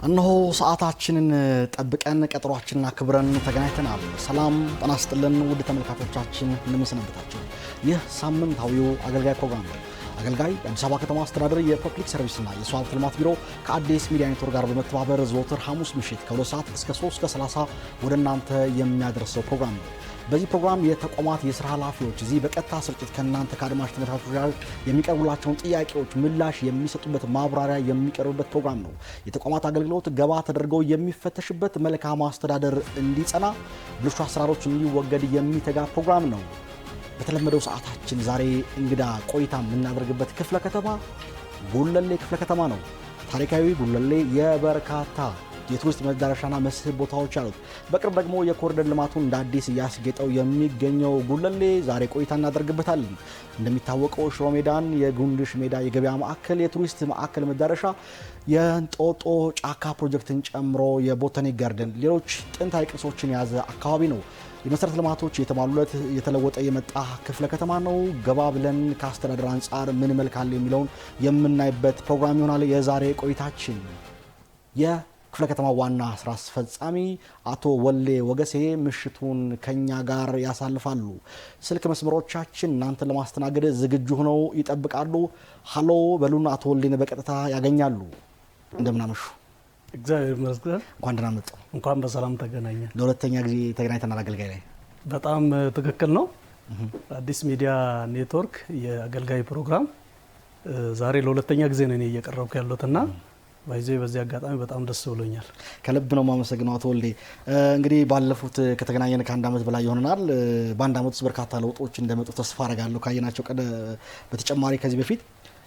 እነሆ ሰዓታችንን ጠብቀን ቀጠሯችንን አክብረን ተገናኝተናል። ሰላም ጤና ይስጥልን ውድ ተመልካቾቻችን እንደምንሰነበታችሁ። ይህ ሳምንታዊው አገልጋይ ፕሮግራም ነው። አገልጋይ የአዲስ አበባ ከተማ አስተዳደር የፐብሊክ ሰርቪስና የሰው ሀብት ልማት ቢሮ ከአዲስ ሚዲያ ኔትወርክ ጋር በመተባበር ዘወትር ሐሙስ ምሽት ከ2 ሰዓት እስከ 3:30 ወደ እናንተ የሚያደርሰው ፕሮግራም ነው። በዚህ ፕሮግራም የተቋማት የስራ ኃላፊዎች እዚህ በቀጥታ ስርጭት ከእናንተ ከአድማጭ ተመልካቾች ጋር የሚቀርቡላቸውን ጥያቄዎች ምላሽ የሚሰጡበት ማብራሪያ የሚቀርብበት ፕሮግራም ነው። የተቋማት አገልግሎት ገባ ተደርገው የሚፈተሽበት፣ መልካም አስተዳደር እንዲጸና፣ ብልሹ አሰራሮች እንዲወገድ የሚተጋ ፕሮግራም ነው። በተለመደው ሰዓታችን ዛሬ እንግዳ ቆይታ የምናደርግበት ክፍለ ከተማ ጉለሌ ክፍለ ከተማ ነው። ታሪካዊ ጉለሌ የበርካታ የቱሪስት መዳረሻና መስህብ ቦታዎች አሉት። በቅርብ ደግሞ የኮሪደር ልማቱን እንደ አዲስ እያስጌጠው የሚገኘው ጉለሌ ዛሬ ቆይታ እናደርግበታለን። እንደሚታወቀው ሽሮ ሜዳን የጉንድሽ ሜዳ የገበያ ማዕከል፣ የቱሪስት ማዕከል መዳረሻ፣ የእንጦጦ ጫካ ፕሮጀክትን ጨምሮ የቦታኒክ ጋርደን፣ ሌሎች ጥንታዊ ቅርሶችን የያዘ አካባቢ ነው። የመሰረተ ልማቶች የተሟሉለት የተለወጠ የመጣ ክፍለ ከተማ ነው። ገባ ብለን ከአስተዳደር አንጻር ምን መልክ አለ የሚለውን የምናይበት ፕሮግራም ይሆናል የዛሬ ቆይታችን። የክፍለ ከተማ ዋና ስራ አስፈጻሚ አቶ ወሌ ወገሴ ምሽቱን ከኛ ጋር ያሳልፋሉ። ስልክ መስመሮቻችን እናንተን ለማስተናገድ ዝግጁ ሆነው ይጠብቃሉ። ሀሎ በሉን አቶ ወሌን በቀጥታ ያገኛሉ። እንደምናመሹ እግዚአብሔር ይመስገን። እንኳን ደህና መጡ። እንኳን በሰላም ተገናኘን። ለሁለተኛ ጊዜ ተገናኝተናል አገልጋይ ላይ። በጣም ትክክል ነው። አዲስ ሚዲያ ኔትወርክ የአገልጋይ ፕሮግራም ዛሬ ለሁለተኛ ጊዜ ነው እኔ እየቀረብኩ ያለሁትና በዚህ አጋጣሚ በጣም ደስ ብሎኛል። ከልብ ነው የማመሰግነው አቶ ወልዴ። እንግዲህ ባለፉት ከተገናኘን ከአንድ ዓመት በላይ ይሆናል። በአንድ ዓመት ውስጥ በርካታ ለውጦች እንደመጡ ተስፋ አደርጋለሁ ካየናቸው በተጨማሪ ከዚህ በፊት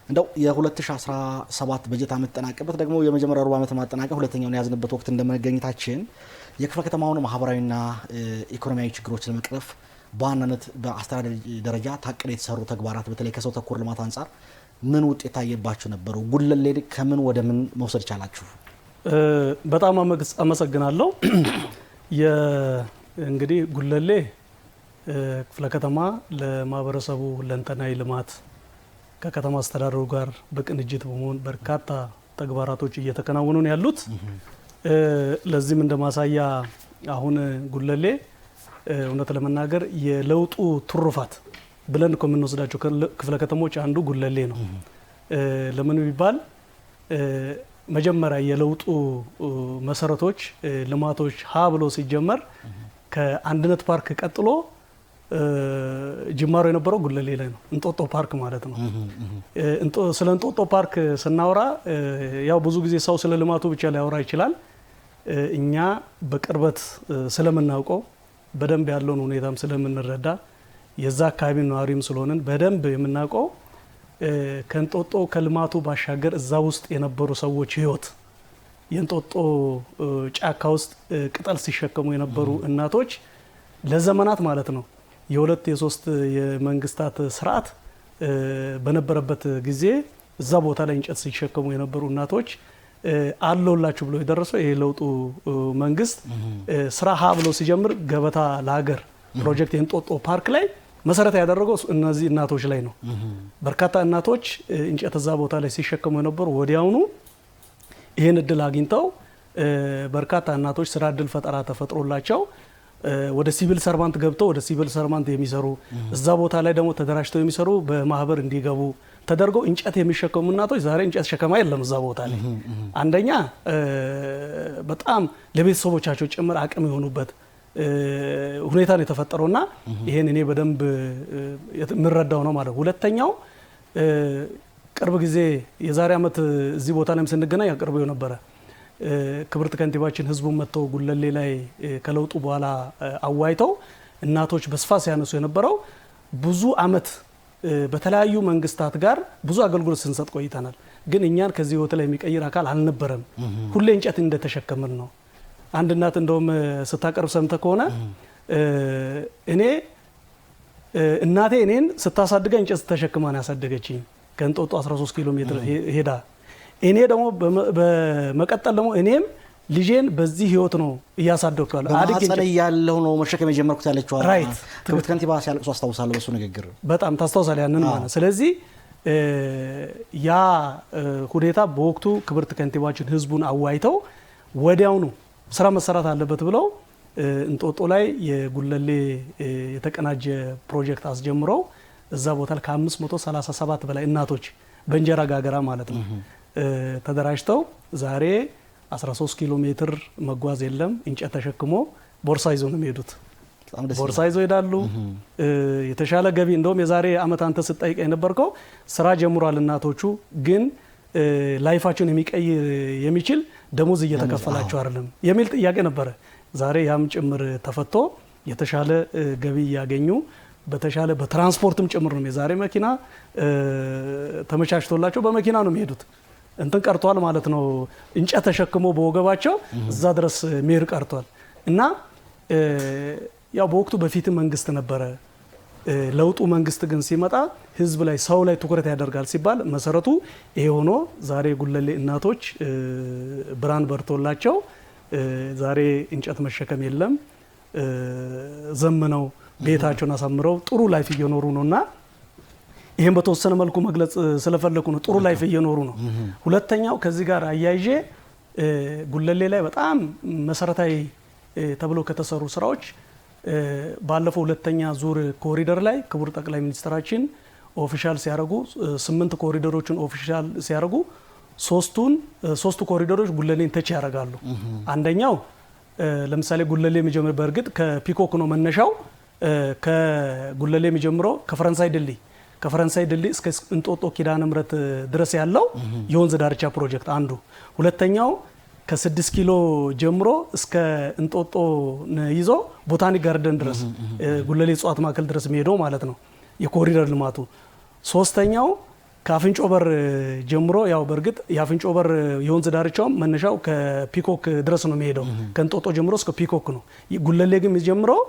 እንደው የ2017 በጀት ዓመት ተጠናቀበት ደግሞ የመጀመሪያው ሩብ ዓመት ማጠናቀቅ ሁለተኛውን የያዝንበት ወቅት እንደመገኘታችን የክፍለ ከተማውን ማህበራዊና ኢኮኖሚያዊ ችግሮች ለመቅረፍ በዋናነት በአስተዳደር ደረጃ ታቅደ የተሰሩ ተግባራት በተለይ ከሰው ተኮር ልማት አንጻር ምን ውጤት ታየባችሁ ነበሩ? ጉለሌ ከምን ወደ ምን መውሰድ ቻላችሁ? በጣም አመሰግናለሁ። እንግዲህ ጉለሌ ክፍለ ከተማ ለማህበረሰቡ ሁለንተናዊ ልማት ከከተማ አስተዳደሩ ጋር በቅንጅት በመሆን በርካታ ተግባራቶች እየተከናወኑ ነው ያሉት። ለዚህም እንደማሳያ አሁን ጉለሌ እውነት ለመናገር የለውጡ ትሩፋት ብለን እኮ የምንወስዳቸው ክፍለ ከተሞች አንዱ ጉለሌ ነው። ለምን ቢባል መጀመሪያ የለውጡ መሰረቶች ልማቶች ሀ ብሎ ሲጀመር ከአንድነት ፓርክ ቀጥሎ ጅማሮ የነበረው ጉለሌ ላይ ነው። እንጦጦ ፓርክ ማለት ነው። ስለ እንጦጦ ፓርክ ስናወራ ያው ብዙ ጊዜ ሰው ስለ ልማቱ ብቻ ሊያወራ ይችላል። እኛ በቅርበት ስለምናውቀው በደንብ ያለውን ሁኔታም ስለምንረዳ የዛ አካባቢ ነዋሪም ስለሆነን በደንብ የምናውቀው ከእንጦጦ ከልማቱ ባሻገር እዛ ውስጥ የነበሩ ሰዎች ህይወት የእንጦጦ ጫካ ውስጥ ቅጠል ሲሸከሙ የነበሩ እናቶች ለዘመናት ማለት ነው የሁለት የሶስት የመንግስታት ስርዓት በነበረበት ጊዜ እዛ ቦታ ላይ እንጨት ሲሸከሙ የነበሩ እናቶች አለውላችሁ ብሎ የደረሰው ይሄ ለውጡ መንግስት ስራ ሀ ብሎ ሲጀምር ገበታ ለሀገር ፕሮጀክት የእንጦጦ ፓርክ ላይ መሰረት ያደረገው እነዚህ እናቶች ላይ ነው። በርካታ እናቶች እንጨት እዛ ቦታ ላይ ሲሸከሙ የነበሩ ወዲያውኑ ይሄን እድል አግኝተው በርካታ እናቶች ስራ እድል ፈጠራ ተፈጥሮላቸው ወደ ሲቪል ሰርቫንት ገብተው ወደ ሲቪል ሰርቫንት የሚሰሩ እዛ ቦታ ላይ ደግሞ ተደራጅተው የሚሰሩ በማህበር እንዲገቡ ተደርገው እንጨት የሚሸከሙ እናቶች ዛሬ እንጨት ሸከማ የለም እዛ ቦታ ላይ። አንደኛ በጣም ለቤተሰቦቻቸው ጭምር አቅም የሆኑበት ሁኔታ ነው የተፈጠረውና ይሄን እኔ በደንብ የምረዳው ነው ማለት። ሁለተኛው ቅርብ ጊዜ የዛሬ ዓመት እዚህ ቦታ ላይ ስንገናኝ ያቀርበው ነበረ ክብርት ከንቲባችን ህዝቡን መጥተው ጉለሌ ላይ ከለውጡ በኋላ አዋይተው እናቶች በስፋት ሲያነሱ የነበረው ብዙ ዓመት በተለያዩ መንግስታት ጋር ብዙ አገልግሎት ስንሰጥ ቆይተናል፣ ግን እኛን ከዚህ ህይወት ላይ የሚቀይር አካል አልነበረም። ሁሌ እንጨት እንደተሸከምን ነው። አንድ እናት እንደውም ስታቀርብ ሰምተ ከሆነ እናቴ እኔን ስታሳድገኝ እንጨት ተሸክማን ያሳደገችኝ ከእንጦጦ 13 ኪሎ ሜትር ሄዳ እኔ ደግሞ በመቀጠል ደግሞ እኔም ልጄን በዚህ ህይወት ነው እያሳደግኩ ያለው። አድጌ ያለው ነው መሸከም የጀመርኩት ያለችው ክብርት ከንቲባ ሲያለቅሱ አስታውሳለሁ። በሱ ንግግር በጣም ታስታውሳለህ ያንን ማለት። ስለዚህ ያ ሁኔታ በወቅቱ ክብርት ከንቲባችን ህዝቡን አዋይተው ወዲያውኑ ስራ መሰራት አለበት ብለው እንጦጦ ላይ የጉለሌ የተቀናጀ ፕሮጀክት አስጀምረው እዛ ቦታ ላይ ከ537 በላይ እናቶች በእንጀራ ጋገራ ማለት ነው ተደራጅተው ዛሬ 13 ኪሎ ሜትር መጓዝ የለም እንጨት ተሸክሞ ቦርሳ ይዞ ነው የሚሄዱት። ቦርሳ ይዞ ይሄዳሉ። የተሻለ ገቢ እንደውም የዛሬ አመት አንተ ስትጠይቅ የነበርከው ስራ ጀምሯል እናቶቹ ግን ላይፋቸውን የሚቀይር የሚችል ደሞዝ እየተከፈላቸው አይደለም የሚል ጥያቄ ነበረ። ዛሬ ያም ጭምር ተፈቶ የተሻለ ገቢ ያገኙ በተሻለ በትራንስፖርትም ጭምር ነው። የዛሬ መኪና ተመቻችቶላቸው በመኪና ነው የሚሄዱት። እንትን ቀርቷል ማለት ነው እንጨት ተሸክሞ በወገባቸው እዛ ድረስ መሄድ ቀርቷል። እና ያው በወቅቱ በፊት መንግስት ነበረ። ለውጡ መንግስት ግን ሲመጣ ህዝብ ላይ ሰው ላይ ትኩረት ያደርጋል ሲባል መሰረቱ ይሄ ሆኖ ዛሬ ጉለሌ እናቶች ብርሃን በርቶላቸው ዛሬ እንጨት መሸከም የለም ዘመነው ቤታቸውን አሳምረው ጥሩ ላይፍ እየኖሩ ነውና ይሄን በተወሰነ መልኩ መግለጽ ስለፈለኩ ነው። ጥሩ ላይፍ እየኖሩ ነው። ሁለተኛው ከዚህ ጋር አያይዤ ጉለሌ ላይ በጣም መሰረታዊ ተብሎ ከተሰሩ ስራዎች ባለፈው ሁለተኛ ዙር ኮሪደር ላይ ክቡር ጠቅላይ ሚኒስትራችን ኦፊሻል ሲያደርጉ 8 ኮሪደሮችን ኦፊሻል ሲያደርጉ ሶስቱ ኮሪደሮች ጉለሌን ተች ያደርጋሉ። አንደኛው ለምሳሌ ጉለሌ የሚጀምር በእርግጥ ከፒኮክ ነው መነሻው። ከጉለሌ የሚጀምረው ከፈረንሳይ ድልድይ እስከ እንጦጦ ኪዳነ ምሕረት ድረስ ያለው የወንዝ ዳርቻ ፕሮጀክት አንዱ። ሁለተኛው ከ6 ኪሎ ጀምሮ እስከ እንጦጦ ይዞ ቦታኒክ ጋርደን ድረስ ጉለሌ እጽዋት ማዕከል ድረስ የሚሄደው ማለት ነው የኮሪደር ልማቱ። ሶስተኛው ከአፍንጮ በር ጀምሮ ያው በእርግጥ የአፍንጮ በር የወንዝ ዳርቻው መነሻው ከፒኮክ ድረስ ነው የሚሄደው። ከእንጦጦ ጀምሮ እስከ ፒኮክ ነው። ጉለሌ ግን የሚጀምረው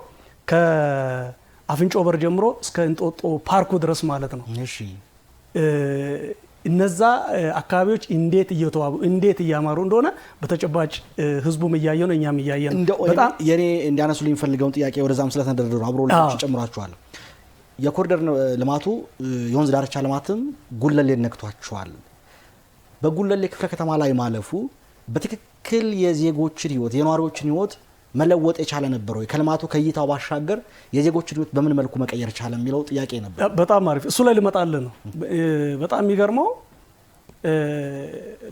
ከአፍንጮ በር ጀምሮ እስከ እንጦጦ ፓርኩ ድረስ ማለት ነው። እሺ እነዛ አካባቢዎች እንዴት እየተዋቡ እንዴት እያማሩ እንደሆነ በተጨባጭ ህዝቡም እያየ ነው እኛም እያየ ነው። በጣም የኔ እንዲያነሱልኝ የሚፈልገውን ጥያቄ ወደዛም ስለተደረደሩ አብሮ ልጆች ጨምራችኋል። የኮሪደር ልማቱ የወንዝ ዳርቻ ልማትም ጉለሌ ነክቷቸዋል። በጉለሌ ክፍለ ከተማ ላይ ማለፉ በትክክል የዜጎችን ህይወት የነዋሪዎችን ህይወት መለወጥ የቻለ ነበር ወይ? ከልማቱ ከይታው ባሻገር የዜጎችን ህይወት በምን መልኩ መቀየር ቻለ የሚለው ጥያቄ ነበር። በጣም አሪፍ እሱ ላይ ልመጣልህ ነው። በጣም የሚገርመው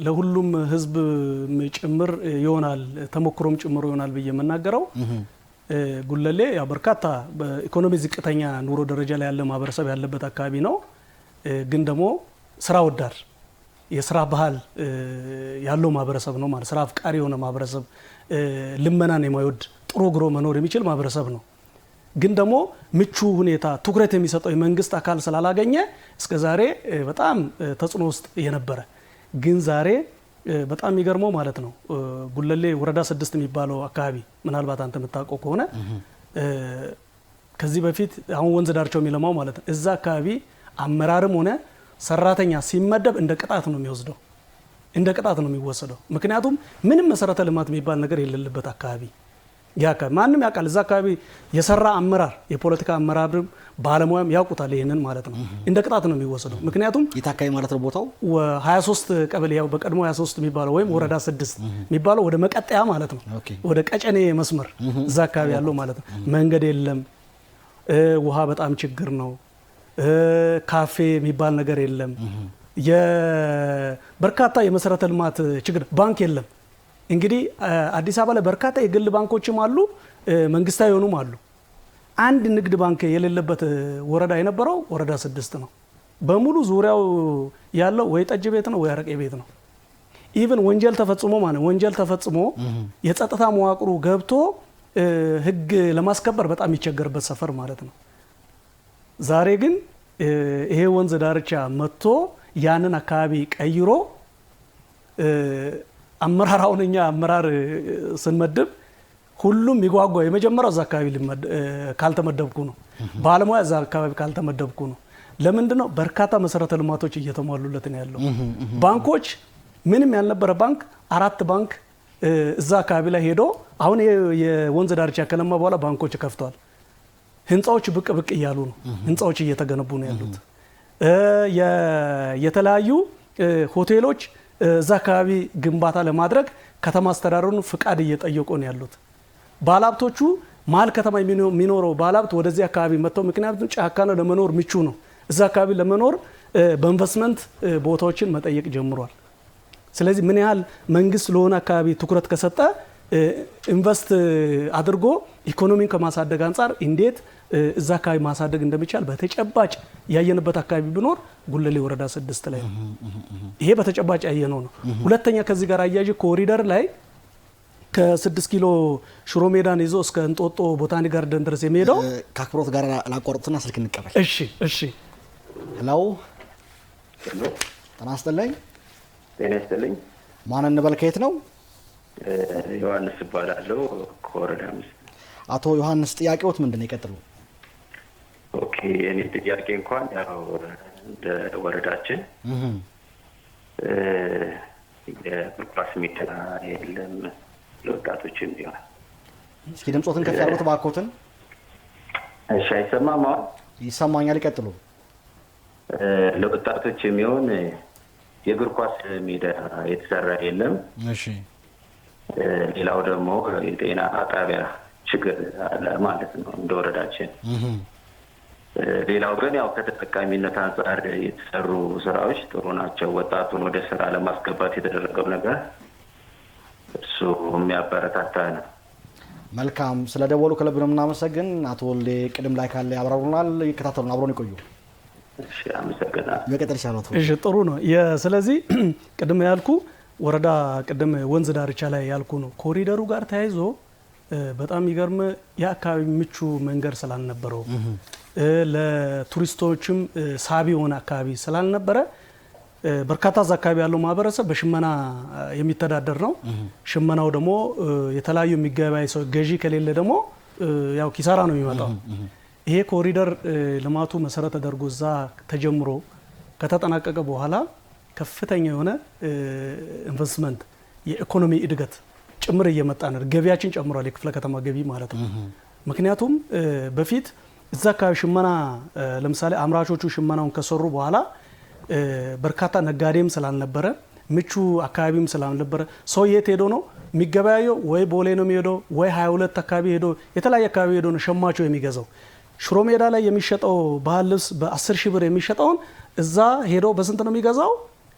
ለሁሉም ህዝብ ጭምር ይሆናል ተሞክሮም ጭምር ይሆናል ብዬ የምናገረው ጉለሌ ያው በርካታ በኢኮኖሚ ዝቅተኛ ኑሮ ደረጃ ላይ ያለ ማህበረሰብ ያለበት አካባቢ ነው። ግን ደግሞ ስራ ወዳድ የስራ ባህል ያለው ማህበረሰብ ነው ማለት ስራ አፍቃሪ የሆነ ማህበረሰብ ልመናን የማይወድ ጥሩ ግሮ መኖር የሚችል ማህበረሰብ ነው። ግን ደግሞ ምቹ ሁኔታ ትኩረት የሚሰጠው የመንግስት አካል ስላላገኘ እስከዛሬ በጣም ተጽዕኖ ውስጥ የነበረ ግን ዛሬ በጣም የሚገርመው ማለት ነው ጉለሌ ወረዳ 6 የሚባለው አካባቢ ምናልባት አንተ የምታውቀው ከሆነ ከዚህ በፊት አሁን ወንዝ ዳርቻው የሚለማው ማለት ነው እዛ አካባቢ አመራርም ሆነ ሰራተኛ ሲመደብ እንደ ቅጣት ነው የሚወስደው እንደ ቅጣት ነው የሚወሰደው። ምክንያቱም ምንም መሰረተ ልማት የሚባል ነገር የሌለበት አካባቢ ማንም ያውቃል። እዛ አካባቢ የሰራ አመራር የፖለቲካ አመራርም ባለሙያም ያውቁታል ይሄንን ማለት ነው። እንደ ቅጣት ነው የሚወሰደው። ምክንያቱም የታካይ ማለት ነው ቦታው 23 ቀበሌ ያው በቀድሞ 23 የሚባለው ወይም ወረዳ 6 የሚባለው ወደ መቀጠያ ማለት ነው ወደ ቀጨኔ መስመር እዛ አካባቢ ያለው ማለት ነው። መንገድ የለም፣ ውሃ በጣም ችግር ነው፣ ካፌ የሚባል ነገር የለም፣ የበርካታ የመሰረተ ልማት ችግር፣ ባንክ የለም። እንግዲህ አዲስ አበባ ላይ በርካታ የግል ባንኮችም አሉ፣ መንግስታዊ የሆኑም አሉ። አንድ ንግድ ባንክ የሌለበት ወረዳ የነበረው ወረዳ 6 ነው። በሙሉ ዙሪያው ያለው ወይ ጠጅ ቤት ነው ወይ አረቄ ቤት ነው። ኢቭን ወንጀል ተፈጽሞ ማለት ወንጀል ተፈጽሞ የጸጥታ መዋቅሩ ገብቶ ህግ ለማስከበር በጣም የሚቸገርበት ሰፈር ማለት ነው። ዛሬ ግን ይሄ ወንዝ ዳርቻ መጥቶ ያንን አካባቢ ቀይሮ አመራራውንኛ አመራር ስንመድብ ሁሉም ይጓጓ የመጀመሪያው እዛ አካባቢ ካልተመደብኩ ነው፣ ባለሙያ እዛ አካባቢ ካልተመደብኩ ነው። ለምንድነው? በርካታ መሰረተ ልማቶች እየተሟሉለት ነው ያለው። ባንኮች ምንም ያልነበረ ባንክ 4 ባንክ እዛ አካባቢ ላይ ሄዶ አሁን የወንዝ ዳርቻ ከለማ በኋላ ባንኮች ከፍተዋል። ህንጻዎች ብቅ ብቅ እያሉ ነው፣ ህንጻዎች እየተገነቡ ነው ያሉት። የተለያዩ ሆቴሎች እዛ አካባቢ ግንባታ ለማድረግ ከተማ አስተዳደሩን ፍቃድ እየጠየቁ ነው ያሉት። ባለሀብቶቹ መሀል ከተማ የሚኖረው ባለሀብት ወደዚህ አካባቢ መጥተው ምክንያቱም ጫካ ነው ለመኖር ምቹ ነው። እዛ አካባቢ ለመኖር በኢንቨስትመንት ቦታዎችን መጠየቅ ጀምሯል። ስለዚህ ምን ያህል መንግስት ለሆነ አካባቢ ትኩረት ከሰጠ ኢንቨስት አድርጎ ኢኮኖሚን ከማሳደግ አንጻር እንዴት እዛ አካባቢ ማሳደግ እንደሚቻል በተጨባጭ ያየንበት አካባቢ ቢኖር ጉለሌ ወረዳ 6 ላይ ነው። ይሄ በተጨባጭ ያየነው ነው። ሁለተኛ ከዚህ ጋር አያይዤ ኮሪደር ላይ ከ6 ኪሎ ሽሮ ሜዳን ይዞ እስከ እንጦጦ ቦታኒ ጋርደን ድረስ የሚሄደው ከአክብሮት ጋር ላቋርጡና ስልክ እንቀበል። እሺ ሄሎ ጤና ይስጥልኝ። ጤና ይስጥልኝ። ማን እንበል? ከየት ነው? ዮሐንስ እባላለሁ ከወረዳ 5። አቶ ዮሐንስ ጥያቄዎት ምንድነው? ይቀጥሉ። ኦኬ እኔ ጥያቄ እንኳን ያው እንደ ወረዳችን የእግር ኳስ ሜዳ የለም ለወጣቶችም ቢሆን። እስኪ ድምጾትን ከፍ ያድርጉት እባክዎትን። እሺ አይሰማም? አሁን ይሰማኛል። ይቀጥሉ። ለወጣቶች የሚሆን የእግር ኳስ ሜዳ የተሰራ የለም። እሺ ሌላው ደግሞ የጤና ጣቢያ ችግር አለ ማለት ነው እንደ ወረዳችን። ሌላው ግን ያው ከተጠቃሚነት አንጻር የተሰሩ ስራዎች ጥሩ ናቸው። ወጣቱን ወደ ስራ ለማስገባት የተደረገው ነገር እሱ የሚያበረታታ ነው። መልካም። ስለ ደወሉ ከልብ ነው የምናመሰግን። አቶ ወልዴ ቅድም ላይ ካለ ያብራሩናል። ይከታተሉን፣ አብሮን ይቆዩ። እሺ አመሰግናለሁ። መቀጠል ይችላል። እሺ ጥሩ ነው። ስለዚህ ቅድም ያልኩ ወረዳ ቅድም ወንዝ ዳርቻ ላይ ያልኩ ነው። ኮሪደሩ ጋር ተያይዞ በጣም ይገርም የአካባቢ ምቹ መንገድ ስላልነበረው ለቱሪስቶችም ሳቢ የሆነ አካባቢ ስላልነበረ በርካታ እዛ አካባቢ ያለው ማህበረሰብ በሽመና የሚተዳደር ነው። ሽመናው ደግሞ የተለያዩ የሚገበያይ ሰው ገዢ ከሌለ ደግሞ ያው ኪሳራ ነው የሚመጣው። ይሄ ኮሪደር ልማቱ መሰረት ተደርጎ እዛ ተጀምሮ ከተጠናቀቀ በኋላ ከፍተኛ የሆነ ኢንቨስትመንት የኢኮኖሚ እድገት ጭምር እየመጣ ነው። ገቢያችን ጨምሯል፣ የክፍለ ከተማ ገቢ ማለት ነው። ምክንያቱም በፊት እዛ አካባቢ ሽመና ለምሳሌ አምራቾቹ ሽመናውን ከሰሩ በኋላ በርካታ ነጋዴም ስላልነበረ ምቹ አካባቢም ስላልነበረ ሰው የት ሄዶ ነው የሚገበያየው? ወይ ቦሌ ነው የሚሄደው፣ ወይ 22 አካባቢ ሄዶ የተለያየ አካባቢ ሄዶ ነው ሸማቾ የሚገዛው። ሽሮ ሜዳ ላይ የሚሸጠው ባህል ልብስ በ10 ሺህ ብር የሚሸጠውን እዛ ሄዶ በስንት ነው የሚገዛው?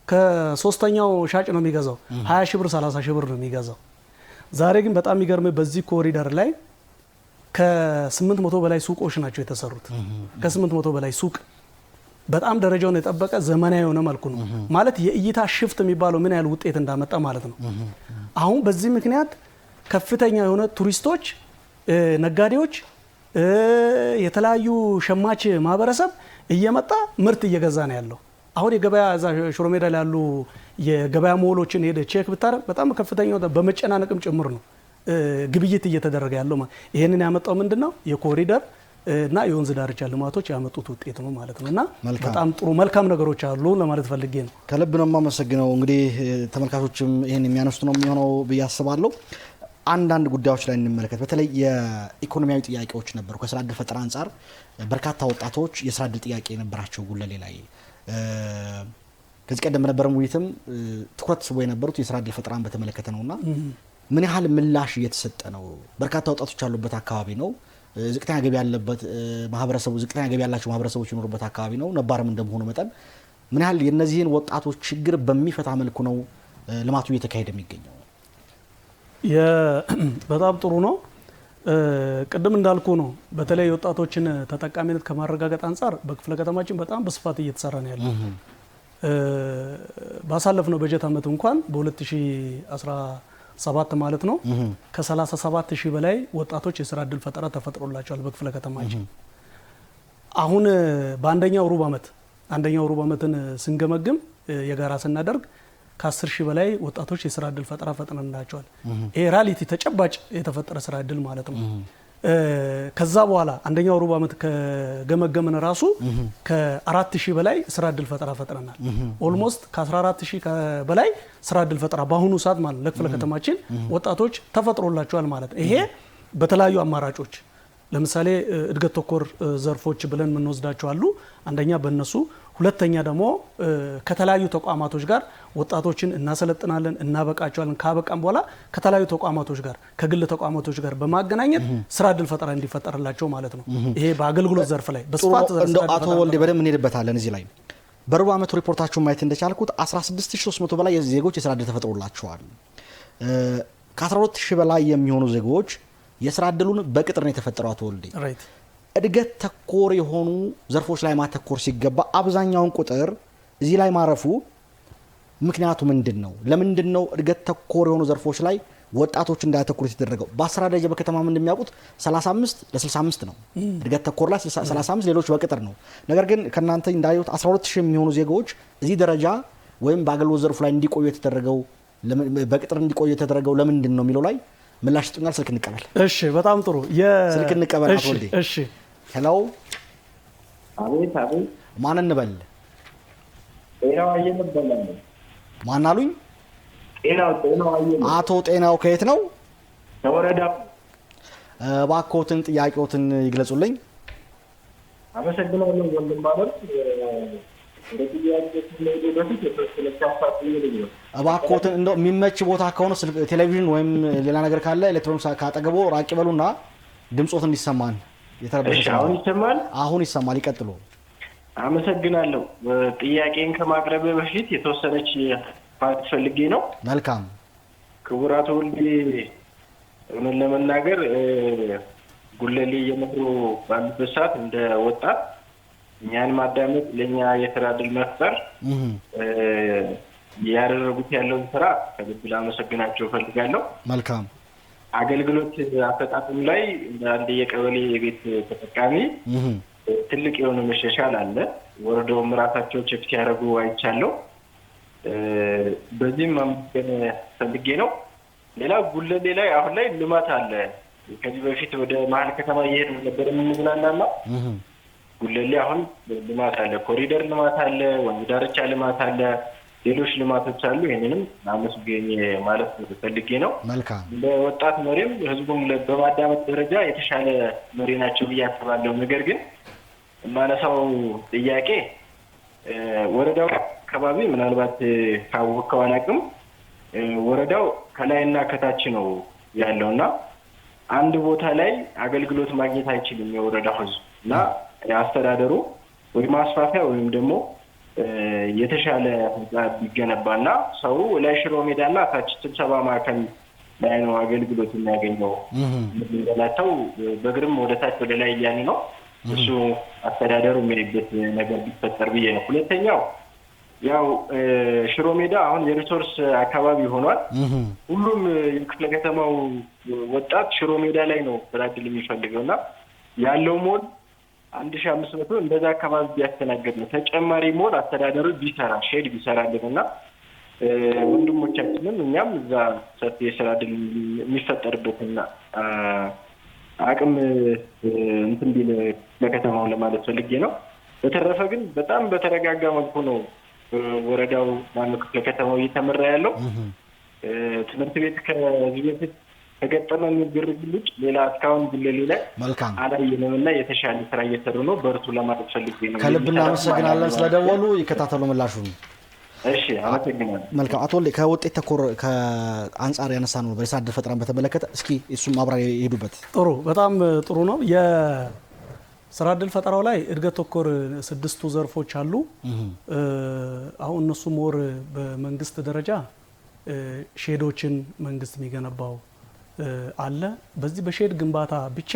ከሶስተኛው ሻጭ ነው የሚገዛው። 20 ሺህ ብር 30 ሺህ ብር ነው የሚገዛው። ዛሬ ግን በጣም የሚገርም በዚህ ኮሪደር ላይ ከ800 በላይ ሱቆች ናቸው የተሰሩት። ከ800 በላይ ሱቅ በጣም ደረጃውን የጠበቀ ዘመናዊ የሆነ መልኩ ነው ማለት የእይታ ሽፍት የሚባለው ምን ያህል ውጤት እንዳመጣ ማለት ነው። አሁን በዚህ ምክንያት ከፍተኛ የሆነ ቱሪስቶች፣ ነጋዴዎች፣ የተለያዩ ሸማች ማህበረሰብ እየመጣ ምርት እየገዛ ነው ያለው። አሁን የገበያ እዛ ሽሮ ሜዳ ላይ ያሉ የገበያ ሞሎችን ሄደ ቼክ ብታረግ በጣም ከፍተኛ በመጨናነቅም ጭምር ነው ግብይት እየተደረገ ያለው። ይሄንን ያመጣው ምንድነው? የኮሪደር እና የወንዝ ዳርቻ ልማቶች ያመጡት ውጤት ነው ማለት ነው። እና በጣም ጥሩ መልካም ነገሮች አሉ ለማለት ፈልጌ ነው። ከልብ ነው የማመሰግነው። እንግዲህ ተመልካቾችም ይሄን የሚያነሱት ነው የሚሆነው ብዬ አስባለሁ። አንዳንድ ጉዳዮች ላይ እንመለከት። በተለይ የኢኮኖሚያዊ ጥያቄዎች ነበሩ። ከስራ ዕድል ፈጠራ አንጻር በርካታ ወጣቶች የስራ ዕድል ጥያቄ የነበራቸው ጉለሌ ላይ ከዚህ ቀደም በነበረም ውይይትም ትኩረት ስቦ የነበሩት የስራ ዕድል ፈጠራን በተመለከተ ነውና ምን ያህል ምላሽ እየተሰጠ ነው? በርካታ ወጣቶች ያሉበት አካባቢ ነው። ዝቅተኛ ገቢ ያለበት ማህበረሰቡ ዝቅተኛ ገቢ ያላቸው ማህበረሰቦች ይኖሩበት አካባቢ ነው። ነባርም እንደመሆኑ መጠን ምን ያህል የነዚህን ወጣቶች ችግር በሚፈታ መልኩ ነው ልማቱ እየተካሄደ የሚገኘው? በጣም ጥሩ ነው። ቅድም እንዳልኩ ነው። በተለይ ወጣቶችን ተጠቃሚነት ከማረጋገጥ አንጻር በክፍለ ከተማችን በጣም በስፋት እየተሰራ ነው ያለው። ባሳለፍነው በጀት ዓመት እንኳን በ2017 ማለት ነው ከ37 ሺህ በላይ ወጣቶች የስራ ዕድል ፈጠራ ተፈጥሮላቸዋል በክፍለ ከተማችን። አሁን በአንደኛው ሩብ ዓመትን ስንገመግም የጋራ ስናደርግ ከ10 ሺህ በላይ ወጣቶች የስራ ዕድል ፈጠራ ፈጥነንላቸዋል። ይሄ ሪያሊቲ ተጨባጭ የተፈጠረ ስራ ዕድል ማለት ነው። ከዛ በኋላ አንደኛው ሩብ ዓመት ከገመገመን ራሱ ከ4 ሺህ በላይ ስራ ዕድል ፈጠራ ፈጥረናል። ኦልሞስት ከ14 ሺህ በላይ ስራ ዕድል ፈጠራ በአሁኑ ሰዓት ማለት ለክፍለ ከተማችን ወጣቶች ተፈጥሮላቸዋል ማለት ነው። ይሄ በተለያዩ አማራጮች ለምሳሌ እድገት ተኮር ዘርፎች ብለን የምንወስዳቸው አሉ። አንደኛ በእነሱ፣ ሁለተኛ ደግሞ ከተለያዩ ተቋማቶች ጋር ወጣቶችን እናሰለጥናለን፣ እናበቃቸዋለን። ካበቃም በኋላ ከተለያዩ ተቋማቶች ጋር ከግል ተቋማቶች ጋር በማገናኘት ስራ እድል ፈጠራ እንዲፈጠርላቸው ማለት ነው። ይሄ በአገልግሎት ዘርፍ ላይ በስፋት አቶ ወልዴ በደንብ እንሄድበታለን። እዚህ ላይ በሩብ ዓመቱ ሪፖርታችሁን ማየት እንደቻልኩት 16300 በላይ ዜጎች የስራ እድል ተፈጥሮላቸዋል። ከ12000 በላይ የሚሆኑ ዜጎች የስራ እድሉን በቅጥር ነው የተፈጠረው። አቶ ወልዴ እድገት ተኮር የሆኑ ዘርፎች ላይ ማተኮር ሲገባ አብዛኛውን ቁጥር እዚህ ላይ ማረፉ ምክንያቱ ምንድን ነው? ለምንድን ነው እድገት ተኮር የሆኑ ዘርፎች ላይ ወጣቶች እንዳያተኩሩ የተደረገው? በአስራ ደረጃ በከተማም እንደሚያውቁት 35 ለ65 ነው እድገት ተኮር ላይ 35፣ ሌሎች በቅጥር ነው። ነገር ግን ከናንተ እንዳዩት 12000 የሚሆኑ ዜጎች እዚህ ደረጃ ወይም በአገልግሎት ዘርፉ ላይ እንዲቆዩ የተደረገው በቅጥር እንዲቆዩ የተደረገው ለምንድን ነው የሚለው ላይ ምላሽ ስጡኛል። ስልክ እንቀበል። እሺ፣ በጣም ጥሩ። ስልክ እንቀበል። አቶ ወልዴ እሺ። ሄሎ። አቤት አቤት። ማን እንበል? ጤናው አየለ እባላለሁ። ማን አሉኝ? ጤናው አየለ። አቶ ጤናው ከየት ነው? ከወረዳው። እባክዎትን ጥያቄዎትን ይግለጹልኝ። አመሰግናለሁ ወንድም ማለት እባክዎትን እንደው የሚመች ቦታ ከሆነ ቴሌቪዥን ወይም ሌላ ነገር ካለ ኤሌክትሮኒክስ ካጠገቦ ራቅ ይበሉና ድምጾት እንዲሰማን የተረበሸ። አሁን ይሰማል? አሁን ይሰማል። ይቀጥሉ። አመሰግናለሁ። ጥያቄን ከማቅረብ በፊት የተወሰነች ፓርት ፈልጌ ነው። መልካም። ክቡር አቶ ወልዴ እውነት ለመናገር ጉለሌ እየመሩ ባሉበት ሰዓት እንደ ወጣት እኛን ማዳመጥ ለኛ የስራ እድል መፍጠር ያደረጉት ያለውን ስራ ከልብ ላመሰግናቸው ፈልጋለሁ። መልካም። አገልግሎት አፈጣጠም ላይ አንድ የቀበሌ የቤት ተጠቃሚ ትልቅ የሆነ መሻሻል አለ። ወረዳውም ራሳቸው ቼክ ሲያደርጉ አይቻለሁ። በዚህም ማመስገን ፈልጌ ነው። ሌላ ጉለሌ ላይ አሁን ላይ ልማት አለ። ከዚህ በፊት ወደ መሀል ከተማ እየሄድን ነበር የምንዝናናና ጉለሌ አሁን ልማት አለ። ኮሪደር ልማት አለ፣ ወንዝ ዳርቻ ልማት አለ፣ ሌሎች ልማቶች አሉ። ይህንንም አመስገኝ ማለት ፈልጌ ነው። መልካም። ለወጣት መሪም ህዝቡም በማዳመጥ ደረጃ የተሻለ መሪ ናቸው ብዬ አስባለሁ። ነገር ግን የማነሳው ጥያቄ ወረዳው አካባቢ ምናልባት ካወቅከው አላውቅም፣ ወረዳው ከላይና ከታች ነው ያለውና አንድ ቦታ ላይ አገልግሎት ማግኘት አይችልም የወረዳው ህዝብ እና አስተዳደሩ ወይ ማስፋፊያ ወይም ደግሞ የተሻለ ህንጻ ቢገነባና ሰው ላይ ሽሮ ሜዳና ታች ስብሰባ ማዕከል ላይ ነው አገልግሎት የሚያገኘው። እንደላተው በእግርም ወደ ታች ወደ ላይ እያለ ነው። እሱ አስተዳደሩ የሚሄድበት ነገር ቢፈጠር ብዬ ነው። ሁለተኛው ያው ሽሮ ሜዳ አሁን የሪሶርስ አካባቢ ሆኗል። ሁሉም የክፍለ ከተማው ወጣት ሽሮ ሜዳ ላይ ነው ስራ እድል የሚፈልገውና ያለው ሞል 1500 እንደዛ አካባቢ ቢያስተናግድ ነው። ተጨማሪ ሞል አስተዳደሩ ቢሰራ ሼድ ቢሰራልንና ወንድሞቻችንም እኛም እዛ ሰፊ የስራ እድል የሚፈጠርበትና አቅም እንትን ቢል ለከተማው ለማለት ፈልጌ ነው። በተረፈ ግን በጣም በተረጋጋ መልኩ ነው ወረዳው ማነው ክፍለ ከተማው እየተመራ ያለው። ትምህርት ቤት ከዚህ በፊት ከገጠመን ግርግር ሌላ እስካሁን ጉለሌ ላይ አላየንምና የተሻለ ስራ እየሰሩ ነው። በርቱ ለማለት ፈልጌ ነው። ከልብ እናመሰግናለን ስለደወሉ። ይከታተሉ ምላሹን። እሺ፣ አመሰግናለሁ። መልካም። አቶ ወልዴ ከውጤት ተኮር ከአንጻር ያነሳ ነው በስራ እድል ፈጠራን በተመለከተ እስኪ እሱም ማብራሪያ ይሄዱበት። ጥሩ፣ በጣም ጥሩ ነው። የስራ እድል ፈጠራው ላይ እድገት ተኮር 6 ዘርፎች አሉ። አሁን እነሱ ሞር በመንግስት ደረጃ ሼዶችን መንግስት የሚገነባው አለ። በዚህ በሼድ ግንባታ ብቻ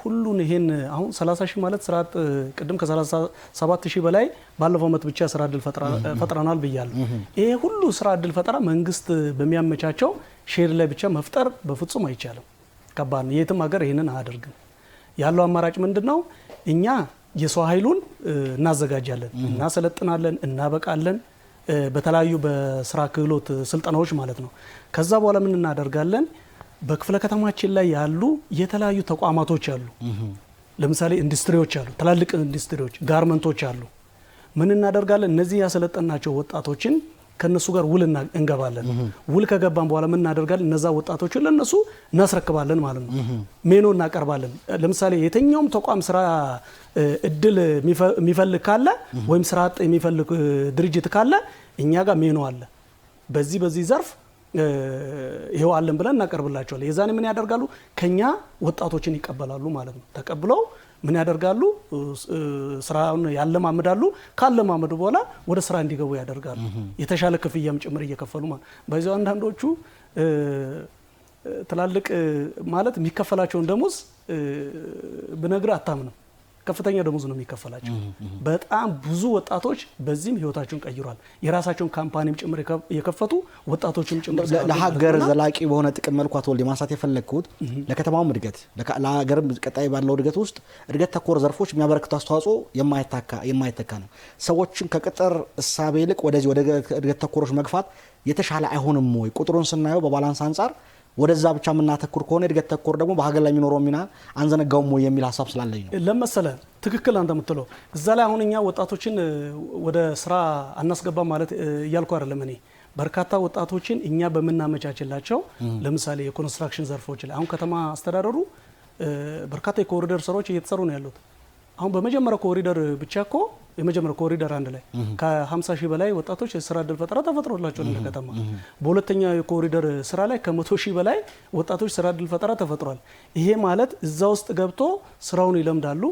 ሁሉን ይሄን አሁን 30 ሺህ ማለት ስራ አጥ ቅድም ከ37 ሺህ በላይ ባለፈው ዓመት ብቻ ስራ እድል ፈጥረናል ብያለሁ። ይሄ ሁሉ ስራ እድል ፈጠራ መንግስት በሚያመቻቸው ሼድ ላይ ብቻ መፍጠር በፍጹም አይቻልም። ከባድ ነው። የትም ሀገር ይሄንን አያደርግም። ያለው አማራጭ ምንድነው? እኛ የሰው ኃይሉን እናዘጋጃለን፣ እናሰለጥናለን፣ እናበቃለን በተለያዩ በስራ ክህሎት ስልጠናዎች ማለት ነው። ከዛ በኋላ ምን እናደርጋለን? በክፍለ ከተማችን ላይ ያሉ የተለያዩ ተቋማቶች አሉ። ለምሳሌ ኢንዱስትሪዎች አሉ፣ ትላልቅ ኢንዱስትሪዎች፣ ጋርመንቶች አሉ። ምን እናደርጋለን? እነዚህ ያሰለጠናቸው ወጣቶችን ከነሱ ጋር ውል እንገባለን። ውል ከገባን በኋላ ምን እናደርጋለን? እነዛ ወጣቶችን ለነሱ እናስረክባለን ማለት ነው። ሜኖ እናቀርባለን። ለምሳሌ የትኛውም ተቋም ስራ እድል የሚፈልግ ካለ ወይም ስራ አጥ የሚፈልግ ድርጅት ካለ እኛ ጋር ሜኖ አለ። በዚህ ዘርፍ ይሄው አለን ብለን እናቀርብላቸዋለን። የዛኔ ምን ያደርጋሉ? ከኛ ወጣቶችን ይቀበላሉ ማለት ነው። ተቀብለው ምን ያደርጋሉ? ስራውን ያለማምዳሉ። ካለማመዱ በኋላ ወደ ስራ እንዲገቡ ያደርጋሉ። የተሻለ ክፍያም ጭምር እየከፈሉ ማለት በዚያው አንዳንዶቹ ትላልቅ ማለት የሚከፈላቸውን ደሞዝ ብነግር አታምንም። ከፍተኛ ደሞዝ ነው የሚከፈላቸው። በጣም ብዙ ወጣቶች በዚህም ህይወታቸውን ቀይሯል። የራሳቸውን ካምፓኒም ጭምር የከፈቱ ወጣቶችም ጭምር ለሀገር ዘላቂ በሆነ ጥቅም መልኩ አትወልድ ማንሳት የፈለግኩት ለከተማውም እድገት ለሀገርም ቀጣይ ባለው እድገት ውስጥ እድገት ተኮር ዘርፎች የሚያበረክቱ አስተዋጽኦ የማይተካ ነው። ሰዎችን ከቅጥር እሳቤ ይልቅ ወደዚህ ወደ እድገት ተኮሮች መግፋት የተሻለ አይሆንም ወይ? ቁጥሩን ስናየው በባላንስ አንጻር ወደዛ ብቻ የምናተኩር ከሆነ እድገት ተኮር ደግሞ በሀገር ላይ የሚኖረው ሚና አንዘነጋውም ወይ የሚል ሀሳብ ስላለኝ ነው። ለመሰለ ትክክል አንተ የምትለው እዛ ላይ አሁን እኛ ወጣቶችን ወደ ስራ አናስገባ ማለት እያልኩ አይደለም። እኔ በርካታ ወጣቶችን እኛ በምናመቻችላቸው ለምሳሌ የኮንስትራክሽን ዘርፎች ላይ አሁን ከተማ አስተዳደሩ በርካታ የኮሪደር ስራዎች እየተሰሩ ነው ያሉት። አሁን በመጀመሪያው ኮሪደር ብቻ እኮ የመጀመሪያው ኮሪደር አንድ ላይ ከ50 ሺህ በላይ ወጣቶች የስራ እድል ፈጠራ ተፈጥሮላቸዋል እንደ ከተማ። በሁለተኛው የኮሪደር ስራ ላይ ከ100 ሺህ በላይ ወጣቶች ስራ እድል ፈጠራ ተፈጥሯል። ይሄ ማለት እዛ ውስጥ ገብቶ ስራውን ይለምዳሉ።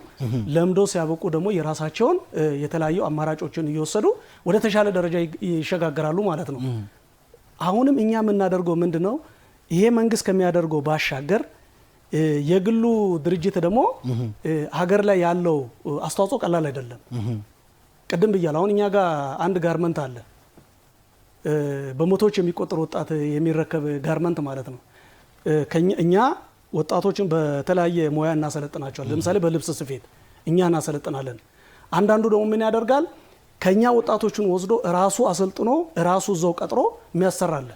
ለምዶ ሲያበቁ ደግሞ የራሳቸውን የተለያዩ አማራጮችን እየወሰዱ ወደ ተሻለ ደረጃ ይሸጋገራሉ ማለት ነው። አሁንም እኛ የምናደርገው ምንድነው? ይሄ መንግስት ከሚያደርገው ባሻገር የግሉ ድርጅት ደግሞ ሀገር ላይ ያለው አስተዋጽኦ ቀላል አይደለም። ቅድም ብያለሁ። አሁን እኛ ጋር አንድ ጋርመንት አለ። በመቶዎች የሚቆጠር ወጣት የሚረከብ ጋርመንት ማለት ነው። እኛ ወጣቶችን በተለያየ ሙያ እናሰለጥናቸዋለን። ለምሳሌ በልብስ ስፌት እኛ እናሰለጥናለን። አንዳንዱ ደግሞ ምን ያደርጋል? ከኛ ወጣቶችን ወስዶ ራሱ አሰልጥኖ ራሱ እዛው ቀጥሮ የሚያሰራለ።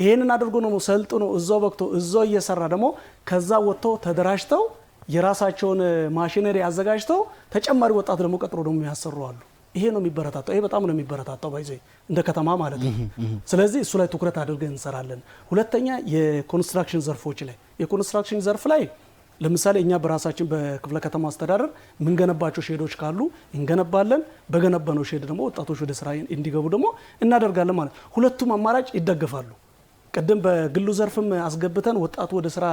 ይሄንን አድርጎ ነው ሰልጥኖ እዛው በክቶ እዛው እየሰራ ደግሞ ከዛ ወጥቶ ተደራጅተው የራሳቸውን ማሽነሪ አዘጋጅተው ተጨማሪ ወጣት ደግሞ ቀጥሮ ደግሞ የሚያሰሩ አሉ። ይሄ ነው የሚበረታታው። ይሄ በጣም ነው የሚበረታታው ባይዘ እንደ ከተማ ማለት ነው። ስለዚህ እሱ ላይ ትኩረት አድርገን እንሰራለን። ሁለተኛ የኮንስትራክሽን ዘርፎች ላይ የኮንስትራክሽን ዘርፍ ላይ ለምሳሌ እኛ በራሳችን በክፍለ ከተማ አስተዳደር ምን ገነባቸው ሼዶች ካሉ እንገነባለን። በገነባነው ሼድ ደግሞ ወጣቶች ወደ ስራ እንዲገቡ ደግሞ እናደርጋለን ማለት። ሁለቱም አማራጭ ይደገፋሉ። ቀደም በግሉ ዘርፍም አስገብተን ወጣቱ ወደ ስራ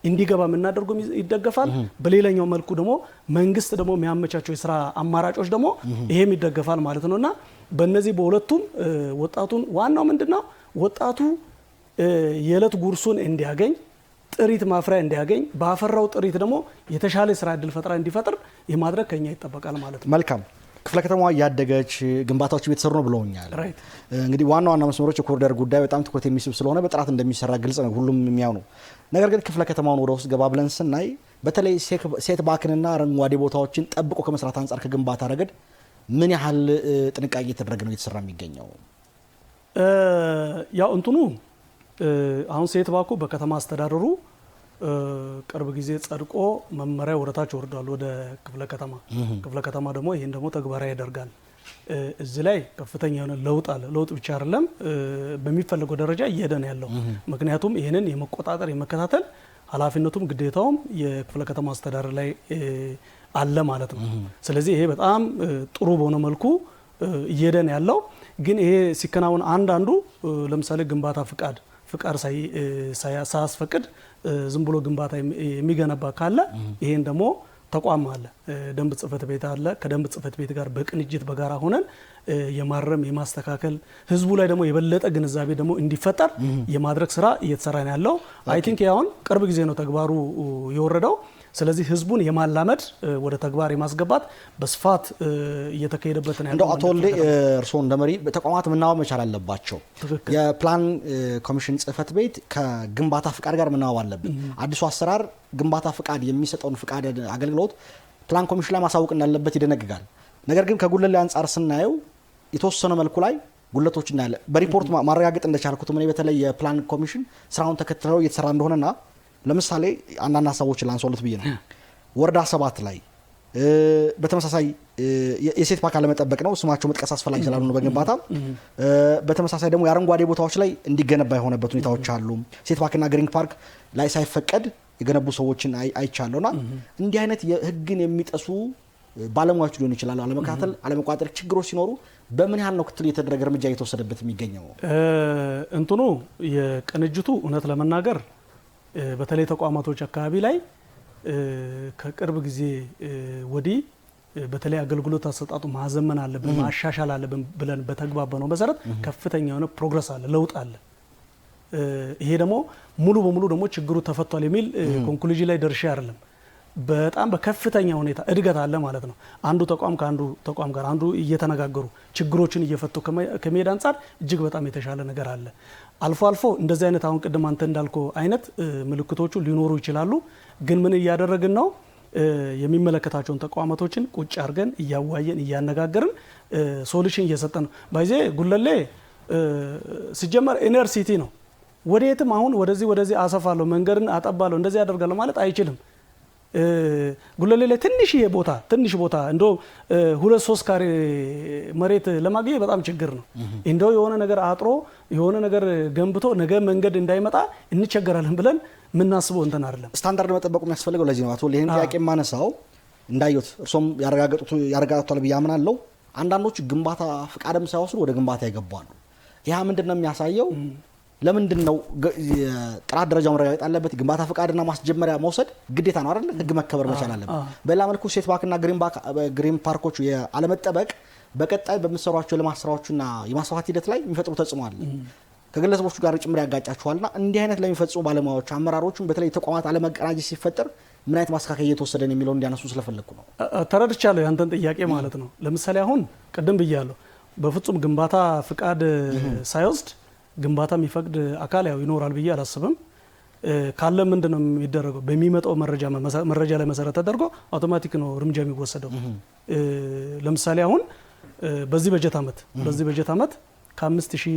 እንዲገባ እናደርገው ይደገፋል። በሌላኛው መልኩ ደግሞ መንግስት ደግሞ የሚያመቻቸው የስራ አማራጮች ደግሞ ይሄም ይደገፋል ማለት ነውና በእነዚህ በሁለቱም ወጣቱን ዋናው ምንድነው? ወጣቱ የዕለት ጉርሱን እንዲያገኝ ጥሪት ማፍሪያ እንዲያገኝ ባፈራው ጥሪት ደግሞ የተሻለ ስራ እድል ፈጠራ እንዲፈጥር የማድረግ ከኛ ይጠበቃል ማለት ነው። መልካም። ክፍለ ከተማዋ ያደገች ግንባታዎች እየተሰሩ ነው ብለውኛል። እንግዲህ ዋና መስመሮች የኮሪደር ጉዳይ በጣም ትኩረት የሚስብ ስለሆነ በጥራት እንደሚሰራ ግልጽ ነው፣ ሁሉም የሚያው ነው። ነገር ግን ክፍለ ከተማውን ወደ ውስጥ ገባ ብለን ስናይ በተለይ ሴት ባክንና አረንጓዴ ቦታዎችን ጠብቆ ከመስራት አንጻር ከግንባታ ረገድ ምን ያህል ጥንቃቄ እየተደረገ ነው እየተሰራ የሚገኘው? ያው እንትኑ አሁን ሴት ባኩ በከተማ አስተዳደሩ ቅርብ ጊዜ ጸድቆ መመሪያ ወረታች ወርዷል ወደ ክፍለ ከተማ። ክፍለ ከተማ ደግሞ ይሄን ደግሞ ተግባራዊ ያደርጋል። እዚህ ላይ ከፍተኛ የሆነ ለውጥ አለ። ለውጥ ብቻ አይደለም በሚፈልገው ደረጃ እየሄደ ነው ያለው። ምክንያቱም ይሄንን የመቆጣጠር የመከታተል ኃላፊነቱም ግዴታውም የክፍለ ከተማ አስተዳደር ላይ አለ ማለት ነው። ስለዚህ ይሄ በጣም ጥሩ በሆነ መልኩ እየሄደ ነው ያለው። ግን ይሄ ሲከናወን አንዳንዱ ለምሳሌ ግንባታ ፍቃድ ሳያስፈቅድ ዝም ብሎ ግንባታ የሚገነባ ካለ ይሄን ደግሞ ተቋም አለ፣ ደንብ ጽሕፈት ቤት አለ። ከደንብ ጽሕፈት ቤት ጋር በቅንጅት በጋራ ሆነን የማረም የማስተካከል ህዝቡ ላይ ደግሞ የበለጠ ግንዛቤ ደግሞ እንዲፈጠር የማድረግ ስራ እየተሰራ ነው ያለው። አይ ቲንክ ያውን ቅርብ ጊዜ ነው ተግባሩ የወረደው። ስለዚህ ህዝቡን የማላመድ ወደ ተግባር የማስገባት በስፋት እየተካሄደበት ነው ያለው። እንደው አቶ ወልዴ እርስዎ እንደመሪ ተቋማት መናበብ መቻል አለባቸው። የፕላን ኮሚሽን ጽሕፈት ቤት ከግንባታ ፍቃድ ጋር መናበብ አለበት። አዲሱ አሰራር ግንባታ ፍቃድ የሚሰጠውን ፍቃድ አገልግሎት ፕላን ኮሚሽን ላይ ማሳወቅ እንዳለበት ይደነግጋል። ነገር ግን ከጉለሌ አንጻር ስናየው የተወሰነ መልኩ ላይ ጉለቶች እናያለን። በሪፖርት ማረጋገጥ እንደቻልኩት ምን በተለይ የፕላን ኮሚሽን ስራውን ተከትለው እየተሰራ እንደሆነና ለምሳሌ አንዳንድ ሀሳቦችን ላንሳውለት ብዬ ነው። ወረዳ 7 ላይ በተመሳሳይ የሴት ፓርክ አለመጠበቅ ነው። ስማቸው መጥቀስ አስፈላጊ ስላልሆነ በግንባታ በተመሳሳይ ደግሞ የአረንጓዴ ቦታዎች ላይ እንዲገነባ የሆነበት ሁኔታዎች አሉ። ሴት ፓርክና ግሪን ፓርክ ላይ ሳይፈቀድ የገነቡ ሰዎችን አይቻለውና እንዲህ አይነት የህግን የሚጠሱ ባለሙያዎች ሊሆን ይችላል አለመከታተል አለመቋጠር ችግሮች ሲኖሩ በምን ያህል ነው ክትል የተደረገ እርምጃ እየተወሰደበት የሚገኘው? እንትኑ የቅንጅቱ እውነት ለመናገር በተለይ ተቋማቶች አካባቢ ላይ ከቅርብ ጊዜ ወዲህ በተለይ አገልግሎት አሰጣጡ ማዘመን አለብን ማሻሻል አለብን ብለን በተግባባነው መሰረት ከፍተኛ የሆነ ፕሮግረስ አለ ለውጥ አለ። ይሄ ደግሞ ሙሉ በሙሉ ደግሞ ችግሩ ተፈቷል የሚል ኮንክሉዥን ላይ ደርሼ አይደለም። በጣም በከፍተኛ ሁኔታ እድገት አለ ማለት ነው። አንዱ ተቋም ከአንዱ ተቋም ጋር አንዱ እየተነጋገሩ ችግሮችን እየፈቱ ከመሄድ አንጻር እጅግ በጣም የተሻለ ነገር አለ። አልፎ አልፎ እንደዚህ አይነት አሁን ቅድም አንተ እንዳልከው አይነት ምልክቶቹ ሊኖሩ ይችላሉ። ግን ምን እያደረግን ነው? የሚመለከታቸውን ተቋማቶችን ቁጭ አድርገን እያዋየን እያነጋገርን ሶሉሽን እየሰጠን ነው። ባይዜ ጉለሌ ሲጀመር ኢነር ሲቲ ነው። ወዴትም አሁን ወደዚህ አሰፋለሁ መንገድን አጠባለሁ እንደዚህ ያደርጋለሁ ማለት አይችልም። ጉለሌ ላይ ትንሽ ቦታ እንደው 2-3 ካሬ መሬት ለማግኘት በጣም ችግር ነው። እንደው የሆነ ነገር አጥሮ የሆነ ነገር ገንብቶ ነገ መንገድ እንዳይመጣ እንቸገራለን ብለን ምናስበው እንትን አይደለም። ስታንዳርድ መጠበቁ የሚያስፈልገው ለዚህ ነው። አቶ ለይን ጥያቄ ማነሳው እንዳይዩት እርሶም ያረጋግጡታል ብዬ አምናለሁ። አንዳንዶች ግንባታ ፍቃድም ሳይወስዱ ወደ ግንባታ ይገባሉ። ያ ምንድነው የሚያሳየው? ለምንድነው ጥራት ደረጃው መረጋገጥ አለበት። ግንባታ ፍቃድና ማስጀመሪያ መውሰድ ግዴታ ነው አይደል? ህግ መከበር መቻል አለበት። በሌላ መልኩ ሴት ፓርክና ግሪን ፓርኮች ያለመጠበቅ በቀጣይ በሚሰሯቸው ልማት ስራዎችና የማስፋፋት ሂደት ላይ የሚፈጥሩ ተጽዕኖ አለ። ከግለሰቦቹ ጋር ጭምር ያጋጫቸዋልና እንዲህ አይነት ለሚፈጽሙ ባለሙያዎች አመራሮቹም በተለይ ተቋማት አለመቀናጀት ሲፈጠር ምን አይነት ማስካከያ እየተወሰደ ነው የሚለው እንዲያነሱ ስለፈለኩ ነው። ተረድቻለሁ ያንተን ጥያቄ ማለት ነው። ለምሳሌ አሁን ቅድም ብያለሁ በፍጹም ግንባታ ፍቃድ ሳይወስድ ግንባታ የሚፈቅድ አካል ያው ይኖራል ብዬ አላስብም። ካለ ምንድነው የሚደረገው? በሚመጣው መረጃ ላይ መሰረት ተደርጎ አውቶማቲክ ነው እርምጃ የሚወሰደው። ለምሳሌ አሁን በዚህ በጀት ዓመት ከ5000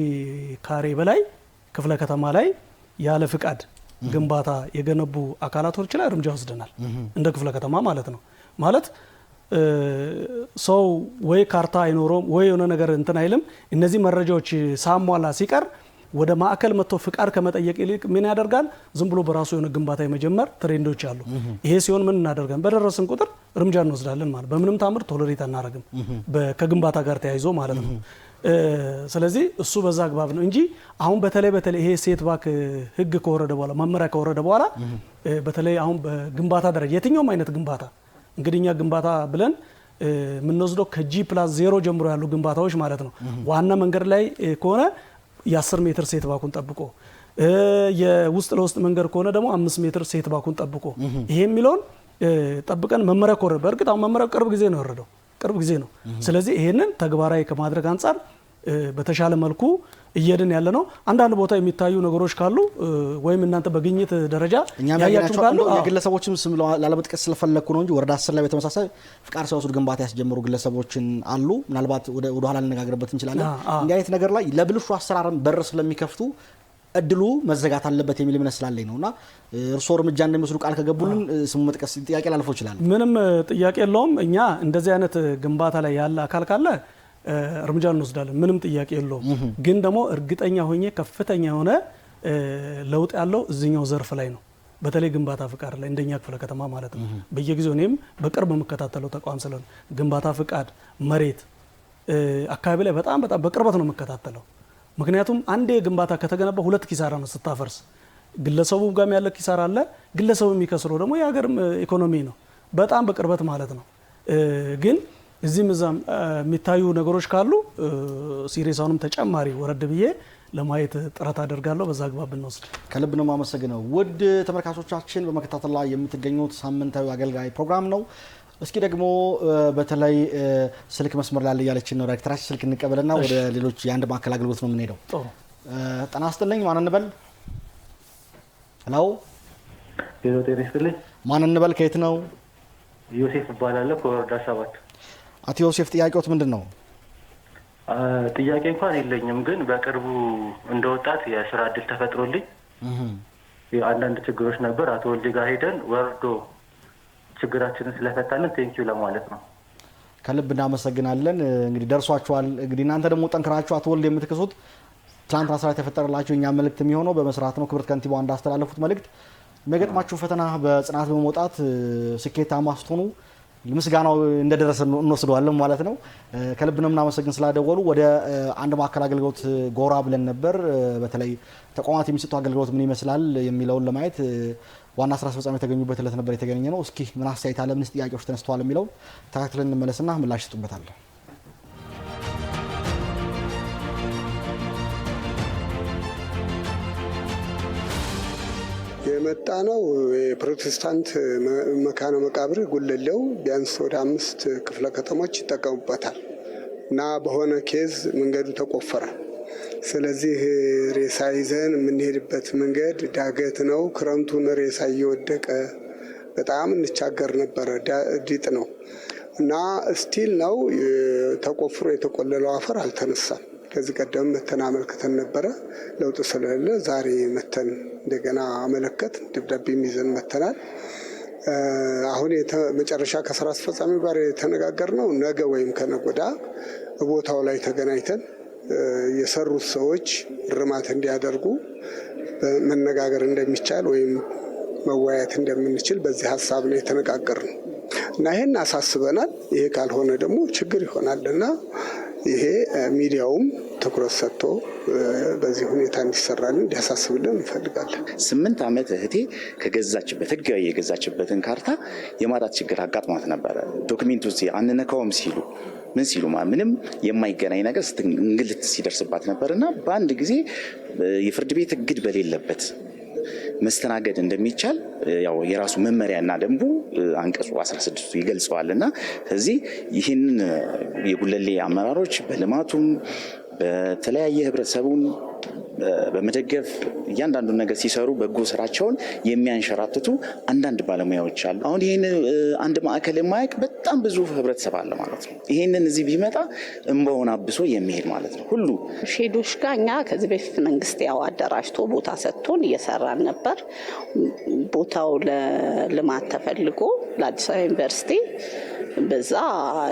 ካሬ በላይ ክፍለ ከተማ ላይ ያለ ፍቃድ ግንባታ የገነቡ አካላቶች ላይ እርምጃ ወስደናል። እንደ ክፍለ ከተማ ማለት ነው። ማለት ሰው ወይ ካርታ አይኖረውም ወይ የሆነ ነገር እንትን አይልም። እነዚህ መረጃዎች ሳሟላ ሲቀር ወደ ማዕከል መጥቶ ፍቃድ ከመጠየቅ ይልቅ ምን ያደርጋል? ዝም ብሎ በራሱ የሆነ ግንባታ የመጀመር ትሬንዶች አሉ። ይሄ ሲሆን ምን እናደርጋለን? በደረስን ቁጥር እርምጃ እንወስዳለን ማለት በምንም ታምር ቶለሬት አናረግም ከግንባታ ጋር ተያይዞ ማለት ነው። ስለዚህ እሱ በዛ አግባብ ነው እንጂ አሁን በተለይ ይሄ ሴት ፓርክ ህግ ከወረደ በኋላ መመሪያ ከወረደ በኋላ በተለይ አሁን በግንባታ ደረጃ የትኛውም አይነት ግንባታ እንግዲህኛ ግንባታ ብለን የምንወስደው ከG+0 ጀምሮ ያሉ ግንባታዎች ማለት ነው። ዋና መንገድ ላይ ከሆነ የ10 ሜትር ሴት ፓርኩን ጠብቆ የውስጥ ለውስጥ መንገድ ከሆነ ደግሞ 5 ሜትር ሴት ፓርኩን ጠብቆ ይሄ የሚለውን ጠብቀን መመሪያ ከወረደ በእርግጥ አሁን መመሪያው ቅርብ ጊዜ ነው የወረደው ቅርብ ጊዜ ነው። ስለዚህ ይሄንን ተግባራዊ ከማድረግ አንፃር በተሻለ መልኩ እየድን ያለ ነው። አንዳንድ ቦታ የሚታዩ ነገሮች ካሉ ወይም እናንተ በግኝት ደረጃ ያያችሁ ካሉ የግለሰቦችም ስም ላለመጥቀስ ስለፈለኩ ነው እንጂ ወረዳ 10 ላይ በተመሳሳይ ፍቃድ ሳይወስዱ ግንባታ ያስጀመሩ ግለሰቦችን አሉ። ምናልባት ወደ ኋላ ልነጋገርበት እንችላለን። እንዲህ አይነት ነገር ላይ ለብልሹ አሰራርም በር ስለሚከፍቱ እድሉ መዘጋት አለበት የሚል እምነት ስላለኝ ነውና እርሶ እርምጃ እንደሚወስዱ ቃል ከገቡልን ስሙ መጥቀስ ጥያቄ ላልፈው ይችላል። ምንም ጥያቄ የለውም። እኛ እንደዚህ አይነት ግንባታ ላይ ያለ አካል ካለ እርምጃ እንወስዳለን። ምንም ጥያቄ የለውም። ግን ደግሞ እርግጠኛ ሆኜ ከፍተኛ የሆነ ለውጥ ያለው እዚህኛው ዘርፍ ላይ ነው። በተለይ ግንባታ ፍቃድ ላይ እንደኛ ክፍለ ከተማ ማለት ነው። በየጊዜው እኔም በቅርብ የምከታተለው ተቋም ስለሆነ ግንባታ ፍቃድ መሬት አካባቢ ላይ በጣም በቅርበት ነው የምከታተለው። ምክንያቱም አንዴ ግንባታ ከተገነባ ሁለት ኪሳራ ነው ስታፈርስ። ግለሰቡ ጋርም ያለ ኪሳራ አለ። ግለሰቡ የሚከስረው ደግሞ የሀገር ኢኮኖሚ ነው። በጣም በቅርበት ማለት ነው። ግን እዚህም እዛም የሚታዩ ነገሮች ካሉ ሲሪየሳውንም ተጨማሪ ወረድ ብዬ ለማየት ጥረት አደርጋለሁ። በዛ አግባብ ብንወስድ ከልብ ነው የማመሰግነው። ውድ ተመልካቾቻችን በመከታተል ላይ የምትገኙት ሳምንታዊ አገልጋይ ፕሮግራም ነው። እስኪ ደግሞ በተለይ ስልክ መስመር ላይ ያለችን ነው ዳይሬክተራችን ስልክ እንቀበልና ወደ ሌሎች የአንድ ማዕከል አገልግሎት ነው የምንሄደው። ጤና ይስጥልኝ። ማን እንበል? ሄሎ ጤና ይስጥልኝ። ማን እንበል? ከየት ነው? ዮሴፍ እባላለሁ ከወረዳ 7። አቶ ዮሴፍ ጥያቄዎት ምንድን ነው? ጥያቄ እንኳን የለኝም፣ ግን በቅርቡ እንደወጣት የስራ እድል ተፈጥሮልኝ አንዳንድ ችግሮች ነበር። አቶ ወልዴ ጋር ሄደን ወርዶ ችግራችንን ስለፈታልን ቴንኪው ለማለት ነው። ከልብ እናመሰግናለን። እንግዲህ ደርሷችኋል። እንግዲህ እናንተ ደግሞ ጠንክራችሁ አትወልድ የምትከሱት ትላንት አስራ የተፈጠረላችሁ እኛ መልእክት የሚሆነው በመስራት ነው። ክብርት ከንቲባው እንዳስተላለፉት መልእክት የሚገጥማችሁ ፈተና በጽናት በመውጣት ስኬታማ ስትሆኑ ምስጋናው እንደደረሰ እንወስደዋለን ማለት ነው። ከልብ ነው የምናመሰግን ስላደወሉ። ወደ አንድ ማዕከል አገልግሎት ጎራ ብለን ነበር። በተለይ ተቋማት የሚሰጡ አገልግሎት ምን ይመስላል የሚለውን ለማየት ዋና ስራ አስፈጻሚ የተገኙበት ዕለት ነበር የተገኘ ነው። እስኪ ምን አስተያየት አለ፣ ምንስ ጥያቄዎች ተነስተዋል የሚለውን ተከታትለን እንመለስና ምላሽ ይሰጡበታል። የመጣ ነው። የፕሮቴስታንት መካነ መቃብር ጉለሌው ቢያንስ ወደ 5 ክፍለ ከተሞች ይጠቀሙበታል እና በሆነ ኬዝ መንገዱ ተቆፈረ። ስለዚህ ሬሳ ይዘን የምንሄድበት መንገድ ዳገት ነው። ክረምቱን ሬሳ እየወደቀ በጣም እንቻገር ነበረ። ዲጥ ነው እና ስቲል ነው ተቆፍሮ የተቆለለው አፈር አልተነሳም። ከዚህ ቀደም መተን አመልክተን ነበረ። ለውጥ ስለሌለ ዛሬ መተን እንደገና አመለከት ደብዳቤ ይዘን መተናል። አሁን መጨረሻ ከስራ አስፈጻሚው ጋር የተነጋገርነው ነገ ወይም ከነገ ወዲያ ቦታው ላይ ተገናኝተን የሰሩት ሰዎች እርማት እንዲያደርጉ መነጋገር እንደሚቻል ወይም መወያየት እንደምንችል በዚህ ሀሳብ ነው የተነጋገርነው እና ይሄን አሳስበናል። ይሄ ካልሆነ ደግሞ ችግር ይሆናል እና ይሄ ሚዲያውም ትኩረት ሰጥቶ በዚህ ሁኔታ እንዲሰራልን እንዲያሳስብልን እንፈልጋለን። 8 ዓመት እህቴ ከገዛችበት ህጋዊ የገዛችበትን ካርታ የማጣት ችግር አጋጥሟት ነበረ። ዶክሜንቱ አንነካውም ሲሉ ምን ሲሉ ምንም የማይገናኝ ነገር እንግልት ሲደርስባት ነበርና በአንድ ጊዜ የፍርድ ቤት እግድ በሌለበት መስተናገድ እንደሚቻል ያው የራሱ መመሪያና ደንቡ አንቀጹ 16 ይገልጸዋልና ስለዚህ ይህንን የጉለሌ አመራሮች በልማቱም በተለያየ ህብረተሰቡን በመደገፍ እያንዳንዱ ነገር ሲሰሩ በጎ ስራቸውን የሚያንሸራትቱ አንዳንድ ባለሙያዎች አሉ። አሁን ይህን አንድ ማዕከል የማያውቅ በጣም ብዙ ህብረተሰብ አለ ማለት ነው። ይህንን እዚህ ቢመጣ እንባውን አብሶ የሚሄድ ማለት ነው። ሁሉ ሼዶች ጋር እኛ ከዚህ በፊት መንግስት ያው አደራጅቶ ቦታ ሰጥቶን እየሰራን ነበር። ቦታው ለልማት ተፈልጎ ለአዲስ አበባ ዩኒቨርሲቲ በዛ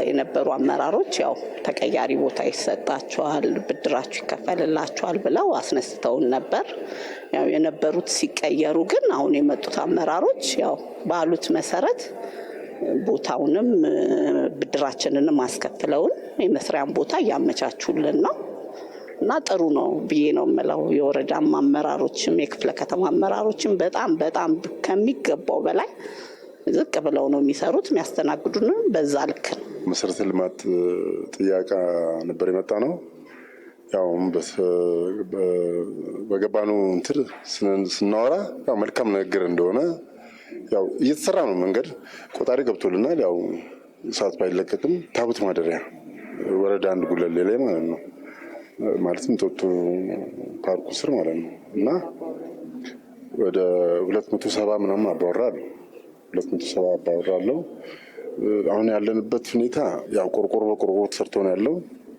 የነበሩ አመራሮች ያው ተቀያሪ ቦታ ይሰጣቸዋል፣ ብድራችሁ ይከፈልላቸዋል ብለው አስነስተውን ነበር። ያው የነበሩት ሲቀየሩ ግን አሁን የመጡት አመራሮች ያው ባሉት መሰረት ቦታውንም ብድራችንንም አስከፍለውን የመስሪያን ቦታ እያመቻቹልን ነው እና ጥሩ ነው ብዬ ነው የምለው። የወረዳም አመራሮችም የክፍለ ከተማ አመራሮችም በጣም ከሚገባው በላይ ዝቅ ብለው ነው የሚሰሩት። የሚያስተናግዱንም በዛ ልክ ነው። መሰረተ ልማት ጥያቄ ነበር የመጣ ነው። ያው በገባነው እንትን ስናወራ ያው መልካም ነገር እንደሆነ ያው እየተሰራ ነው። መንገድ ቆጣሪ ገብቶልናል። ያው ሰዓት ባይለቀቅም ታቦት ማደሪያ ወረዳ 1 ጉለሌ ላይ ማለት ነው፣ ማለትም እንጦጦ ፓርኩ ስር ማለት ነው እና ወደ 270 ምናምን አባወራ አለው 270 አባወራ አለው። አሁን ያለንበት ሁኔታ ያው ቆርቆሮ በቆርቆሮ ተሰርቶ ነው ያለው።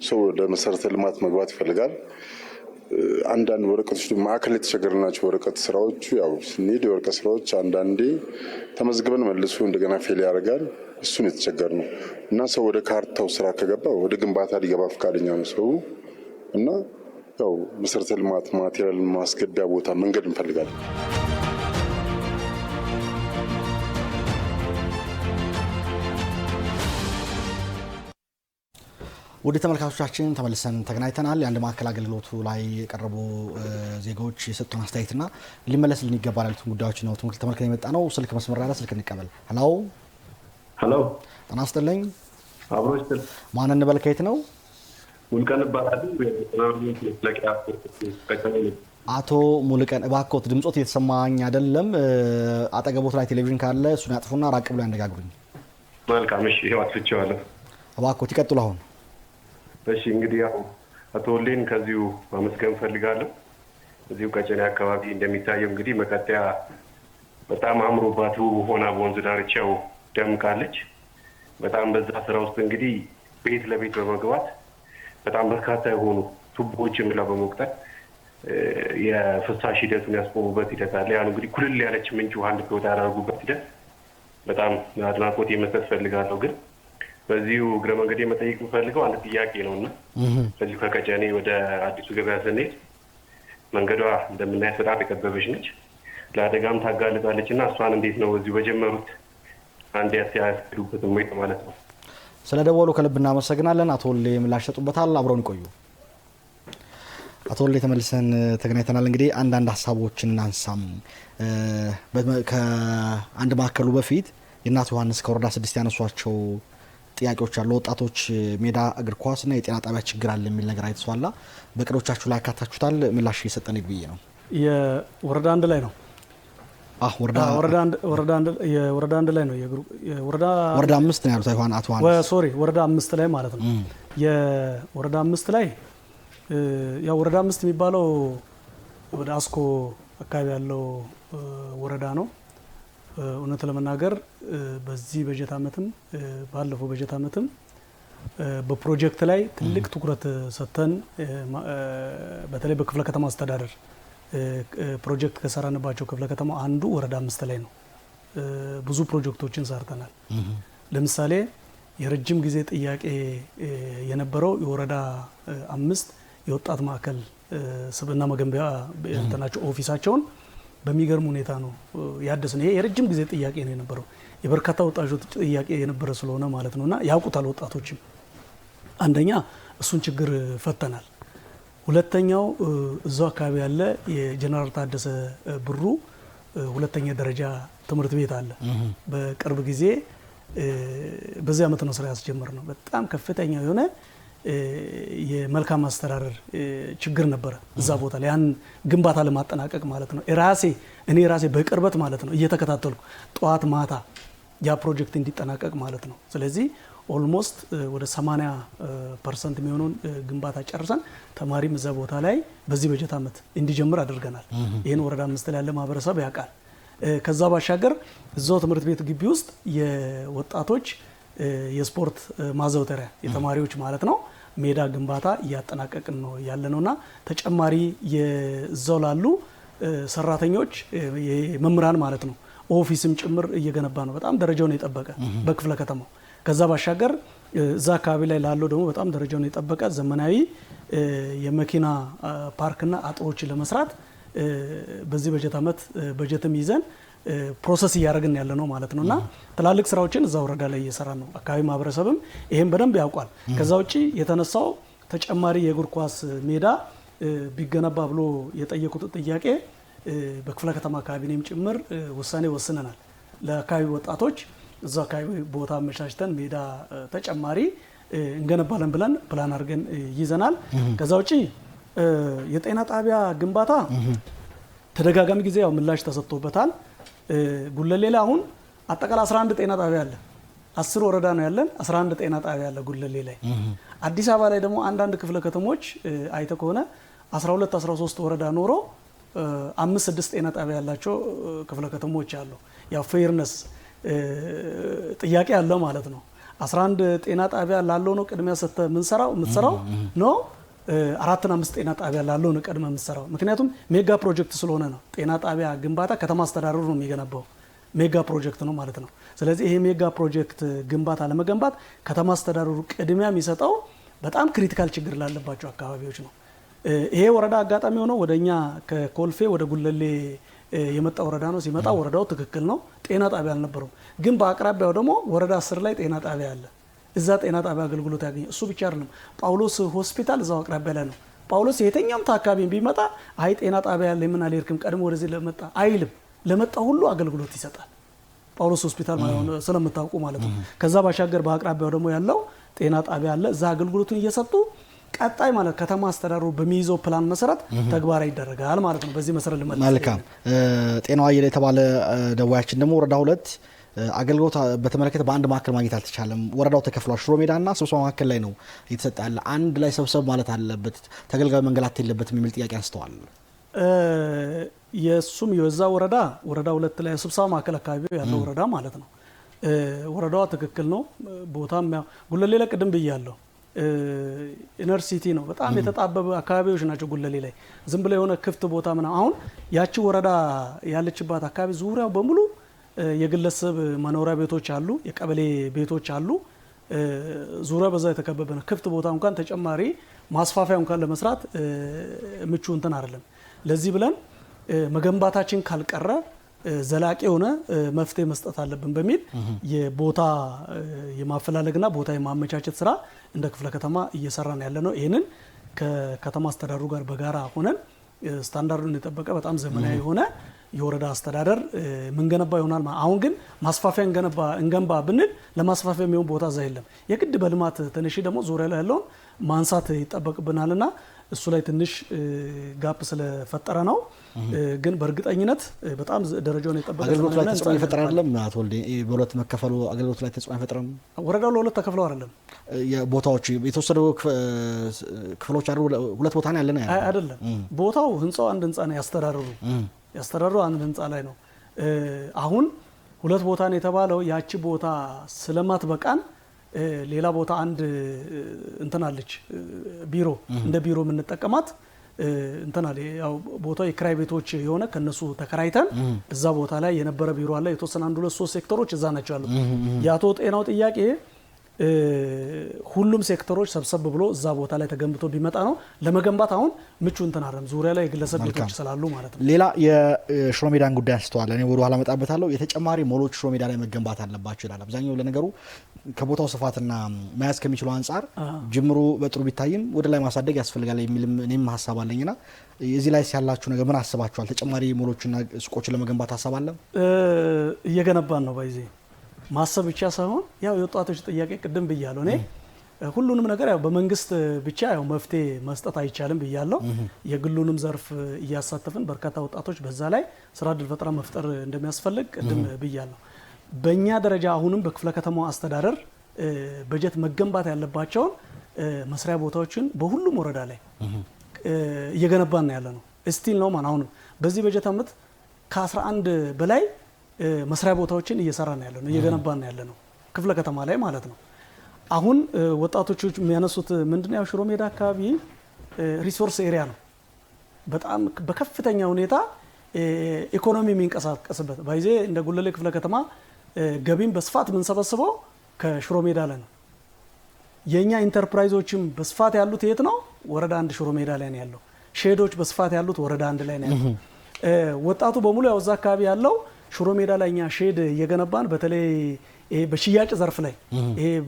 ሰው ወደ መሰረተ ልማት መግባት ይፈልጋል። አንዳንድ ወረቀቶች ማዕከል የተቸገርናቸው ወረቀት ስራዎቹ ያው ስንሄድ የወረቀት ስራዎች አንዳንዴ ተመዝግበን መልሶ እንደገና ፌል ያደርጋል። እሱን የተቸገር ነው እና ሰው ወደ ካርታው ስራ ከገባ ወደ ግንባታ ሊገባ ፈቃደኛ ነው ሰው እና ያው መሰረተ ልማት ማቴሪያል ማስገቢያ ቦታ መንገድ እንፈልጋለን። ወደ ተመልካቾቻችን ተመልሰን ተገናኝተናል። የአንድ ማዕከል አገልግሎቱ ላይ የቀረቡ ዜጎች የሰጡን አስተያየትና ሊመለስልን ይገባል ያሉትን ጉዳዮች ነው ተመልክተን የመጣ ነው። ስልክ መስመር ያለ ስልክ እንቀበል። ሄሎ ጤና ይስጥልኝ። አብሮ ይስጥል። ማን እንበል? ከየት ነው? ሙልቀን ይባላል። አቶ ሙልቀን እባክዎት ድምጾት እየተሰማኝ አይደለም። አጠገቦት ላይ ቴሌቪዥን ካለ እሱን ያጥፉና ራቅ ብሎ ያነጋግሩኝ። መልካም እሺ፣ ይሄው አጥፍቼዋለሁ። እባክዎት ይቀጥሉ። አሁን እሺ፣ እንግዲህ ያው አቶ ወሌን ከዚሁ ማመስገን ፈልጋለሁ። እዚሁ ቀጨኔ አካባቢ እንደሚታየው እንግዲህ መቀጠያ በጣም አምሮባት ሆና በወንዝ ዳርቻው ደምቃለች። በጣም በዛ ስራ ውስጥ እንግዲህ ቤት ለቤት በመግባት በጣም በርካታ የሆኑ ቱቦዎችን ብላ በመቅጠር የፍሳሽ ሂደቱን ያስቆሙበት ሂደት አለ። ያን እንግዲህ ኩልል ያለች ምንጭ ውሃ እንድትወጣ ያደረጉበት ሂደት በጣም አድናቆት መስጠት ፈልጋለሁ። ግን በዚሁ እግረ መንገድ መጠየቅ የምፈልገው አንድ ጥያቄ ነውና ከዚሁ ከቀጨኔ ወደ አዲሱ ገበያ ስንሄድ መንገዷ እንደምናያት በጣም የጠበበች ነች፣ ለአደጋም ታጋልጣለች እና እሷን እንዴት ነው እዚሁ በጀመሩት አንድ ያስያስዱበት ወይ ማለት ነው። ስለ ደወሉ ከልብ እናመሰግናለን። አቶ ወሌ ምላሽ ሰጡበታል። አብረውን ይቆዩ። አቶ ወሌ ተመልሰን ተገናኝተናል። እንግዲህ አንዳንድ ሀሳቦችን እናንሳም። ከአንድ ማዕከሉ በፊት የእናት ዮሐንስ ከወረዳ 6 ያነሷቸው ጥያቄዎች አሉ። ወጣቶች ሜዳ እግር ኳስና የጤና ጣቢያ ችግር አለ የሚል ነገር አይተሷላ። በቅዶቻችሁ ላይ ያካታችሁታል? ምላሽ እየሰጠን ብዬ ነው። የወረዳ አንድ ላይ ነው። ወረዳ አንድ ላይ ነው። ወረዳ 5 ነው ያሉት አቶ ዮሐንስ። ሶሪ ወረዳ 5 ላይ ማለት ነው። የወረዳ 5 ላይ ያው ወረዳ 5 የሚባለው ወደ አስኮ አካባቢ ያለው ወረዳ ነው። እውነት ለመናገር በዚህ በጀት ዓመትም ባለፈው በጀት ዓመትም በፕሮጀክት ላይ ትልቅ ትኩረት ሰጥተን በተለይ በክፍለ ከተማ አስተዳደር ፕሮጀክት ከሰራንባቸው ክፍለ ከተማ አንዱ ወረዳ 5 ላይ ነው። ብዙ ፕሮጀክቶችን ሰርተናል። ለምሳሌ የረጅም ጊዜ ጥያቄ የነበረው የወረዳ 5 የወጣት ማዕከል ስብዕና መገንቢያ እንትናቸው ኦፊሳቸውን በሚገርም ሁኔታ ነው ያደስነው። ይሄ የረጅም ጊዜ ጥያቄ ነው የነበረው፣ የበርካታ ወጣቶች ጥያቄ የነበረ ስለሆነ ማለት ነውና ያውቁታል ወጣቶችም። አንደኛ እሱን ችግር ፈተናል። ሁለተኛው እዛው አካባቢ ያለ የጀነራል ታደሰ ብሩ ሁለተኛ ደረጃ ትምህርት ቤት አለ። በቅርብ ጊዜ በዚህ ዓመት ነው ስራ ያስጀመር ነው። በጣም ከፍተኛ የሆነ የመልካም አስተዳደር ችግር ነበረ እዛ ቦታ ላይ ያን ግንባታ ለማጠናቀቅ ማለት ነው። እኔ ራሴ በቅርበት ማለት ነው እየተከታተልኩ ጠዋት ማታ ያ ፕሮጀክት እንዲጠናቀቅ ማለት ነው። ስለዚህ ኦልሞስት ወደ 80% የሚሆነውን ግንባታ ጨርሰን ተማሪም እዛ ቦታ ላይ በዚህ በጀት ዓመት እንዲጀምር አድርገናል። ይህን ወረዳ 5 ላይ ያለ ማህበረሰብ ያውቃል። ከዛ ባሻገር እዛው ትምህርት ቤት ግቢ ውስጥ የወጣቶች የስፖርት ማዘውተሪያ የተማሪዎች ማለት ነው ሜዳ ግንባታ እያጠናቀቅን ነው ያለነውና ተጨማሪ የዛው ላሉ ሰራተኞች የመምህራን ማለት ነው ኦፊስም ጭምር እየገነባ ነው። በጣም ደረጃውን የጠበቀ በክፍለ ከተማው። ከዛ ባሻገር እዛ አካባቢ ላይ ላለው ደግሞ በጣም ደረጃውን የጠበቀ ዘመናዊ የመኪና ፓርክና አጥሮችን ለመስራት በዚህ በጀት ዓመት በጀትም ይዘን ፕሮሰስ እያደረግን ያለ ነው ማለት ነውና ትላልቅ ስራዎችን እዛ ወረዳ ላይ እየሰራ ነው። አካባቢ ማህበረሰብም ይሄን በደንብ ያውቃል። ከዛ ውጪ የተነሳው ተጨማሪ የእግር ኳስ ሜዳ ቢገነባ ብሎ የጠየቁት ጥያቄ በክፍለ ከተማ አካባቢንም ጭምር ውሳኔ ወስነናል። ለአካባቢ ወጣቶች እዛ አካባቢ ቦታ አመቻችተን ሜዳ ተጨማሪ እንገነባለን ብለን ፕላን አድርገን ይዘናል። ከዛ ውጪ የጤና ጣቢያ ግንባታ ተደጋጋሚ ጊዜ ያው ምላሽ ተሰጥቶበታል። ጉለሌ ላይ አሁን አጠቃላይ 11 ጤና ጣቢያ አለ። 10 ወረዳ ነው ያለን፣ 11 ጤና ጣቢያ አለ ጉለሌ ላይ። አዲስ አበባ ላይ ደግሞ አንዳንድ ክፍለ ከተሞች አይተ ከሆነ 12 13 ወረዳ ኖሮ 5-6 ጤና ጣቢያ ያላቸው ክፍለ ከተሞች አሉ። ያው ፌርነስ ጥያቄ አለ ማለት ነው። 11 ጤና ጣቢያ ላለው ነው ቅድሚያ ሰጥተህ የምትሰራው ነው 4-5 ጤና ጣቢያ ላለው ነው ቀድመህ የምትሰራው። ምክንያቱም ሜጋ ፕሮጀክት ስለሆነ ነው። ጤና ጣቢያ ግንባታ ከተማ አስተዳደሩ ነው የሚገነባው፣ ሜጋ ፕሮጀክት ነው ማለት ነው። ስለዚህ ይሄ ሜጋ ፕሮጀክት ግንባታ ለመገንባት ከተማ አስተዳደሩ ቅድሚያ የሚሰጠው በጣም ክሪቲካል ችግር ላለባቸው አካባቢዎች ነው። ይሄ ወረዳ አጋጣሚ ሆኖ ወደኛ ከኮልፌ ወደ ጉለሌ የመጣ ወረዳ ነው። ሲመጣ ወረዳው ትክክል ነው፣ ጤና ጣቢያ አልነበረውም። ግን በአቅራቢያው ደግሞ ወረዳ 10 ላይ ጤና ጣቢያ አለ። እዛ ጤና ጣቢያ አገልግሎት ያገኘ። እሱ ብቻ አይደለም፣ ጳውሎስ ሆስፒታል እዛው አቅራቢያ ላይ ነው። ጳውሎስ የትኛውም ታካቢ ቢመጣ አይ ጤና ጣቢያ ያለ ምን አልሄድክም ቀድሞ ወደዚህ ለመጣ አይልም። ለመጣ ሁሉ አገልግሎት ይሰጣል ጳውሎስ ሆስፒታል ማለት ስለምታውቁ ማለት ነው። ከዛ ባሻገር በአቅራቢያው ደግሞ ያለው ጤና ጣቢያ አለ። እዛ አገልግሎቱን እየሰጡ ቀጣይ ማለት ከተማ አስተዳደሩ በሚይዘው ፕላን መሰረት ተግባራዊ ይደረጋል ማለት ነው። በዚህ መሰረት ልመለስ። መልካም። ጤናው አየለ የተባለ ደዋያችን ደግሞ ወረዳ 2 አገልግሎት በተመለከተ በአንድ ማዕከል ማግኘት አልተቻለም። ወረዳው ተከፍሏል። ሽሮ ሜዳና ስብሰባ ማዕከል ላይ ነው እየተሰጠ ያለ። አንድ ላይ ሰብሰብ ማለት አለበት፣ ተገልጋዩ መንገላት የለበትም የሚል ጥያቄ አንስተዋል። የሱም የዛ ወረዳ 2 ላይ ስብሰባ ማዕከል አካባቢ ያለው ወረዳ ማለት ነው። ወረዳዋ ትክክል ነው። ቦታም ያው ጉለሌ ላይ ቅድም ብያለሁ ኢነር ሲቲ ነው። በጣም የተጣበበ አካባቢዎች ናቸው ጉለሌ ላይ። ዝም ብለ የሆነ ክፍት ቦታ ምናምን። አሁን ያቺ ወረዳ ያለችባት አካባቢ ዙሪያው በሙሉ የግለሰብ መኖሪያ ቤቶች አሉ፣ የቀበሌ ቤቶች አሉ። ዙሪያ በዛ የተከበበ ነው። ክፍት ቦታ እንኳን ተጨማሪ ማስፋፊያ እንኳን ለመስራት ምቹ እንትን አይደለም። ለዚህ ብለን መገንባታችን ካልቀረ ዘላቂ የሆነ መፍትሄ መስጠት አለብን በሚል የቦታ የማፈላለግና ቦታ የማመቻቸት ስራ እንደ ክፍለ ከተማ እየሰራን ያለ ነው። ይህንን ከከተማ አስተዳደሩ ጋር በጋራ ሆነን ስታንዳርዱን የጠበቀ በጣም ዘመናዊ የሆነ የወረዳ አስተዳደር ምንገነባ ይሆናል። አሁን ግን ማስፋፊያ እንገንባ ብንል ለማስፋፊያ የሚሆን ቦታ እዛ የለም። የግድ በልማት ትንሽ ደግሞ ዙሪያ ላይ ያለውን ማንሳት ይጠበቅብናልና እሱ ላይ ትንሽ ጋፕ ስለፈጠረ ነው። ግን በእርግጠኝነት በጣም ደረጃውን የጠበቀ አገልግሎት ላይ ተጽዕኖ ይፈጥራል አይደለም? አቶ ወልዴ በሁለት መከፈሉ አገልግሎት ላይ ተጽዕኖ አይፈጥርም? ወረዳው ለሁለት ተከፍለው አይደለም። የቦታዎች የተወሰዱ ክፍሎች አሉ። ሁለት ቦታ ነው ያለና አይደለም። ቦታው ህንጻው አንድ ህንጻ ነው ያስተዳደሩ አንድ ህንጻ ላይ ነው። አሁን ሁለት ቦታ ነው የተባለው። ያቺ ቦታ ስለማትበቃን ሌላ ቦታ አንድ እንትናለች ቢሮ እንደ ቢሮ የምንጠቀማት እንትናለ ያው ቦታው የክራይ ቤቶች የሆነ ከነሱ ተከራይተን እዛ ቦታ ላይ የነበረ ቢሮ አለ። የተወሰነ አንድ ሁለት ሶስት ሴክተሮች እዛ ናቸው ያሉት። የአቶ ጤናው ጥያቄ ሁሉም ሴክተሮች ሰብሰብ ብሎ እዛ ቦታ ላይ ተገንብቶ ቢመጣ ነው ለመገንባት አሁን ምቹ እንትን አይደለም። ዙሪያ ላይ የግለሰብ ቤቶች ስላሉ ማለት ነው። ሌላ የሽሮ ሜዳን ጉዳይ አንስተዋል። እኔ ወደ ኋላ መጣበታለሁ። የተጨማሪ ሞሎች ሽሮ ሜዳ ላይ መገንባት አለባቸው ይላል። አብዛኛው ለነገሩ ከቦታው ስፋትና መያዝ ከሚችለው አንጻር ጅምሩ በጥሩ ቢታይም ወደ ላይ ማሳደግ ያስፈልጋል የሚልም እኔም ሀሳብ አለኝና እዚህ ላይ ያላችሁ ነገር ምን አስባችኋል? ተጨማሪ ሞሎችና ሱቆችን ለመገንባት ሀሳብ አለ? እየገነባን ነው ባይዜ ማሰብ ብቻ ሳይሆን ያው የወጣቶች ጥያቄ ቅድም ብያለሁ። እኔ ሁሉንም ነገር ያው በመንግስት ብቻ ያው መፍትሄ መስጠት አይቻልም ብያለሁ። የግሉንም ዘርፍ እያሳተፍን በርካታ ወጣቶች በዛ ላይ ስራ ዕድል ፈጠራ መፍጠር እንደሚያስፈልግ ቅድም ብያለሁ። በእኛ ደረጃ አሁንም በክፍለ ከተማው አስተዳደር በጀት መገንባት ያለባቸውን መስሪያ ቦታዎችን በሁሉም ወረዳ ላይ እየገነባን ያለ ነው። ስቲል ነው ማን አሁንም በዚህ በጀት ዓመት ከ11 በላይ መስሪያ ቦታዎችን እየሰራን ያለ ነው እየገነባን ያለ ነው ክፍለ ከተማ ላይ ማለት ነው። አሁን ወጣቶች የሚያነሱት ምንድነው? ሽሮ ሜዳ አካባቢ ሪሶርስ ኤሪያ ነው። በጣም በከፍተኛ ሁኔታ ኢኮኖሚ የሚንቀሳቀስበት ባይዜ እንደ ጉለሌ ክፍለ ከተማ ገቢም በስፋት የምንሰበስበው ከሽሮ ሜዳ ላይ ነው። የኛ ኢንተርፕራይዞችም በስፋት ያሉት የት ነው? ወረዳ አንድ ሽሮ ሜዳ ላይ ነው ያለው። ሼዶች በስፋት ያሉት ወረዳ አንድ ላይ ነው ያለው። ወጣቱ በሙሉ ያው እዛ አካባቢ ያለው ሽሮ ሜዳ ላይ እኛ ሼድ እየገነባን በተለይ በሽያጭ ዘርፍ ላይ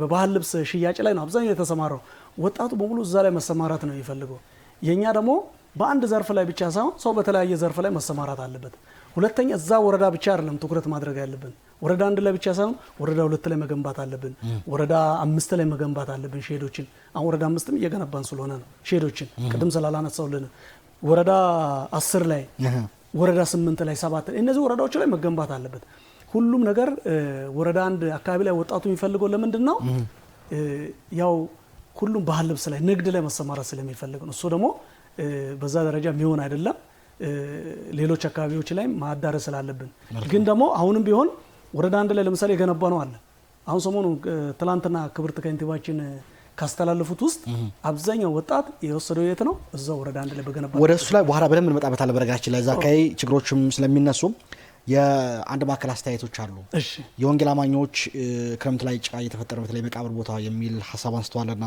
በባህል ልብስ ሽያጭ ላይ ነው አብዛኛው የተሰማራው። ወጣቱ በሙሉ እዛ ላይ መሰማራት ነው የሚፈልገው። የኛ ደግሞ በአንድ ዘርፍ ላይ ብቻ ሳይሆን ሰው በተለያየ ዘርፍ ላይ መሰማራት አለበት። ሁለተኛ እዛ ወረዳ ብቻ አይደለም ትኩረት ማድረግ ያለብን። ወረዳ አንድ ላይ ብቻ ሳይሆን ወረዳ 2 ላይ መገንባት አለብን። ወረዳ 5 ላይ መገንባት አለብን ሼዶችን። አሁን ወረዳ 5ም እየገነባን ስለሆነ ነው ሼዶችን ቅድም ስላላነሳውልን ወረዳ 10 ላይ ወረዳ 8 ላይ 7 እነዚህ ወረዳዎች ላይ መገንባት አለበት። ሁሉም ነገር ወረዳ አንድ አካባቢ ላይ ወጣቱ የሚፈልገው ለምንድን ነው? ያው ሁሉም ባህል ልብስ ላይ ንግድ ላይ መሰማራት ስለሚፈልግ ነው። እሱ ደግሞ በዛ ደረጃ የሚሆን አይደለም። ሌሎች አካባቢዎች ላይ ማዳረስ ስላለብን ግን ደግሞ አሁንም ቢሆን ወረዳ አንድ ላይ ለምሳሌ የገነባ ነው አለ። አሁን ሰሞኑ ትላንትና ክብርት ከንቲባችን ካስተላለፉት ውስጥ አብዛኛው ወጣት የወሰደው የት ነው? እዛው ወረዳ አንድ ላይ በገነባ ወደ እሱ ላይ በኋላ በደንብ እንመጣበታለን። በነገራችን ላይ እዛ አካባቢ ችግሮችም ስለሚነሱ የአንድ ማዕከል አስተያየቶች አሉ። የወንጌል አማኞች ክረምት ላይ ጭቃ እየተፈጠረ በተለይ መቃብር ቦታ የሚል ሀሳብ አንስተዋልና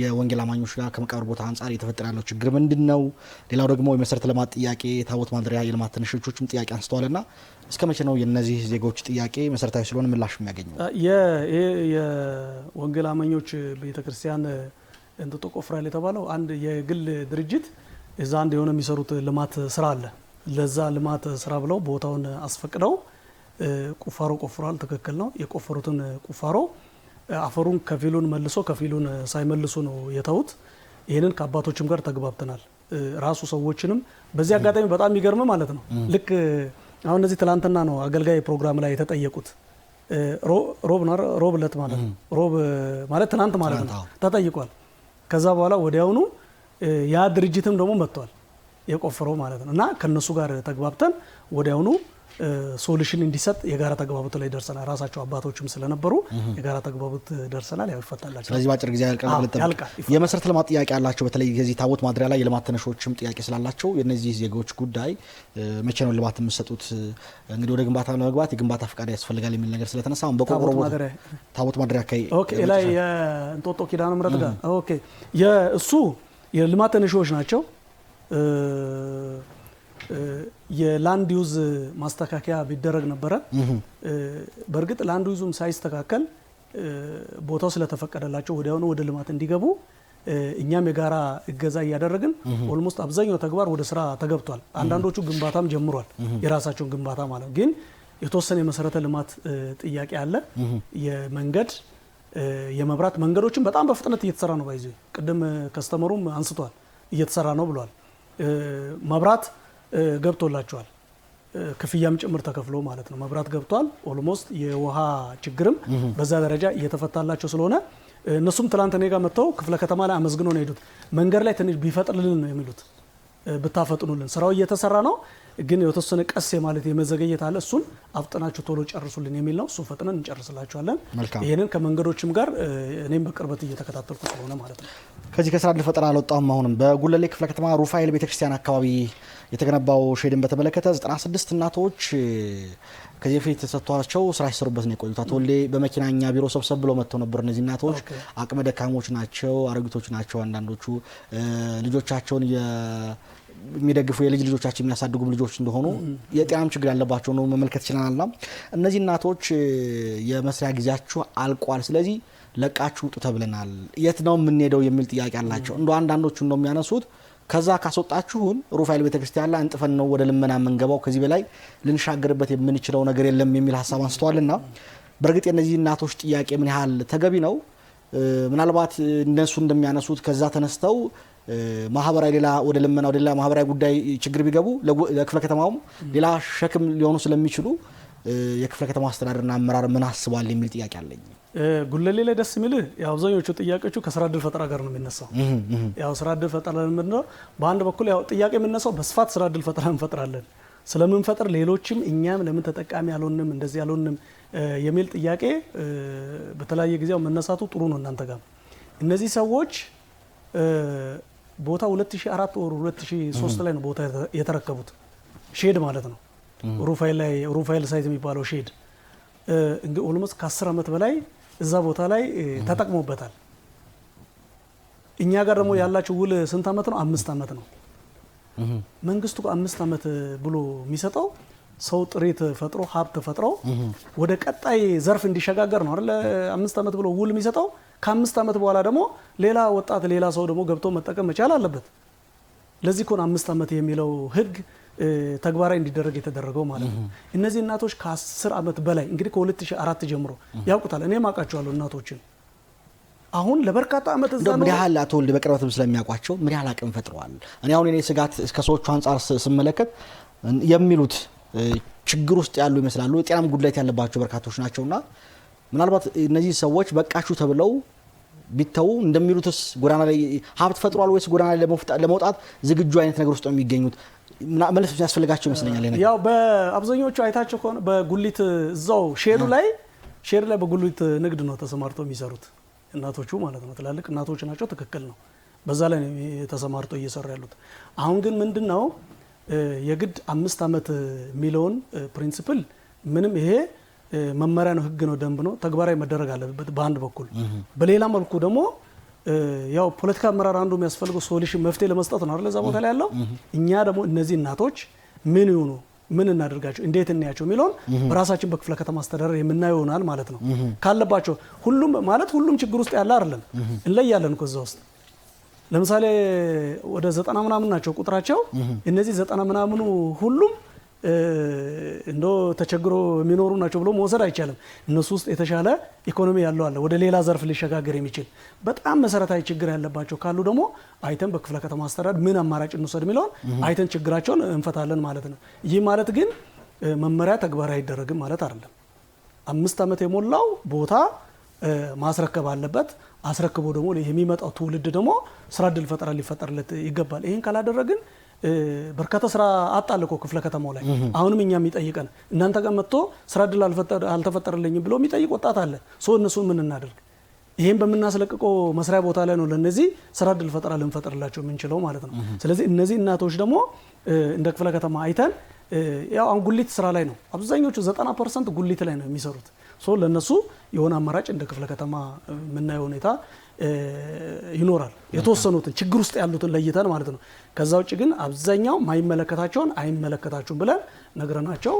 የወንጌል አማኞች ጋር ከመቃብር ቦታ አንጻር እየተፈጠረ ያለው ችግር ምንድን ነው? ሌላው ደግሞ የመሰረተ ልማት ጥያቄ፣ ታቦት ማደሪያ የልማት ትንሾችም ጥያቄ አንስተዋልና እስከ መቼ ነው የነዚህ ዜጎች ጥያቄ መሰረታዊ ስለሆነ ምላሽ የሚያገኘው? የወንጌል አማኞች ቤተክርስቲያን እንጦጦ ቆፍራል የተባለው አንድ የግል ድርጅት እዛ አንድ የሆነ የሚሰሩት ልማት ስራ አለ። ለዛ ልማት ስራ ብለው ቦታውን አስፈቅደው ቁፋሮ ቆፍሯል። ትክክል ነው። የቆፈሩትን ቁፋሮ አፈሩን ከፊሉን መልሶ ከፊሉን ሳይመልሱ ነው የተውት። ይህንን ከአባቶችም ጋር ተግባብተናል። ራሱ ሰዎችንም በዚህ አጋጣሚ በጣም የሚገርም ማለት ነው። ልክ አሁን እነዚህ ትላንትና ነው አገልጋይ ፕሮግራም ላይ የተጠየቁት። ሮብ ዕለት ማለት ነው። ሮብ ማለት ትናንት ማለት ነው ተጠይቋል። ከዛ በኋላ ወዲያውኑ ያ ድርጅትም ደግሞ መጥቷል የቆፈረው ማለት ነው። እና ከነሱ ጋር ተግባብተን ወዲያውኑ ሶሉሽን እንዲሰጥ የጋራ ተግባቦት ላይ ደርሰናል። ራሳቸው አባቶችም ስለነበሩ የጋራ ተግባቦት ደርሰናል። ያው ይፈታላቸው። ስለዚህ ባጭር ጊዜ ያልቃል። የመሰረተ ልማት ጥያቄ ያላቸው በተለይ የዚህ ታቦት ማድሪያ ላይ የልማት ተነሾችም ጥያቄ ስላላቸው የነዚህ ዜጎች ጉዳይ መቼ ነው ልማት የምትሰጡት? እንግዲህ ወደ ግንባታ ለመግባት የግንባታ ፈቃድ ያስፈልጋል የሚል ነገር ስለተነሳ አሁን በቆርቆሮ ታቦት ማድሪያ ኦኬ ላይ የእንጦጦ ኪዳነ ምሕረት ጋር ኦኬ የእሱ የልማት ተነሾች ናቸው። የላንድ ዩዝ ማስተካከያ ቢደረግ ነበረ። በእርግጥ ላንድ ዩዙም ሳይስተካከል ቦታው ስለተፈቀደላቸው ወዲያውኑ ወደ ልማት እንዲገቡ እኛም የጋራ እገዛ እያደረግን ኦልሞስት አብዛኛው ተግባር ወደ ስራ ተገብቷል። አንዳንዶቹ ግንባታም ጀምሯል፣ የራሳቸውን ግንባታ ማለት ግን የተወሰነ የመሰረተ ልማት ጥያቄ አለ። የመንገድ የመብራት መንገዶችን በጣም በፍጥነት እየተሰራ ነው። ባይዘ ቅድም ከስተመሩም አንስቷል፣ እየተሰራ ነው ብሏል። መብራት ገብቶላቸዋል፣ ክፍያም ጭምር ተከፍሎ ማለት ነው። መብራት ገብቷል። ኦልሞስት የውሃ ችግርም በዛ ደረጃ እየተፈታላቸው ስለሆነ እነሱም ትላንት እኔ ጋር መጥተው ክፍለ ከተማ ላይ አመስግነው ነው የሄዱት። መንገድ ላይ ትንሽ ቢፈጥርልን ነው የሚሉት፣ ብታፈጥኑልን ስራው እየተሰራ ነው ግን የተወሰነ ቀስ ማለት የመዘገየት አለ። እሱን አፍጥናችሁ ቶሎ ጨርሱልን የሚል ነው። እሱ ፈጥነን እንጨርስላችኋለን። ይሄንን ከመንገዶችም ጋር እኔም በቅርበት እየተከታተልኩ ስለሆነ ማለት ነው። ከዚህ ከስራ ዕድል ፈጠራ አልወጣም። አሁንም በጉለሌ ክፍለ ከተማ ሩፋኤል ቤተክርስቲያን አካባቢ የተገነባው ሼድን በተመለከተ 96 እናቶች ከዚህ በፊት ተሰጥቷቸው ስራ ሲሰሩበት ነው የቆዩት። አቶ ወልዴ በመኪናኛ ቢሮ ሰብሰብ ብለው መጥተው ነበር። እነዚህ እናቶች አቅመ ደካሞች ናቸው፣ አሮጊቶች ናቸው። አንዳንዶቹ ልጆቻቸውን የሚደግፉ የልጅ ልጆቻችን የሚያሳድጉም ልጆች እንደሆኑ የጤናም ችግር ያለባቸው ነው መመልከት ይችላልና እነዚህ እናቶች የመስሪያ ጊዜያቸው አልቋል፣ ስለዚህ ለቃችሁ ውጡ ተብለናል፣ የት ነው የምንሄደው የሚል ጥያቄ አላቸው። እንደ አንዳንዶቹ ነው የሚያነሱት ከዛ ካስወጣችሁን ሩፋኤል ቤተክርስቲያን ላይ እንጥፈን ነው ወደ ልመና መንገባው፣ ከዚህ በላይ ልንሻገርበት የምንችለው ነገር የለም የሚል ሀሳብ አንስተዋልና በእርግጥ የነዚህ እናቶች ጥያቄ ምን ያህል ተገቢ ነው? ምናልባት እነሱ እንደሚያነሱት ከዛ ተነስተው ማህበራዊ ሌላ ወደ ልመና ወደ ሌላ ማህበራዊ ጉዳይ ችግር ቢገቡ ለክፍለ ከተማውም ሌላ ሸክም ሊሆኑ ስለሚችሉ የክፍለ ከተማ አስተዳደርና አመራር ምን አስቧል የሚል ጥያቄ አለኝ። ጉለሌ ላይ ደስ የሚል አብዛኞቹ ጥያቄዎቹ ከስራ ዕድል ፈጠራ ጋር ነው የሚነሳው። ያው ስራ ዕድል ፈጠራ ምንድነው? በአንድ በኩል ያው ጥያቄ የሚነሳው በስፋት ስራ ዕድል ፈጠራ እንፈጥራለን ስለምንፈጥር ሌሎችም እኛም ለምን ተጠቃሚ ያልሆንም እንደዚህ ያልሆንም የሚል ጥያቄ በተለያየ ጊዜው መነሳቱ ጥሩ ነው። እናንተ ጋር እነዚህ ሰዎች ቦታ 2004 ወር 2003 ላይ ነው ቦታ የተረከቡት ሼድ ማለት ነው። ሩፋኤል ሳይት የሚባለው ሼድ እንግዲህ ኦልሞስት ከ10 ዓመት በላይ እዛ ቦታ ላይ ተጠቅሞበታል። እኛ ጋር ደግሞ ያላቸው ውል ስንት ዓመት ነው? 5 ዓመት ነው። መንግስቱ 5 ዓመት ብሎ የሚሰጠው ሰው ጥሪት ፈጥሮ ሀብት ፈጥሮ ወደ ቀጣይ ዘርፍ እንዲሸጋገር ነው አይደል? 5 ዓመት ብሎ ውል የሚሰጠው ከ5 ዓመት በኋላ ደግሞ ሌላ ወጣት ሌላ ሰው ደግሞ ገብቶ መጠቀም መቻል አለበት። ለዚህ ኮን 5 ዓመት የሚለው ህግ ተግባራዊ እንዲደረግ የተደረገው ማለት ነው። እነዚህ እናቶች ከ10 ዓመት በላይ እንግዲህ ከ2004 ጀምሮ ያውቁታል። እኔም አውቃቸዋለሁ እናቶችን አሁን ለበርካታ ዓመት እዛ ነው። ምን ያህል አቶ ወልዴ በቅርበትም ስለሚያውቋቸው ምን ያህል አቅም ፈጥረዋል? እኔ አሁን እኔ ስጋት እስከ ሰዎቹ አንጻር ስመለከት የሚሉት ችግር ውስጥ ያሉ ይመስላሉ። የጤናም ጉድለት ያለባቸው በርካቶች ናቸውና ምናልባት እነዚህ ሰዎች በቃችሁ ተብለው ቢተው እንደሚሉትስ ጎዳና ላይ ሀብት ፈጥሯል ወይስ ጎዳና ላይ ለመውጣት ዝግጁ አይነት ነገር ውስጥ ነው የሚገኙት? መልስ ያስፈልጋቸው ይመስለኛል። ያው በአብዛኞቹ አይታቸው ከሆነ በጉሊት እዛው ሼዱ ላይ በጉሊት ንግድ ነው ተሰማርተው የሚሰሩት እናቶቹ ማለት ነው። ትላልቅ እናቶች ናቸው። ትክክል ነው። በዛ ላይ ነው ተሰማርተው እየሰሩ ያሉት። አሁን ግን ምንድነው የግድ 5 ዓመት የሚለውን ፕሪንሲፕል ምንም ይሄ መመሪያ ነው፣ ህግ ነው፣ ደንብ ነው፣ ተግባራዊ መደረግ አለበት በአንድ በኩል። በሌላ መልኩ ደግሞ ያው ፖለቲካ አመራር አንዱ የሚያስፈልገው ሶሉሽን መፍትሄ ለመስጠት ነው አይደል? እዛ ቦታ ላይ ያለው እኛ ደግሞ እነዚህ እናቶች ምን ይሁኑ፣ ምን እናደርጋቸው፣ እንዴት እናያቸው የሚለውን በራሳችን በክፍለ ከተማ አስተዳደር የምናየው ይሆናል ማለት ነው። ካለባቸው ሁሉም ማለት ሁሉም ችግር ውስጥ ያለ አይደለም፣ እንለያለን እኮ እዛ ውስጥ ለምሳሌ ወደ 90 ምናምን ናቸው ቁጥራቸው። እነዚህ 90 ምናምኑ ሁሉም እንዶ ተቸግሮ የሚኖሩ ናቸው ብሎ መውሰድ አይቻልም። እነሱ ውስጥ የተሻለ ኢኮኖሚ ያለው አለ፣ ወደ ሌላ ዘርፍ ሊሸጋገር የሚችል በጣም መሰረታዊ ችግር ያለባቸው ካሉ ደግሞ አይተን በክፍለ ከተማ አስተዳደር ምን አማራጭ እንውሰድ የሚለውን አይተን ችግራቸውን እንፈታለን ማለት ነው። ይህ ማለት ግን መመሪያ ተግባራዊ አይደረግም ማለት አይደለም። 5 ዓመት የሞላው ቦታ ማስረከብ አለበት። አስረክቦ ደግሞ የሚመጣው ትውልድ ደግሞ ስራ ዕድል ፈጠራ ሊፈጠርለት ይገባል። ይሄን ካላደረግን በርካታ ስራ አጣልቆ ክፍለ ከተማው ላይ አሁንም እኛ የሚጠይቀን እናንተ ጋር መጥቶ ስራ እድል አልተፈጠረልኝም ብሎ የሚጠይቅ ወጣት አለ። እነሱን ምን እናደርግ? ይሄን በመናስለቅቀው መስሪያ ቦታ ላይ ነው ለነዚህ ስራ እድል ፈጠራ ልንፈጥርላቸው የምንችለው ማለት ነው። ስለዚህ እነዚህ እናቶች ደግሞ እንደ ክፍለ ከተማ አይተን ያው አሁን ጉሊት ስራ ላይ ነው አብዛኞቹ 90% ጉሊት ላይ ነው የሚሰሩት። ለነሱ የሆነ አማራጭ እንደ ክፍለ ከተማ የምናየው ሁኔታ ይኖራል። የተወሰኑትን ችግር ውስጥ ያሉትን ለይተን ማለት ነው። ከዛ ውጭ ግን አብዛኛው ማይመለከታቸውን አይመለከታችሁም ብለን ነግረናቸው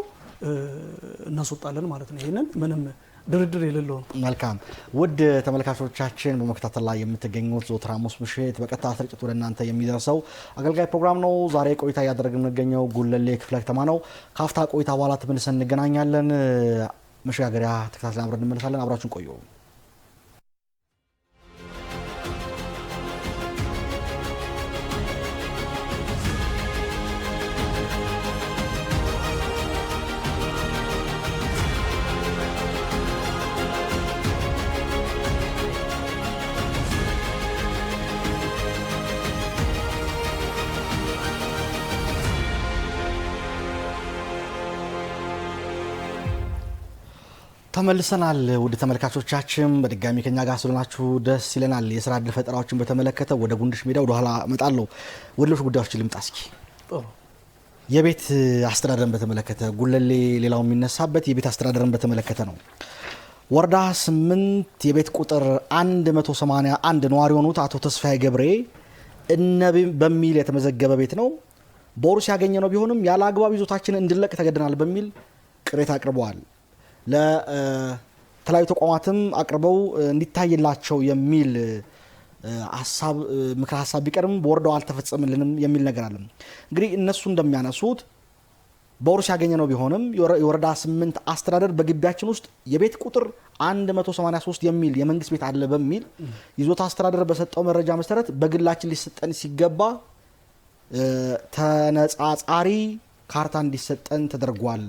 እናስወጣለን ማለት ነው። ይሄንን ምንም ድርድር የሌለው ነው። መልካም ውድ ተመልካቾቻችን በመከታተል ላይ የምትገኙት ዘወትር ሐሙስ ምሽት በቀጥታ ስርጭት ወደ እናንተ የሚደርሰው አገልጋይ ፕሮግራም ነው። ዛሬ ቆይታ እያደረግን የምንገኘው ጉለሌ ክፍለ ከተማ ነው። ካፍታ ቆይታ በኋላ ተመልሰን እንገናኛለን። መሸጋገሪያ ተከታትለን አብረን እንመለሳለን። አብራችሁን ቆዩ። ተመልሰናል። ውድ ተመልካቾቻችን በድጋሚ ከኛ ጋር ስለናችሁ ደስ ይለናል። የስራ እድል ፈጠራዎችን በተመለከተ ወደ ጉንድሽ ሜዳ ወደ ኋላ እመጣለሁ። ወደ ሌሎች ጉዳዮች ልምጣ እስኪ። የቤት አስተዳደርን በተመለከተ ጉለሌ ሌላው የሚነሳበት የቤት አስተዳደርን በተመለከተ ነው። ወረዳ 8 የቤት ቁጥር 181 ነዋሪ የሆኑት አቶ ተስፋዬ ገብሬ እነቢ በሚል የተመዘገበ ቤት ነው። ቦሩስ ያገኘ ነው ቢሆንም ያለ አግባብ ይዞታችን እንድለቅ ተገደናል በሚል ቅሬታ አቅርበዋል። ለተለያዩ ተቋማትም አቅርበው እንዲታይላቸው የሚል ምክረ ሀሳብ ቢቀርም በወረዳው አልተፈጸመልንም የሚል ነገር አለ። እንግዲህ እነሱ እንደሚያነሱት በውርስ ያገኘ ነው ቢሆንም የወረዳ 8 አስተዳደር በግቢያችን ውስጥ የቤት ቁጥር 183 የሚል የመንግስት ቤት አለ በሚል ይዞታ አስተዳደር በሰጠው መረጃ መሰረት በግላችን ሊሰጠን ሲገባ ተነጻጻሪ ካርታ እንዲሰጠን ተደርጓል።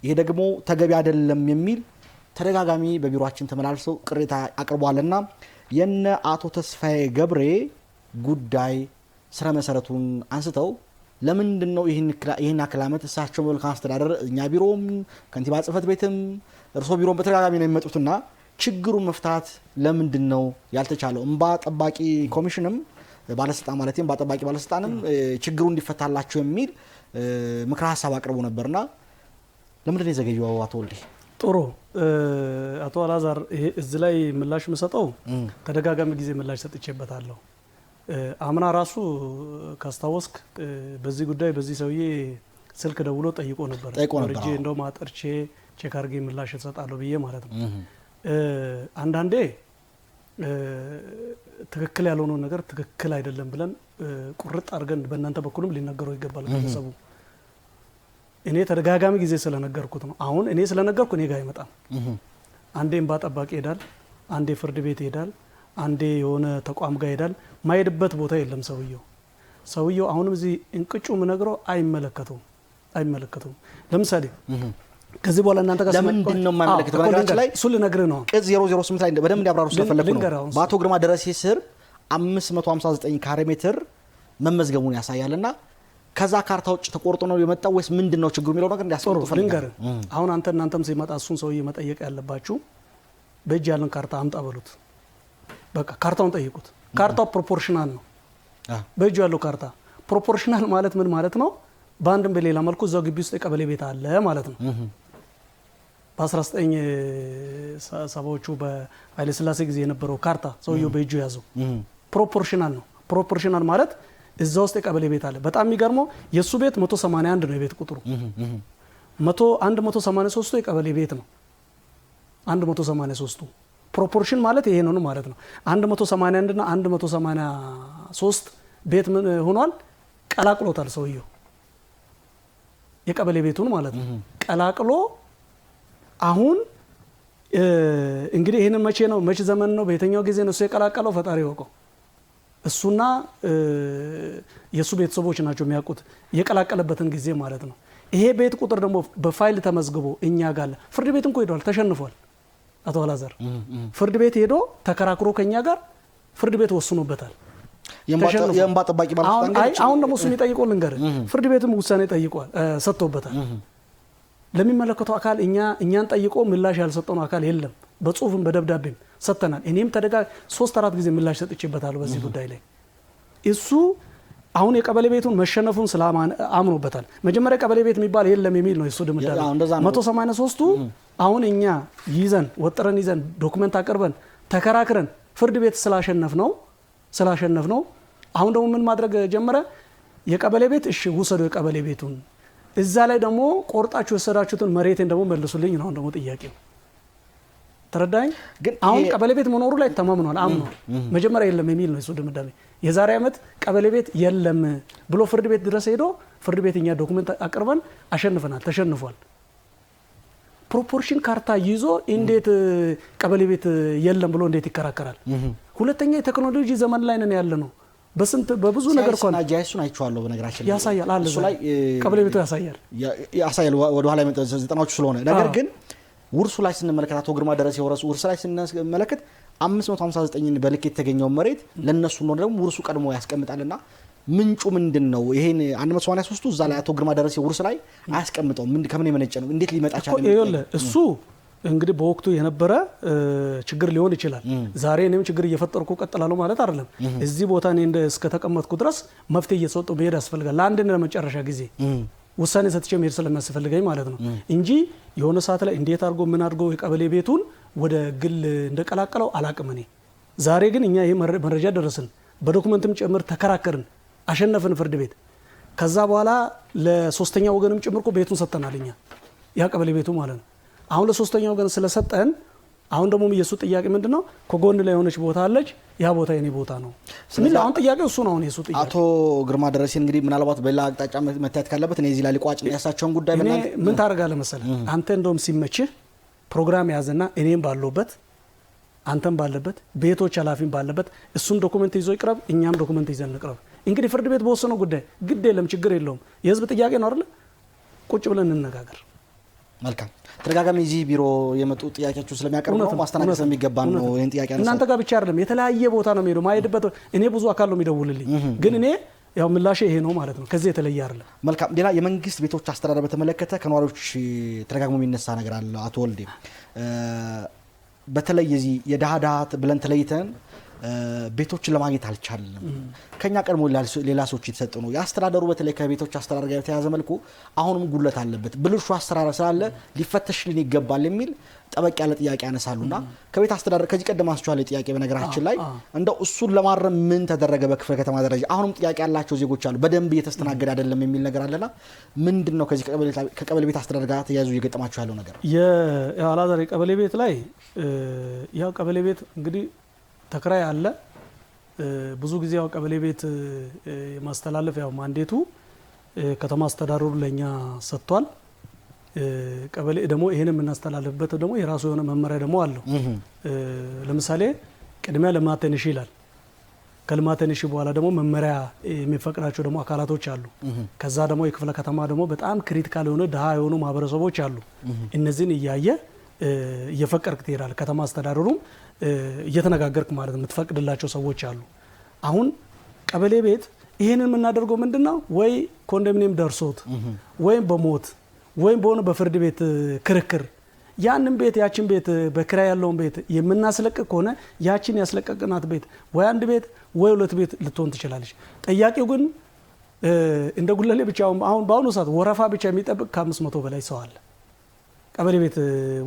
ይሄ ደግሞ ተገቢ አይደለም የሚል ተደጋጋሚ በቢሮአችን ተመላልሰው ቅሬታ አቅርቧልና የነ አቶ ተስፋዬ ገብሬ ጉዳይ ስራ መሰረቱን አንስተው ለምንድን ነው ይህን አክል ዓመት እሳቸው መልካም አስተዳደር እኛ ቢሮም ከንቲባ ጽህፈት ቤትም እርሶ ቢሮም በተደጋጋሚ ነው የሚመጡትና ችግሩን መፍታት ለምንድን ነው ያልተቻለው? እንባ ጠባቂ ኮሚሽንም ባለስልጣን ማለት እንባ ጠባቂ ባለስልጣንም ችግሩ እንዲፈታላቸው የሚል ምክረ ሀሳብ አቅርቦ ነበርና ለምንድን ነው የዘገየው? አቶ ወልዴ ጥሩ አቶ አላዛር እዚህ ላይ ምላሽ የምሰጠው ተደጋጋሚ ጊዜ ምላሽ ሰጥቼበታለሁ። አምና ራሱ ካስታወስክ በዚህ ጉዳይ በዚህ ሰውዬ ስልክ ደውሎ ጠይቆ ነበር። ወርጄ እንደው ማጠርቼ ቼክ አድርጌ ምላሽ እሰጣለሁ ብዬ ማለት ነው። አንዳንዴ ትክክል ያልሆነው ነገር ትክክል አይደለም ብለን ቁርጥ አድርገን በእናንተ በኩልም ሊነገረው ይገባል ቤተሰቡ። እኔ ተደጋጋሚ ጊዜ ስለነገርኩት ነው። አሁን እኔ ስለነገርኩ እኔ ጋር አይመጣም። አንዴ እንባ ጠባቂ ይሄዳል፣ አንዴ ፍርድ ቤት ይሄዳል፣ አንዴ የሆነ ተቋም ጋር ይሄዳል። ማይሄድበት ቦታ የለም ሰውየው አሁንም እዚህ እንቅጩ ምነግረው አይመለከተውም። ለምሳሌ ከዚህ በኋላ እናንተ ጋር ለምንድን ነው የማይመለከተው? በነገራችን ላይ እሱ ልነግርህ ነው። ቅጽ 008 ላይ በደንብ እንዲያብራሩ ስለፈለኩ ነው። በአቶ ግርማ ደረሴ ስር 559 ካሬ ሜትር መመዝገቡን ያሳያልና ከዛ ካርታ ውጭ ተቆርጦ ነው የመጣው ወይስ ምንድነው ችግሩ የሚለው ነገር እንዲያስቆርጡ ፈልጋለሁ። አሁን እናንተም ሲመጣ እሱን ሰውዬ መጠየቅ ያለባችሁ በእጅ ያለን ካርታ አምጣ በሉት። በቃ ካርታውን ጠይቁት። ካርታው ፕሮፖርሽናል ነው። በእጅ ያለው ካርታ ፕሮፖርሽናል ማለት ምን ማለት ነው? በአንድም በሌላ መልኩ እዛው ግቢ ውስጥ የቀበሌ ቤት አለ ማለት ነው። በ1970ዎቹ በኃይለ ሥላሴ ጊዜ የነበረው ካርታ ሰውየው በእጁ ያዘው ፕሮፖርሽናል ነው። ፕሮፖርሽናል ማለት እዛ ውስጥ የቀበሌ ቤት አለ። በጣም የሚገርመው የሱ ቤት 181 ነው የቤት ቁጥሩ። 183ቱ የቀበሌ ቤት ነው። 183ቱ ፕሮፖርሽን ማለት ይሄ ነው ማለት ነው። 181 እና 183 ቤት ምን ሆኗል? ቀላቅሎታል ሰውየው የቀበሌ ቤቱን ማለት ነው። ቀላቅሎ አሁን እንግዲህ ይሄንን መቼ ዘመን ነው በየትኛው ጊዜ ነው እሱ የቀላቀለው? ፈጣሪ ያውቀው። እሱና የሱ ቤተሰቦች ናቸው የሚያውቁት የቀላቀለበትን ጊዜ ማለት ነው። ይሄ ቤት ቁጥር ደግሞ በፋይል ተመዝግቦ እኛ ጋር ፍርድ ቤት እንኳን ሄዷል፣ ተሸንፏል። አቶ አላዛር ፍርድ ቤት ሄዶ ተከራክሮ ከኛ ጋር ፍርድ ቤት ወስኖበታል። የእንባ ጠባቂ ባለስልጣን አሁን ደግሞ እሱ የሚጠይቀው ልንገርህ፣ ፍርድ ቤትም ውሳኔ ጠይቋል፣ ሰጥቶበታል። ለሚመለከተው አካል እኛን ጠይቆ ምላሽ ያልሰጠው አካል የለም። በጽሁፍም በደብዳቤም ሰጥተናል። እኔም 3-4 ጊዜ ምላሽ ሰጥቼበታለሁ በዚህ ጉዳይ ላይ። እሱ አሁን የቀበሌ ቤቱን መሸነፉን አምኖበታል። መጀመሪያ ቀበሌ ቤት የሚባል የለም የሚል ነው እሱ ድምዳሜ። 183ቱ አሁን እኛ ወጥረን ይዘን ዶክመንት አቅርበን ተከራክረን ፍርድ ቤት ስላሸነፍ ነው። አሁን ደግሞ ምን ማድረግ ጀመረ? የቀበሌ ቤት እሺ ውሰዱ የቀበሌ ቤቱን፣ እዛ ላይ ደግሞ ቆርጣችሁ የወሰዳችሁትን መሬቴን ደግሞ መልሱልኝ ነው ደግሞ ጥያቄው። ተረዳኝ። ግን አሁን ቀበሌ ቤት መኖሩ ላይ ተማምኗል፣ አምኗል። መጀመሪያ የለም የሚል ነው እሱ ድምዳሜ። የዛሬ ዓመት ቀበሌ ቤት የለም ብሎ ፍርድ ቤት ድረስ ሄዶ ፍርድ ቤት እኛ ዶክመንት አቅርበን አሸንፈናል፣ ተሸንፏል። ፕሮፖርሽን ካርታ ይዞ እንዴት ቀበሌ ቤት የለም ብሎ እንዴት ይከራከራል? ሁለተኛ የቴክኖሎጂ ዘመን ላይ ነን ያለ ነው። በብዙ ነገር ኮን አጃይሱን አይቻለሁ። በነገራችን ያሳያል አለ እሱ ላይ ቀበሌ ቤቱ ያሳያል ወደ ኋላ የመጣው 90ዎቹ ስለሆነ። ነገር ግን ውርሱ ላይ ስንመለከት አቶ ግርማ ደረሴ የወረሱ ውርስ ላይ ስንመለከት 559 በልክ የተገኘው መሬት ለነሱ ነው ደግሞ ውርሱ ቀድሞ ያስቀምጣልና ምንጩ ምንድነው? ይሄን 183ቱ እዛ ላይ አቶ ግርማ ደረሴ ውርስ ላይ አያስቀምጠው። ከምን የመነጨ ነው? እንዴት ሊመጣ ቻለ? እሱ እንግዲህ በወቅቱ የነበረ ችግር ሊሆን ይችላል። ዛሬ እኔም ችግር እየፈጠርኩ ቀጥላለሁ ማለት አይደለም። እዚህ ቦታ እኔ እስከተቀመጥኩ ድረስ መፍትሄ እየሰጠው መሄድ ያስፈልጋል። ለአንድና ለመጨረሻ ጊዜ ውሳኔ ሰጥቼ መሄድ ስለሚያስፈልገኝ ማለት ነው እንጂ የሆነ ሰዓት ላይ እንዴት አድርጎ ምን አድርጎ የቀበሌ ቤቱን ወደ ግል እንደቀላቀለው አላቅም እኔ። ዛሬ ግን እኛ ይሄ መረጃ ደረስን፣ በዶክመንትም ጭምር ተከራከርን፣ አሸነፍን ፍርድ ቤት። ከዛ በኋላ ለሶስተኛ ወገንም ጭምርኮ ቤቱን ሰጥተናል እኛ፣ ያ ቀበሌ ቤቱ ማለት ነው። አሁን ለሶስተኛ ወገን ስለሰጠን አሁን ደግሞ የሱ ጥያቄ ምንድነው? ከጎን ላይ የሆነች ቦታ አለች፣ ያ ቦታ የኔ ቦታ ነው። ስለዚህ አሁን ጥያቄው እሱ ነው። አሁን የሱ ጥያቄ አቶ ግርማ ደረሴ እንግዲህ ምናልባት በሌላ አቅጣጫ መታየት ካለበት እኔ እዚህ ላይ ሊቋጭ ያሳቸውን ጉዳይ ምን ታደርጋለህ መሰለህ? አንተ እንደውም ሲመችህ ፕሮግራም ያዘና እኔም ባለበት አንተም ባለበት ቤቶች ኃላፊም ባለበት እሱም ዶክመንት ይዞ ይቅረብ፣ እኛም ዶክመንት ይዘን እንቅረብ። እንግዲህ ፍርድ ቤት በወሰነው ጉዳይ ግድ የለም፣ ችግር የለውም። የህዝብ ጥያቄ ነው አይደል? ቁጭ ብለን እንነጋገር። መልካም። ተደጋጋሚ እዚህ ቢሮ የመጡ ጥያቄያችሁ ስለሚያቀርቡ ነው ማስተናገድ ስለሚገባ ነው ይሄን ጥያቄ አነሳ። እናንተ ጋር ብቻ አይደለም፣ የተለያየ ቦታ ነው የሚሄደው ማይሄድበት። እኔ ብዙ አካል ነው የሚደውልልኝ፣ ግን እኔ ያው ምላሽ ይሄ ነው ማለት ነው። ከዚህ የተለየ አይደለም። መልካም። ሌላ የመንግስት ቤቶች አስተዳደር በተመለከተ ከነዋሪዎች ተደጋግሞ የሚነሳ ነገር አለ። አቶ ወልዴ በተለይ የዚህ የዳሃ ብለን ተለይተን ቤቶችን ለማግኘት አልቻለም። ከኛ ቀድሞ ሌላ ሰዎች የተሰጡ ነው። የአስተዳደሩ በተለይ ከቤቶች አስተዳደር ጋር የተያዘ መልኩ አሁንም ጉድለት አለበት፣ ብልሹ አሰራር ስላለ ሊፈተሽልን ይገባል የሚል ጠበቅ ያለ ጥያቄ ያነሳሉና ከቤት አስተዳደር ከዚህ ቀደም አንስቷል ጥያቄ። በነገራችን ላይ እንደው እሱን ለማረም ምን ተደረገ? በክፍለ ከተማ ደረጃ አሁንም ጥያቄ ያላቸው ዜጎች አሉ፣ በደንብ እየተስተናገደ አይደለም የሚል ነገር አለና ምንድነው ከዚህ ከቀበሌ ቤት አስተዳደር ጋር ተያይዞ እየገጠማቸው ያለው ነገር? የአላዛር ቀበሌ ቤት ላይ ያው ቀበሌ ቤት እንግዲህ ተከራይ አለ። ብዙ ጊዜ ያው ቀበሌ ቤት የማስተላለፍ ያው ማንዴቱ ከተማ አስተዳደሩ ለኛ ሰጥቷል። ቀበሌ ደግሞ ይሄን የምናስተላልፍበት ደግሞ የራሱ የሆነ መመሪያ ደግሞ አለው። ለምሳሌ ቅድሚያ ልማት ትንሽ ይላል። ከልማት ትንሽ በኋላ ደግሞ መመሪያ የሚፈቅዳቸው ደግሞ አካላቶች አሉ። ከዛ ደግሞ የክፍለ ከተማ ደግሞ በጣም ክሪቲካል የሆነ ድሃ የሆኑ ማህበረሰቦች አሉ። እነዚህን እያየ እየፈቀድክ ትሄዳለህ። ከተማ አስተዳደሩም እየተነጋገርክ ማለት የምትፈቅድላቸው ሰዎች አሉ። አሁን ቀበሌ ቤት ይሄንን የምናደርገው ምንድነው? ወይ ኮንዶሚኒየም ደርሶት ወይም በሞት ወይም በሆነ በፍርድ ቤት ክርክር ያንን ቤት ያችን ቤት በክራይ ያለውን ቤት የምናስለቅቅ ከሆነ ያችን ያስለቀቅናት ቤት ወይ አንድ ቤት ወይ ሁለት ቤት ልትሆን ትችላለች። ጠያቂው ግን እንደ ጉለሌ ብቻ አሁን በአሁኑ ሰዓት ወረፋ ብቻ የሚጠብቅ ከ500 በላይ ሰው አለ። ቀበሌ ቤት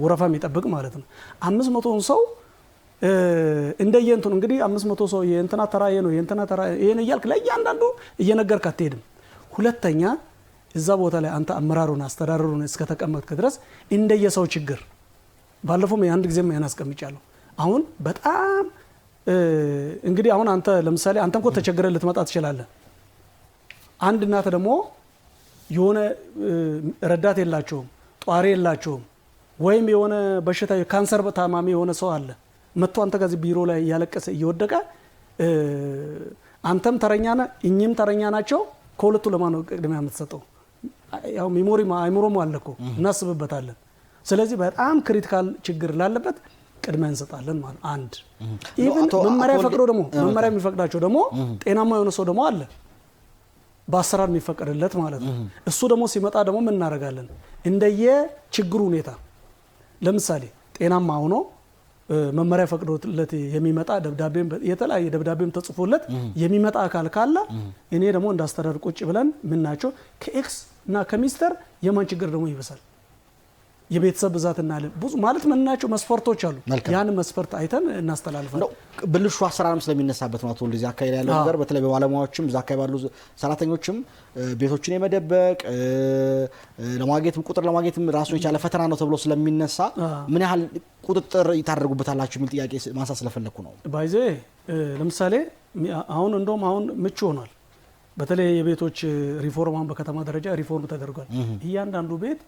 ወረፋ የሚጠብቅ ማለት ነው። 500ን ሰው እንደየንቱ እንግዲህ 500 ሰው የእንትና ተራ ነው የእንትና ተራ ይሄን እያልክ ለእያንዳንዱ እየነገርክ አትሄድም። ሁለተኛ እዛ ቦታ ላይ አንተ አመራሩን አስተዳደሩን እስከተቀመጥክ ድረስ እንደየሰው ችግር ባለፈው አንድ ጊዜም ያናስቀምጫለሁ። አሁን በጣም እንግዲህ አሁን አንተ ለምሳሌ አንተ እንኳን ተቸግረህ ልትመጣ ትችላለህ። አንድ እናት ደግሞ የሆነ ረዳት የላቸውም፣ ጧሪ የላቸውም፣ ወይም የሆነ በሽታ ካንሰር ታማሚ የሆነ ሰው አለ መጥቶ አንተ ጋር ቢሮ ላይ ያለቀሰ እየወደቀ አንተም ተረኛ ነህ እኚህም ተረኛ ናቸው። ከሁለቱ ለማን ነው ቅድሚያ የምትሰጠው? ያው ሚሞሪ አይምሮም አለኮ እናስብበታለን። ስለዚህ በጣም ክሪቲካል ችግር ላለበት ቅድሚያ እንሰጣለን ማለት አንድ ኢቭን መመሪያ ፈቅዶ ደግሞ መመሪያ የሚፈቅዳቸው ደግሞ ጤናማ የሆነ ሰው ደግሞ አለ በአሰራር የሚፈቀድለት ማለት ነው። እሱ ደግሞ ሲመጣ ደግሞ ምን እናደርጋለን እንደየ ችግሩ ሁኔታ ለምሳሌ ጤናማ ሆኖ መመሪያ ፈቅዶለት የሚመጣ ደብዳቤም የተለያየ ደብዳቤም ተጽፎለት የሚመጣ አካል ካለ እኔ ደግሞ እንዳስተዳደር ቁጭ ብለን ምናቸው ከኤክስ እና ከሚስተር የማን ችግር ደግሞ ይበሳል የቤተሰብ ብዛትና ብዙ ማለት ምንናቸው መስፈርቶች አሉ ያን መስፈርት አይተን እናስተላልፋለን። ብልሹ አሰራርም ስለሚነሳበት ነው። አሁን ለዚህ አካባቢ ያለው ነገር በተለይ በባለሙያዎችም እዛ አካባቢ ያሉ ሰራተኞችም ቤቶችን የመደበቅ ለማግኘት ቁጥር ለማግኘትም ራሱ የቻለ ፈተና ነው ተብሎ ስለሚነሳ ምን ያህል ቁጥጥር ይታደርጉበታላችሁ የሚል ጥያቄ ማንሳት ስለፈለኩ ነው። ባይዜ ለምሳሌ አሁን እንደውም አሁን ምቹ ሆኗል። በተለይ የቤቶች ሪፎርማን በከተማ ደረጃ ሪፎርም ተደርጓል። እያንዳንዱ ቤት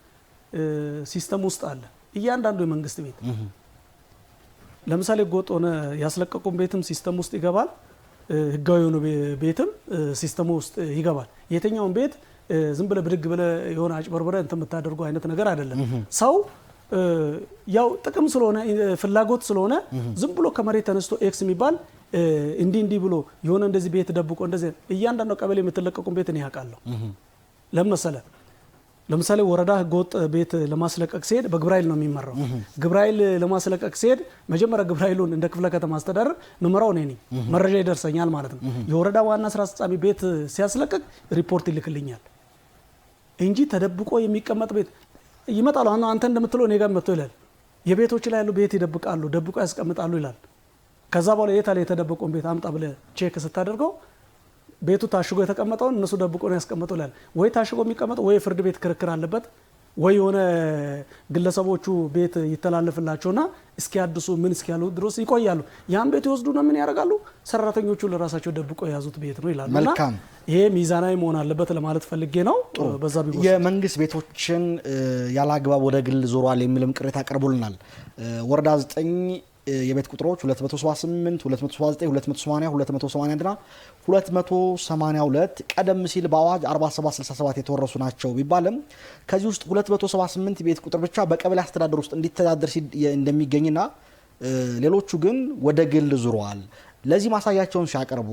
ሲስተም ውስጥ አለ እያንዳንዱ የመንግስት ቤት ለምሳሌ ጎጥ ሆነ ያስለቀቁም ቤትም ሲስተም ውስጥ ይገባል ህጋዊ የሆነ ቤትም ሲስተም ውስጥ ይገባል። የትኛውን ቤት ዝም ብለ ብድግ ብለ የሆነ አጭበርብረ እንት የምታደርጉ አይነት ነገር አይደለም። ሰው ያው ጥቅም ስለሆነ ፍላጎት ስለሆነ ዝም ብሎ ከመሬት ተነስቶ ኤክስ የሚባል እንዲ ብሎ የሆነ እንደዚህ ቤት ደብቆ እንደዚህ እያንዳንዱ ቀበሌ የምትለቀቁም ቤት ነው ያውቃለሁ። ለምሳሌ ወረዳ ህገወጥ ቤት ለማስለቀቅ ሲሄድ በግብራይል ነው የሚመራው። ግብራይል ለማስለቀቅ ሲሄድ መጀመሪያ ግብራይሉን እንደ ክፍለ ከተማ አስተዳደር መመራው ነኝ መረጃ ይደርሰኛል ማለት ነው። የወረዳ ዋና ስራ አስፈጻሚ ቤት ሲያስለቅቅ ሪፖርት ይልክልኛል እንጂ ተደብቆ የሚቀመጥ ቤት ይመጣሉ። አንተ እንደምትለው እኔ ጋር መጥቶ ይላል የቤቶች ላይ ያሉ ቤት ይደብቃሉ ደብቆ ያስቀምጣሉ ይላል። ከዛ በኋላ የት አለ የተደበቀውን ቤት አምጣ ብለ ቼክ ስታደርገው ቤቱ ታሽጎ የተቀመጠውን እነሱ ደብቆ ነው ያስቀመጠው ይላል። ወይ ታሽጎ የሚቀመጠው ወይ ፍርድ ቤት ክርክር አለበት ወይ የሆነ ግለሰቦቹ ቤት ይተላለፍላቸውና እስኪያድሱ ምን እስኪያሉ ድረስ ይቆያሉ። ያን ቤት ይወስዱና ምን ያደርጋሉ ሰራተኞቹ ለራሳቸው ደብቆ የያዙት ቤት ነው ይላሉ። እና ይሄ ሚዛናዊ መሆን አለበት ለማለት ፈልጌ ነው። በዛ ቢወስድ የመንግስት ቤቶችን ያላግባብ ወደ ግል ዞሯል የሚልም ቅሬታ ቀርቦልናል። ወረዳ 9 የቤት ቁጥሮች 278 279 280 281 እና 282 ቀደም ሲል በአዋጅ 4767 የተወረሱ ናቸው ቢባልም ከዚህ ውስጥ 278 ቤት ቁጥር ብቻ በቀበሌ አስተዳደር ውስጥ እንዲተዳደር እንደሚገኝና ሌሎቹ ግን ወደ ግል ዙረዋል። ለዚህ ማሳያቸውን ሲያቀርቡ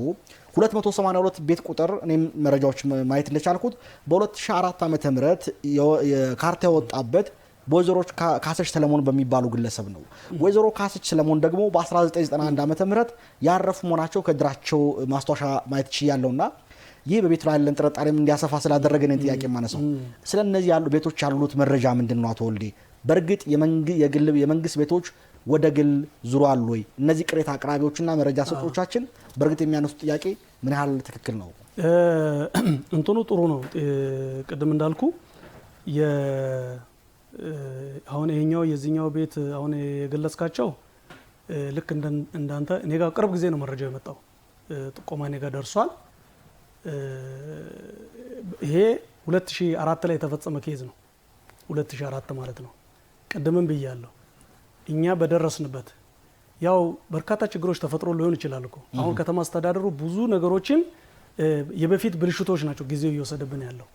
282 ቤት ቁጥር እኔም መረጃዎች ማየት እንደቻልኩት በ2004 ዓ.ም የካርታ የወጣበት ወይዘሮ ካሰች ሰለሞን በሚባሉ ግለሰብ ነው። ወይዘሮ ካሰች ሰለሞን ደግሞ በ1991 ዓ.ም ያረፉ መሆናቸው ከድራቸው ማስታወሻ ማየት ይችላልውና ይህ በቤቱ ላይ ያለን ጥርጣሬም እንዲያሰፋ ስላደረገን ጥያቄ ማነሳው ስለነዚህ ያሉ ቤቶች ያሉት መረጃ ምንድነው? አቶ ወልዴ በርግጥ የመንግስት ቤቶች ወደ ግል ዙሯል ወይ? እነዚህ ቅሬታ አቅራቢዎችና መረጃ ሰጪዎቻችን በርግጥ የሚያነሱት ጥያቄ ምን ያህል ትክክል ነው? እንትኑ ጥሩ ነው። ቅድም እንዳልኩ አሁን ይሄኛው የዚህኛው ቤት አሁን የገለጽካቸው ልክ እንዳንተ እኔ ጋር ቅርብ ጊዜ ነው መረጃው የመጣው ጥቆማ እኔ ጋር ደርሷል። ይሄ 2004 ላይ የተፈጸመ ኬዝ ነው። 2004 ማለት ነው። ቀደምም ብያለሁ እኛ በደረስንበት ያው በርካታ ችግሮች ተፈጥሮ ሊሆን ይችላል እኮ አሁን ከተማ አስተዳደሩ ብዙ ነገሮችን የበፊት ብልሽቶች ናቸው ጊዜው እየወሰደብን ያለው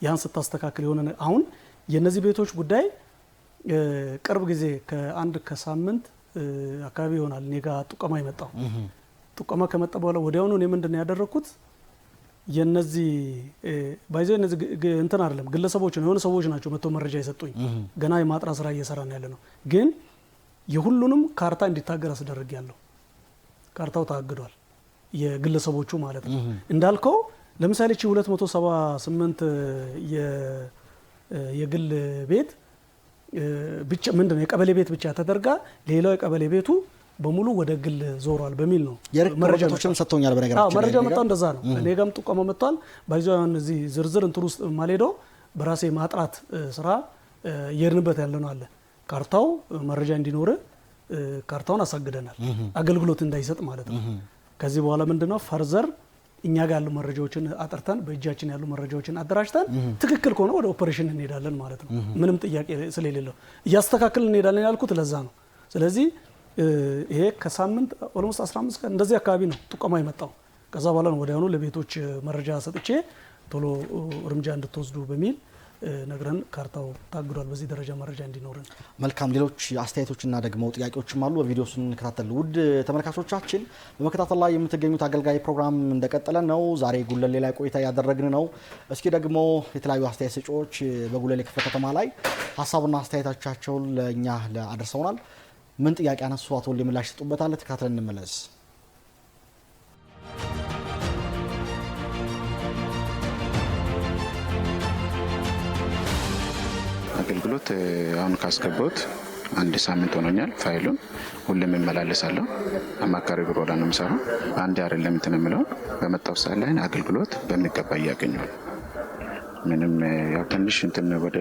ያን ስታስተካክል የሆነ አሁን የነዚህ ቤቶች ጉዳይ ቅርብ ጊዜ ከሳምንት አካባቢ ይሆናል እኔ ጋር ጥቆማ ይመጣው። ጥቆማ ከመጣ በኋላ ወዲያውኑ እኔ ምንድነው ያደረኩት የነዚህ ባይዘው እነዚህ እንትን አይደለም ግለሰቦች ነው የሆነ ሰዎች ናቸው መጥተው መረጃ የሰጡኝ ገና የማጥራት ስራ እየሰራን ያለ ነው። ግን የሁሉንም ካርታ እንዲታገር አስደርጋለሁ። ካርታው ታግዷል የግለሰቦቹ ማለት ነው። እንዳልከው ለምሳሌ 278 የግል ቤት ብቻ ምንድነው የቀበሌ ቤት ብቻ ተደርጋ ሌላው የቀበሌ ቤቱ በሙሉ ወደ ግል ዞሯል በሚል ነው መረጃዎችም ሰጥቶኛል። በነገራችን መረጃ መጣው እንደዛ ነው። እኔ ጋርም ጥቆማ መጥቷል። ባይዘው እዚህ ዝርዝር እንትን ውስጥ ማሌዶ በራሴ ማጥራት ስራ የርንበት ያለነው አለ። ካርታው መረጃ እንዲኖር ካርታውን አሳግደናል አገልግሎት እንዳይሰጥ ማለት ነው። ከዚህ በኋላ ምንድነው ፈርዘር እኛ ጋር ያሉ መረጃዎችን አጥርተን በእጃችን ያሉ መረጃዎችን አደራጅተን ትክክል ከሆነ ወደ ኦፕሬሽን እንሄዳለን ማለት ነው። ምንም ጥያቄ ስለሌለው እያስተካክልን እንሄዳለን ያልኩት ለዛ ነው። ስለዚህ ይሄ ከሳምንት ኦልሞስት 15 ቀን እንደዚህ አካባቢ ነው ጥቆማ የመጣው። ከዛ በኋላ ነው ወዲያውኑ ለቤቶች መረጃ ሰጥቼ ቶሎ እርምጃ እንድትወስዱ በሚል ነግረን ካርታው ታግዷል። በዚህ ደረጃ መረጃ እንዲኖርን። መልካም። ሌሎች አስተያየቶችና ደግሞ ጥያቄዎችም አሉ። በቪዲዮ ስንከታተል ውድ ተመልካቾቻችን በመከታተል ላይ የምትገኙት አገልጋይ ፕሮግራም እንደቀጠለ ነው። ዛሬ ጉለሌ ላይ ቆይታ ያደረግን ነው። እስኪ ደግሞ የተለያዩ አስተያየት ሰጪዎች በጉለሌ ክፍለ ከተማ ላይ ሀሳብና አስተያየቶቻቸውን ለእኛ አድርሰውናል። ምን ጥያቄ አነሱ? አቶ ወልዴ ምላሽ ይሰጡበታል። ተከታትለን እንመለስ። አገልግሎት አሁን ካስገባሁት 1 ሳምንት ሆኖኛል። ፋይሉን ሁሌም እመላለሳለሁ። አማካሪ ቢሮ ወደ ነው የምሰራው። አንድ አይደለም እንትን የምለው በመጣው ሰዓት ላይ አገልግሎት በሚገባ እያገኘሁ ምንም ያው ትንሽ እንትን ወደ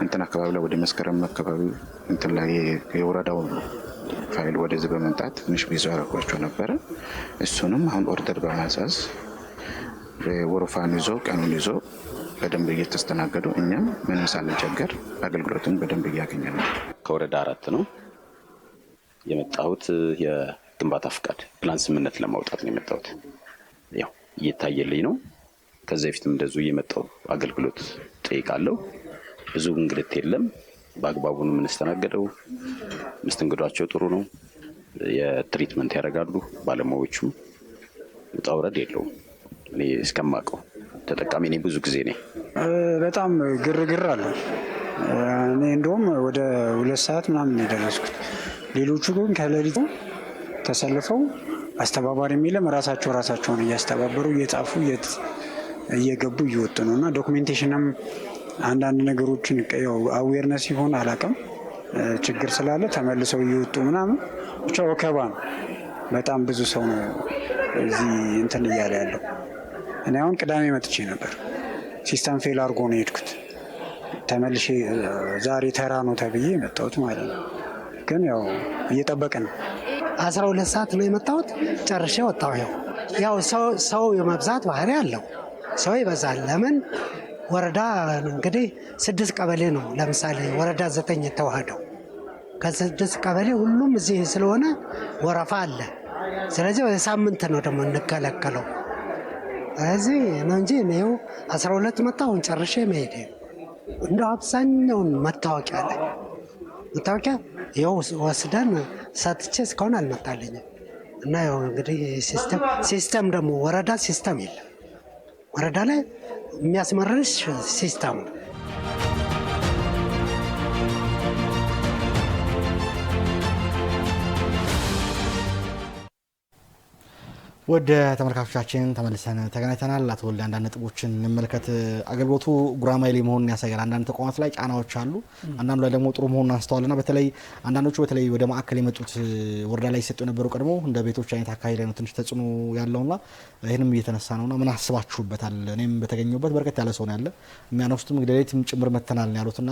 እንትን አካባቢ ላይ ወደ መስከረም አካባቢ እንትን ላይ የወረዳው ፋይል ወደዚህ በመምጣት ትንሽ ቢዞ አረጋቸው ነበረ። እሱንም አሁን ኦርደር በማሳዝ ወረፋን ይዞ ቀኑን ይዞ በደንብ እየተስተናገዱ እኛም ምንም ሳንቸገር አገልግሎቱን በደንብ እያገኘን ነው። ከወረዳ 4 ነው የመጣሁት። የግንባታ ፍቃድ ፕላን ስምምነት ለማውጣት ነው የመጣሁት። ያው እየታየልኝ ነው። ከዚህ በፊትም እንደዚሁ እየመጣሁ አገልግሎት ጠይቃለሁ። ብዙ እንግልት የለም። በአግባቡ ነው የምንስተናገደው። መስተንግዷቸው ጥሩ ነው። የትሪትመንት ያደርጋሉ ባለሙያዎቹ። ውጣ ውረድ የለውም። እኔ እስከማውቀው ተጠቃሚ ነኝ። ብዙ ጊዜ ነኝ። በጣም ግርግር አለ። እኔ እንደውም ወደ 2 ሰዓት ምናምን የደረስኩት። ሌሎቹ ግን ከሌሊቱ ተሰልፈው አስተባባሪ የሚልም ራሳቸውን እያስተባበሩ እየጻፉ እየገቡ እየወጡ ነው። እና ዶክሜንቴሽንም አንዳንድ ነገሮችን አዌርነስ ሲሆን አላውቅም ችግር ስላለ ተመልሰው እየወጡ ምናምን ብቻ ወከባ ነው። በጣም ብዙ ሰው ነው እዚህ እንትን እያለ ያለው። እኔ አሁን ቅዳሜ መጥቼ ነበር። ሲስተም ፌል አድርጎ ነው የሄድኩት። ተመልሼ ዛሬ ተራ ነው ተብዬ የመጣሁት ማለት ነው። ግን ያው እየጠበቅን ነው። 12 ሰዓት ነው የመጣሁት። ጨርሼ ወጣሁ። ያው ሰው የመብዛት ባህሪ አለው። ሰው ይበዛል። ለምን ወረዳ እንግዲህ 6 ቀበሌ ነው። ለምሳሌ ወረዳ 9 የተዋህደው ከ6 ቀበሌ ሁሉም እዚህ ስለሆነ ወረፋ አለ። ስለዚህ ሳምንት ነው ደግሞ እንከለከለው። እዚህ ነው እንጂ ነው 12 መጣሁን ጨርሼ መሄድ እንደ አብዛኛውን መታወቂያ አለ። መታወቂያ ያው ወስደን ሰጥቼ እስካሁን አልመጣልኝም። እና ያው እንግዲህ ሲስተም ደግሞ ወረዳ ሲስተም የለም። ወረዳ ላይ የሚያስመርሽ ሲስተም ነው። ወደ ተመልካቾቻችን ተመልሰን ተገናኝተናል። አቶ ወልዴ አንዳንድ ነጥቦችን እንመልከት። አገልግሎቱ ጉራማይሌ መሆኑን ያሳያል። አንዳንድ ተቋማት ላይ ጫናዎች አሉ፣ አንዳንዱ ላይ ደግሞ ጥሩ መሆኑን አንስተዋልና በተለይ አንዳንዶቹ በተለይ ወደ ማዕከል የመጡት ወረዳ ላይ ሲሰጡ የነበሩ ቀድሞ እንደ ቤቶች አይነት አካባቢ ላይ ነው ትንሽ ተጽዕኖ ያለውና ይህንም እየተነሳ ነውና ምን አስባችሁበታል? እኔም በተገኘሁበት በርከት ያለ ሰው ነው ያለ። የሚያነሱትም ግዴሌትም ጭምር መተናል ያሉትና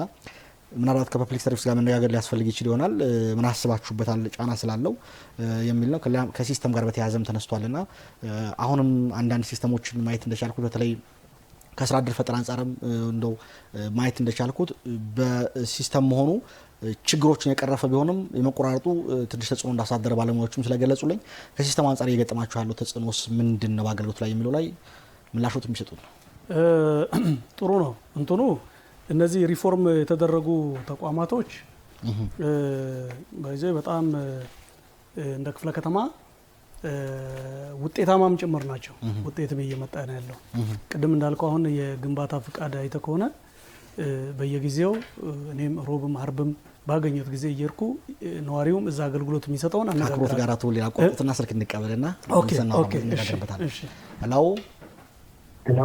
ምናልባት ከፐብሊክ ሰርቪስ ጋር መነጋገር ሊያስፈልግ ይችል ይሆናል። ምን አስባችሁበታል? ጫና ስላለው የሚል ነው። ከሲስተም ጋር በተያያዘም ተነስቷልና አሁንም አንዳንድ ሲስተሞችን ማየት እንደቻልኩት በተለይ ከስራ እድል ፈጠራ አንጻርም እንደው ማየት እንደቻልኩት በሲስተም መሆኑ ችግሮችን የቀረፈ ቢሆንም የመቆራረጡ ትንሽ ተጽዕኖ እንዳሳደረ ባለሙያዎችም ስለገለጹልኝ ከሲስተም አንጻር እየገጠማችሁ ያለው ተጽዕኖስ ምንድን ነው በአገልግሎቱ ላይ የሚለው ላይ ምላሾት የሚሰጡት ነው። ጥሩ ነው እንትኑ እነዚህ ሪፎርም የተደረጉ ተቋማቶች በዚህ በጣም እንደ ክፍለ ከተማ ውጤታማም ጭምር ናቸው። ውጤትም እየመጣ ነው ያለው። ቅድም እንዳልከው አሁን የግንባታ ፍቃድ አይተ ከሆነ በየጊዜው እኔም ሮብም አርብም ባገኘት ጊዜ እየርኩ ነዋሪውም እዛ አገልግሎት የሚሰጠውን አነጋግሮት ጋር አቶ ሌላ ቆጥና ስልክ እንቀበልና ሄሎ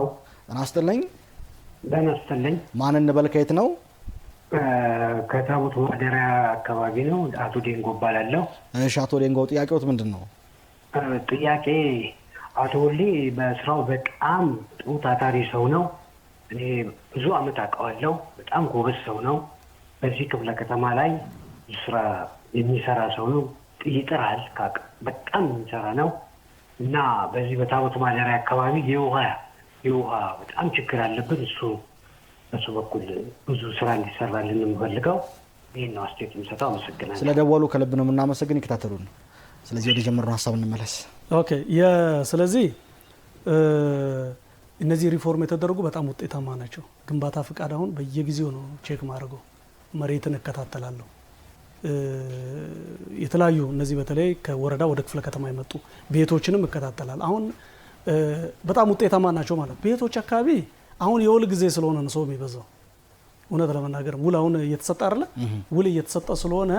አናስተልኝ ለነስተልኝ ማን እንበል? ከየት ነው? ከታቦት ማደሪያ አካባቢ ነው። አቶ ዴንጎ እባላለሁ። እሺ አቶ ዴንጎ ጥያቄዎት ምንድን ነው? ጥያቄ አቶ ወልዴ በስራው በጣም ጥሩ ታታሪ ሰው ነው። እኔ ብዙ አመት አውቀዋለሁ። በጣም ጎበዝ ሰው ነው። በዚህ ክፍለ ከተማ ላይ ስራ የሚሰራ ሰው ነው። ይጥራል። በጣም የሚሰራ ነው እና በዚህ በታቦት ማደሪያ አካባቢ የውሃ በጣም ችግር አለበት። በሱ በኩል ብዙ ስራ እንዲሰራልን የምፈልገው ይህን ነው። አስተያየት የምሰጠው። አመሰግናለሁ። ስለደወሉ ከልብ ነው የምናመሰግን። ይከታተሉን። ስለዚህ ወደ ጀመርነው ሀሳብ እንመለስ። ኦኬ ስለዚህ እነዚህ ሪፎርም የተደረጉ በጣም ውጤታማ ናቸው። ግንባታ ፍቃድ አሁን በየጊዜው ነው ቼክ ማድረገው፣ መሬትን እከታተላለሁ። የተለያዩ እነዚህ በተለይ ከወረዳ ወደ ክፍለ ከተማ የመጡ ቤቶችንም እከታተላለሁ። አሁን በጣም ውጤታማ ናቸው ማለት ቤቶች አካባቢ አሁን የውል ጊዜ ስለሆነ ነው ሰው የሚበዛው። እውነት ለመናገር ውል አሁን እየተሰጠ አይደለ? ውል እየተሰጠ ስለሆነ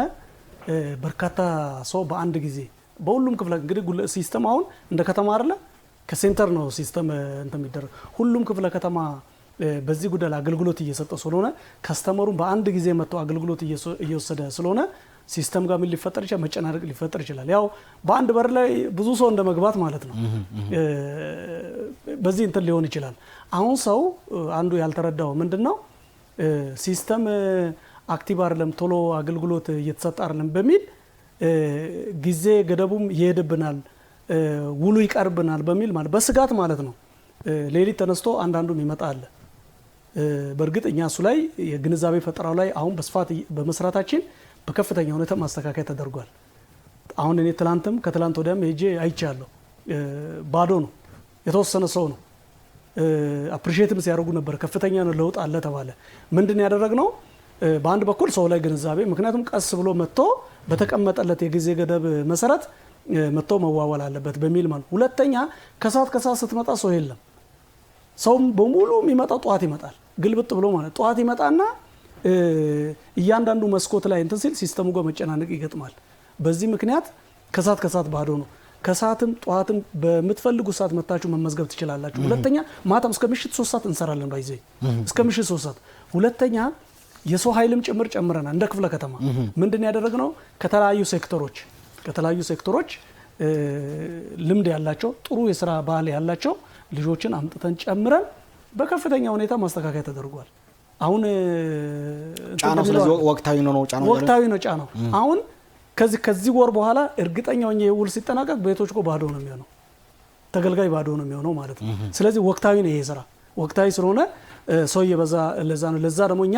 በርካታ ሰው በአንድ ጊዜ በሁሉም ክፍለ እንግዲህ ሲስተም አሁን እንደ ከተማ አይደለ? ከሴንተር ነው ሲስተም እንትን የሚደረግ ሁሉም ክፍለ ከተማ በዚህ ጉዳይ አገልግሎት እየሰጠ ስለሆነ ከስተመሩን በአንድ ጊዜ መጥቶ አገልግሎት እየወሰደ ስለሆነ ሲስተም ጋር ምን ሊፈጠር ይችላል? መጨናነቅ ሊፈጠር ይችላል። ያው በአንድ በር ላይ ብዙ ሰው እንደ መግባት ማለት ነው። በዚህ እንትን ሊሆን ይችላል። አሁን ሰው አንዱ ያልተረዳው ምንድነው ሲስተም አክቲቭ አይደለም፣ ቶሎ አገልግሎት እየተሰጠ አይደለም በሚል ጊዜ ገደቡም ይሄድብናል፣ ውሉ ይቀርብናል በሚል ማለት በስጋት ማለት ነው ሌሊት ተነስቶ አንዳንዱም ይመጣ አለ። በእርግጥ እኛ እሱ ላይ የግንዛቤ ፈጠራው ላይ አሁን በስፋት በመስራታችን በከፍተኛ ሁኔታ ማስተካከያ ተደርጓል። አሁን እኔ ትላንትም ከትላንት ወዲያም ሄጄ አይቻለሁ። ባዶ ነው፣ የተወሰነ ሰው ነው። አፕሪሺየትም ሲያደርጉ ነበር። ከፍተኛ ነው ለውጥ አለ ተባለ። ምንድን ያደረግነው በአንድ በኩል ሰው ላይ ግንዛቤ፣ ምክንያቱም ቀስ ብሎ መጥቶ በተቀመጠለት የጊዜ ገደብ መሰረት መጥቶ መዋዋል አለበት በሚል ማለት። ሁለተኛ ከሰዓት ስትመጣ ሰው የለም። ሰውም በሙሉ የሚመጣው ጠዋት ይመጣል፣ ግልብጥ ብሎ ማለት ጠዋት ይመጣና እያንዳንዱ መስኮት ላይ እንትን ሲል ሲስተሙ ጋር መጨናነቅ ይገጥማል። በዚህ ምክንያት ከሰዓት ባዶ ነው። ከሰዓትም ጠዋትም በምትፈልጉ ሰዓት መታችሁ መመዝገብ ትችላላችሁ። ሁለተኛ ማታም እስከ ምሽት 3 ሰዓት እንሰራለን ባይዘይ እስከ ምሽት 3 ሰዓት። ሁለተኛ የሰው ኃይልም ጭምር ጨምረናል። እንደ ክፍለ ከተማ ምንድን ያደረግነው ከተለያዩ ሴክተሮች ልምድ ያላቸው ጥሩ የስራ ባህል ያላቸው ልጆችን አምጥተን ጨምረን በከፍተኛ ሁኔታ ማስተካከያ ተደርጓል። አሁን ጫናው ስለዚህ ወቅታዊ ነው ጫናው። አሁን ከዚህ ወር በኋላ እርግጠኛው የውል ሲጠናቀቅ ቤቶች ባዶ ነው የሚሆነው፣ ተገልጋይ ባዶ ነው የሚሆነው ማለት ነው። ስለዚህ ወቅታዊ ነው ይሄ ስራ። ወቅታዊ ስለሆነ ሰው እየበዛ ለዛ ደግሞ እኛ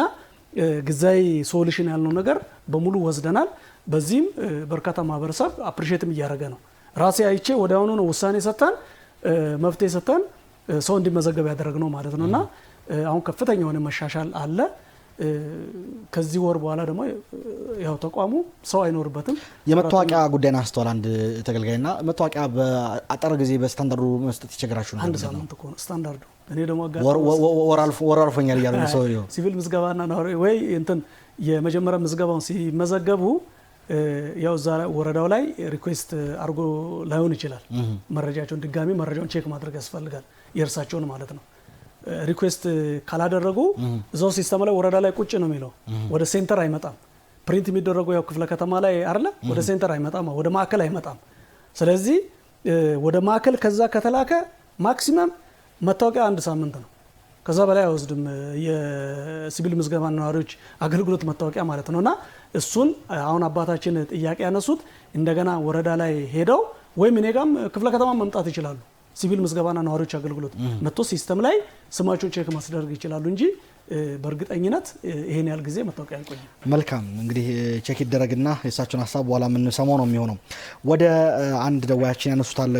ግዛይ ሶሉሽን ያልነው ነገር በሙሉ ወስደናል። በዚህም በርካታ ማህበረሰብ አፕሪሺየትም እያደረገ ነው። ራሴ አይቼ ወዲያውኑ ነው ውሳኔ ሰጥተን መፍትሄ ሰጥተን ሰው እንዲመዘገብ ያደረግነው ማለት ነውና አሁን ከፍተኛ የሆነ መሻሻል አለ። ከዚህ ወር በኋላ ደግሞ ያው ተቋሙ ሰው አይኖርበትም። የመታወቂያ ጉዳይን አስተዋል አንድ ተገልጋይና መታወቂያ በአጠረ ጊዜ በስታንዳርዱ መስጠት ይቸግራችሁ ነው። አንድ ሳምንት እኮ ነው ስታንዳርዱ። እኔ ደግሞ ወር አልፎኛል እያሉ ነው ሰው ሲቪል ምዝገባና ነው ወይ እንትን የመጀመሪያ ምዝገባውን ሲመዘገቡ ያው እዛ ወረዳው ላይ ሪኩዌስት አድርጎ ላይሆን ይችላል። መረጃቸውን ድጋሚ መረጃውን ቼክ ማድረግ ያስፈልጋል፣ የእርሳቸውን ማለት ነው። ሪኩዌስት ካላደረጉ እዛው ሲስተም ላይ ወረዳ ላይ ቁጭ ነው የሚለው፣ ወደ ሴንተር አይመጣም። ፕሪንት የሚደረገው ያው ክፍለ ከተማ ላይ አይደለ፣ ወደ ሴንተር አይመጣም፣ ወደ ማዕከል አይመጣም። ስለዚህ ወደ ማዕከል ከዛ ከተላከ ማክሲመም መታወቂያ 1 ሳምንት ነው፣ ከዛ በላይ አይወስድም። የሲቪል ምዝገባ ነዋሪዎች አገልግሎት መታወቂያ ማለት ነውና እሱን አሁን አባታችን ጥያቄ ያነሱት እንደገና ወረዳ ላይ ሄደው ወይም እኔ ጋርም ክፍለ ከተማ መምጣት ይችላሉ። ሲቪል ምዝገባና ነዋሪዎች አገልግሎት መጥቶ ሲስተም ላይ ስማቸውን ቼክ ማስደረግ ይችላሉ እንጂ በእርግጠኝነት ይሄን ያህል ጊዜ መታወቂያ አይቆይም። መልካም እንግዲህ ቼክ ይደረግና የእሳቸውን ሀሳብ በኋላ የምንሰማው ነው የሚሆነው። ወደ አንድ ደዋያችን ያነሱታል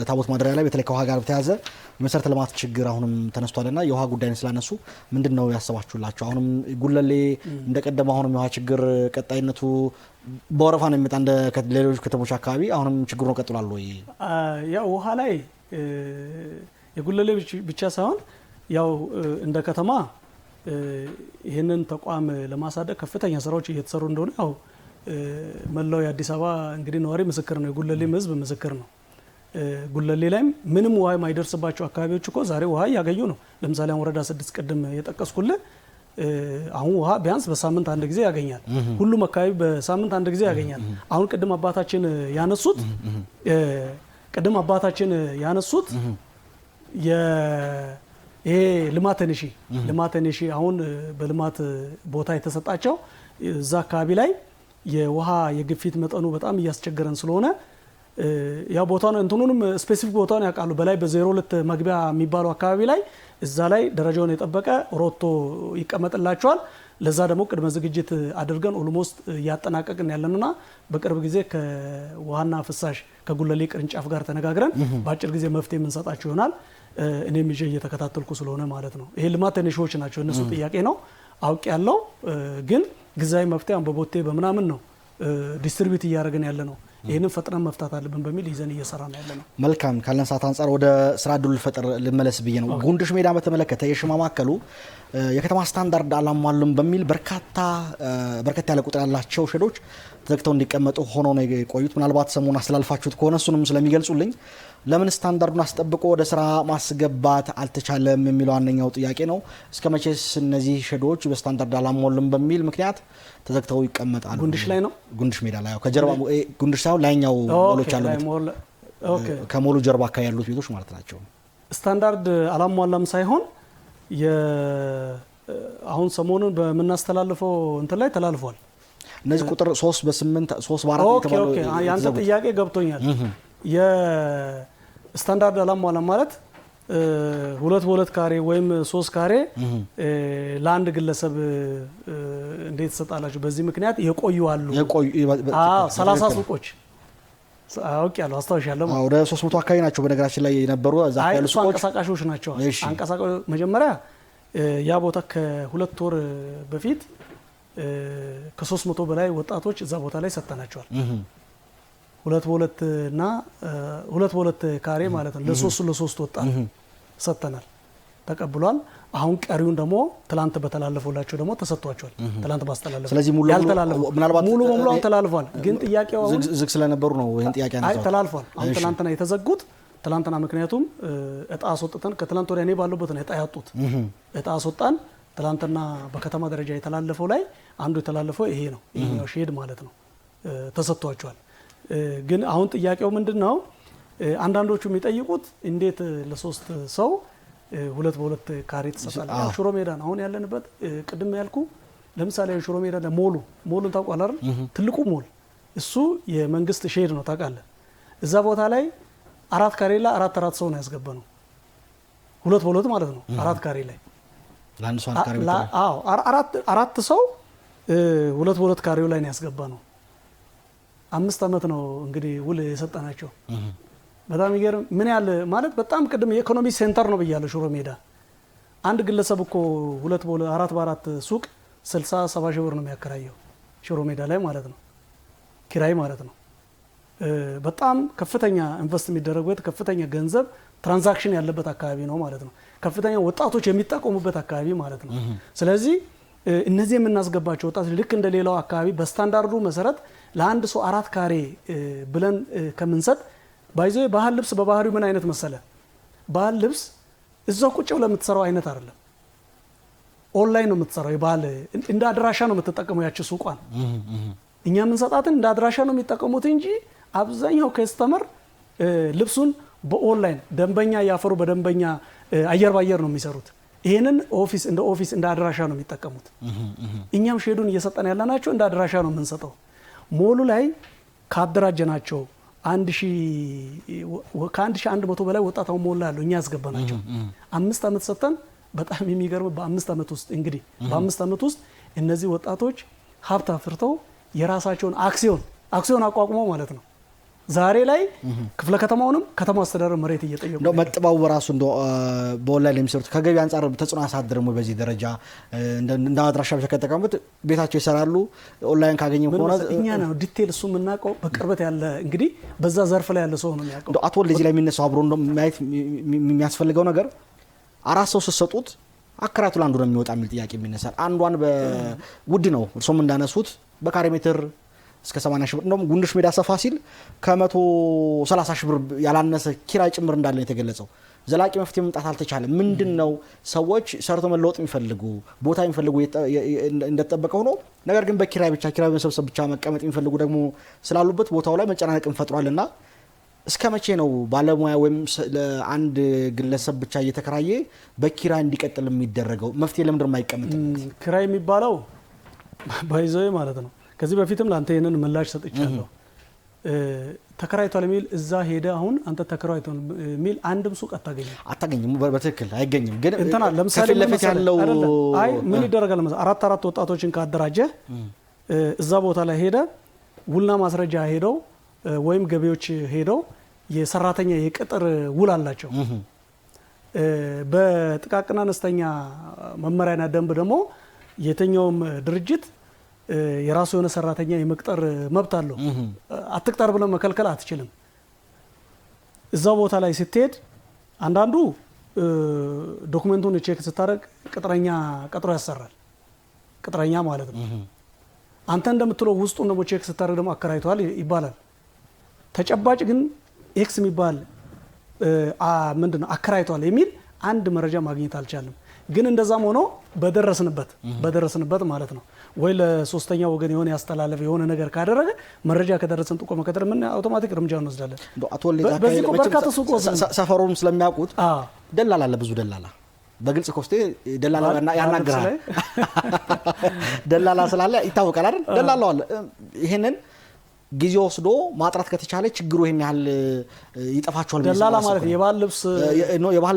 ታቦት ማደሪያ ላይ በተለይ ከውሃ ጋር በተያያዘ የመሰረተ ልማት ችግር አሁንም ተነስቷልና የውሃ ጉዳይን ስላነሱ ምንድን ነው ያሰባችሁላቸው? አሁንም ጉለሌ እንደቀደመ አሁንም የውሃ ችግር ቀጣይነቱ በወረፋ ነው የሚመጣ እንደ ሌሎች ከተሞች አካባቢ አሁንም ችግሩ ነው ቀጥሏል ወይ? ያው ውሃ ላይ የጉለሌ ብቻ ሳይሆን ያው እንደ ከተማ ይህንን ተቋም ለማሳደግ ከፍተኛ ስራዎች እየተሰሩ እንደሆነ ያው መላው የአዲስ አበባ እንግዲህ ነዋሪ ምስክር ነው፣ የጉለሌም ህዝብ ምስክር ነው። ጉለሌ ላይም ምንም ውሃ የማይደርስባቸው አካባቢዎች እኮ ዛሬ ውሃ እያገኙ ነው። ለምሳሌ አሁን ወረዳ 6 ቅድም የጠቀስኩልህ አሁን ውሃ ቢያንስ በሳምንት አንድ ጊዜ ያገኛል። ሁሉም አካባቢ በሳምንት አንድ ጊዜ ያገኛል። አሁን ቅድም አባታችን ያነሱት ይሄ ልማት ተነሺ አሁን በልማት ቦታ የተሰጣቸው እዛ አካባቢ ላይ የውሃ የግፊት መጠኑ በጣም እያስቸገረን ስለሆነ ያ ቦታውን እንትኑንም ስፔሲፊክ ቦታውን ያውቃሉ። በላይ በ02 መግቢያ የሚባለው አካባቢ ላይ እዛ ላይ ደረጃውን የጠበቀ ሮቶ ይቀመጥላቸዋል። ለዛ ደግሞ ቅድመ ዝግጅት አድርገን ኦልሞስት እያጠናቀቅን ያለንና በቅርብ ጊዜ ከዋና ፍሳሽ ከጉለሌ ቅርንጫፍ ጋር ተነጋግረን በአጭር ጊዜ መፍትሄ የምንሰጣቸው ይሆናል። እኔም ይዤ እየተከታተልኩ ስለሆነ ማለት ነው። ይሄ ልማት ተነሺዎች ናቸው፣ እነሱ ጥያቄ ነው አውቅ ያለው ግን ጊዜያዊ መፍትሄ በቦቴ በምናምን ነው ዲስትሪቢዩት እያደረግን ያለ ነው። ይህንን ፈጥነን መፍታት አለብን በሚል ይዘን እየሰራ ነው ያለ ነው። መልካም ካለን ሰዓት አንጻር ወደ ስራ ዕድል ፈጠር ልመለስ ብዬ ነው። ጉንድሽ ሜዳ በተመለከተ የሽማ ማዕከሉ የከተማ ስታንዳርድ አላሟሉም በሚል በርከት ያለ ቁጥር ያላቸው ሼዶች ተዘግተው እንዲቀመጡ ሆኖ ነው የቆዩት። ምናልባት ሰሞኑን አስተላልፋችሁት ከሆነ እሱንም ስለሚገልጹልኝ ለምን ስታንዳርዱን አስጠብቆ ወደ ስራ ማስገባት አልተቻለም የሚለው አንደኛው ጥያቄ ነው። እስከ መቼስ እነዚህ ሼዶች በስታንዳርድ አላሟሉም በሚል ምክንያት ተዘግተው ይቀመጣሉ? ጉንድሽ ላይ ነው፣ ጉንድሽ ሜዳ ላይ ከጀርባ ጉንድሽ ሳይሆን ላይኛው ሞሎች ያሉት ከሞሉ ጀርባ አካባቢ ያሉት ቤቶች ማለት ናቸው። ስታንዳርድ አላሟላም ሳይሆን አሁን ሰሞኑን በመናስተላልፈው እንትን ላይ ተላልፏል። እነዚህ ቁጥር 3 በ8 3 በ4 የተባለው ያንተ ጥያቄ ገብቶኛል። የስታንዳርድ አላሟላም ማለት 2 በ2 ካሬ ወይም 3 ካሬ ለአንድ ግለሰብ እንዴት ተሰጣላችሁ? በዚህ ምክንያት የቆዩ አሉ። 30 ሱቆች አውቄያለሁ፣ አስታውሻለሁ። ወደ 300 አካባቢ ናቸው በነገራችን ላይ የነበሩ እዛ ያሉ ሱቆች አንቀሳቃሾች ናቸው። አንቀሳቃሽ መጀመሪያ ያ ቦታ ከ2 ወር በፊት ከ300 በላይ ወጣቶች እዛ ቦታ ላይ ሰጥተናቸዋል። 2 በ2 እና 2 በ2 ካሬ ማለት ነው። ለ3 ወጣት ሰጥተናል፣ ተቀብሏል። አሁን ቀሪውን ደግሞ ትላንት በተላለፈላቸው ደግሞ ተሰጥቷቸዋል። ትላንት ባስተላለፈ ስለዚህ ሙሉ በሙሉ ተላልፏል። ግን ጥያቄው አሁን ዝግ ስለነበሩ ነው ይሄን ጥያቄ ያነሳው። ተላልፏል። አሁን ትላንትና የተዘጉት ትላንትና ምክንያቱም እጣ አስወጥተን ከትላንት ወዲያ እኔ ባለበት ነው እጣ ያጡት። እጣ አስወጣን። ትላንትና በከተማ ደረጃ የተላለፈው ላይ አንዱ የተላለፈው ይሄ ነው፣ ይሄኛው ሼድ ማለት ነው፣ ተሰጥቷቸዋል። ግን አሁን ጥያቄው ምንድነው? አንዳንዶቹ የሚጠይቁት እንዴት ለ3 ሰው 2 በ2 ካሬ ተሰጣለ? ሽሮ ሜዳ ነው አሁን ያለንበት። ቅድም ያልኩ ለምሳሌ ሽሮ ሜዳ ሞሉን ታውቃለህ አይደል? ትልቁ ሞል እሱ የመንግስት ሼድ ነው ታውቃለህ። እዛ ቦታ ላይ 4 ካሬ ላይ 4 ሰው ነው ያስገባነው። 2 በ2 ማለት ነው። 4 ካሬ ላይ ለአንድ ሰው ካሬ አዎ 4 ሰው 2 በ2 ካሬው ላይ ነው ያስገባነው። 5 ዓመት ነው እንግዲህ ውል የሰጠናቸው። በጣም ይገርም። ምን ያህል ማለት በጣም ቅድም የኢኮኖሚ ሴንተር ነው ብያለሁ ሽሮ ሜዳ። አንድ ግለሰብ እኮ 4 በ4 ሱቅ 60-70 ሺህ ብር ነው የሚያከራየው ሽሮ ሜዳ ላይ ማለት ነው፣ ኪራይ ማለት ነው። በጣም ከፍተኛ ኢንቨስት የሚደረግበት ከፍተኛ ገንዘብ ትራንዛክሽን ያለበት አካባቢ ነው ማለት ነው። ከፍተኛ ወጣቶች የሚጠቀሙበት አካባቢ ማለት ነው። ስለዚህ እነዚህ የምናስገባቸው ወጣቶች ልክ እንደ ሌላው አካባቢ በስታንዳርዱ መሰረት ለአንድ ሰው 4 ካሬ ብለን ከምንሰጥ ባይዞ ባህል ልብስ በባህሪው ምን አይነት መሰለ? ባህል ልብስ እዛው ቁጭ ብለህ የምትሰራው አይነት አይደለም። ኦንላይን ነው የምትሰራው። የባህል እንደ አድራሻ ነው የምትጠቀመው ያቺ ሱቋን። እኛ የምንሰጣትን እንደ አድራሻ ነው የሚጠቀሙት እንጂ አብዛኛው ከስተመር ልብሱን በኦንላይን ደንበኛ ያፈሩ በደንበኛ አየር ባየር ነው የሚሰሩት። ይሄንን እንደ ኦፊስ እንደ አድራሻ ነው የሚጠቀሙት። እኛም ሼዱን እየሰጠን ያለናቸው እንደ አድራሻ ነው የምንሰጠው። ሞሉ ላይ ካደራጀናቸው ከ1100 በላይ ወጣት አሁን ሞላ ያለው እኛ ያስገባናቸው 5 ዓመት ሰጠን። በጣም የሚገርም በ5 ዓመት ውስጥ እንግዲህ በ5 ዓመት ውስጥ እነዚህ ወጣቶች ሀብት አፍርተው የራሳቸውን አክሲዮን አቋቁመው ማለት ነው ዛሬ ላይ ክፍለ ከተማውንም ከተማ አስተዳደር መሬት እየጠየቁ ነው። መጥባው በራሱ በኦንላይን የሚሰሩት ከገቢ አንጻር ተጽዕኖ አሳድርም በዚህ ደረጃ እንደ አድራሻ ብቻ ከተጠቀሙት ቤታቸው ይሰራሉ። ኦንላይን ካገኘ ሆነ እኛ ነው ዲቴል እሱ የምናውቀው በቅርበት ያለ እንግዲህ በዛ ዘርፍ ላይ ያለ ሰው ነው የሚያውቀው። አቶ ለዚህ ላይ የሚነሳው አብሮ ማየት የሚያስፈልገው ነገር 4 ሰው ስትሰጡት አከራቱ ለአንዱ ነው የሚወጣ የሚል ጥያቄ የሚነሳል። አንዷን በውድ ነው እርሶም እንዳነሱት በካሬ ሜትር እስከ 80 ሺህ ብር እንደውም ጉንድሽ ሜዳ ሰፋ ሲል ከ130 ሺህ ብር ያላነሰ ኪራይ ጭምር እንዳለ የተገለጸው። ዘላቂ መፍትሄ መምጣት አልተቻለም። ምንድነው ሰዎች ሰርቶ መለወጥ የሚፈልጉ ቦታ የሚፈልጉ እንደተጠበቀ ሆኖ ነገር ግን በኪራይ መሰብሰብ ብቻ መቀመጥ የሚፈልጉ ደግሞ ስላሉበት ቦታው ላይ መጨናነቅን ፈጥሯልና እስከ መቼ ነው ባለሙያ ወይም ለአንድ ግለሰብ ብቻ እየተከራየ በኪራይ እንዲቀጥል የሚደረገው? መፍትሄ ለምንድን ነው የማይቀመጥ? ኪራይ የሚባለው ባይዘው ማለት ነው። ከዚህ በፊትም ላንተ ይሄንን ምላሽ ሰጥቻለሁ። ተከራይቷል የሚል እዛ ሄደ አሁን አንተ ተከራይቷል የሚል አንድም ሱቅ አታገኝም። በትክክል አይገኝም። ግን እንትና ለምሳሌ ለፊት ያለው አይ ምን ይደረጋል ማለት አራት ወጣቶችን ካደራጀ እዛ ቦታ ላይ ሄደ ውልና ማስረጃ ሄደው ወይም ገቢዎች ሄደው የሰራተኛ የቅጥር ውል አላቸው። በጥቃቅና አነስተኛ መመሪያና ደንብ ደግሞ የትኛውም ድርጅት የራሱ የሆነ ሰራተኛ የመቅጠር መብት አለው። አትቅጠር ብለ መከልከል አትችልም። እዛው ቦታ ላይ ስትሄድ አንዳንዱ ዶክመንቱን ቼክ ስታደርግ ቅጥረኛ ቀጥሮ ያሰራል። ቅጥረኛ ማለት ነው። አንተ እንደምትለው ውስጡን ደግሞ ቼክ ስታደርግ ደግሞ አከራይቷል ይባላል። ተጨባጭ ግን ኤክስ የሚባል ምንድነው አከራይቷል የሚል አንድ መረጃ ማግኘት አልቻለም። ግን እንደዛም ሆኖ በደረስንበት ማለት ነው ወይ ለሶስተኛ ወገን የሆነ ያስተላለፈ የሆነ ነገር ካደረገ መረጃ ከደረሰን ጥቆማ ከደረሰ ምን አውቶማቲክ እርምጃ እንወስዳለን። አቶ ሰፈሩን ስለሚያውቁት ደላላ አለ፣ ብዙ ደላላ በግልጽ ኮስቴ ደላላ ያናግራል። ደላላ ስላለ ይታወቃል አይደል? ደላላው አለ። ይሄንን ጊዜ ወስዶ ማጥራት ከተቻለ ችግሩ ይሄን ያህል ይጠፋቸዋል። ደላላ ማለት የባህል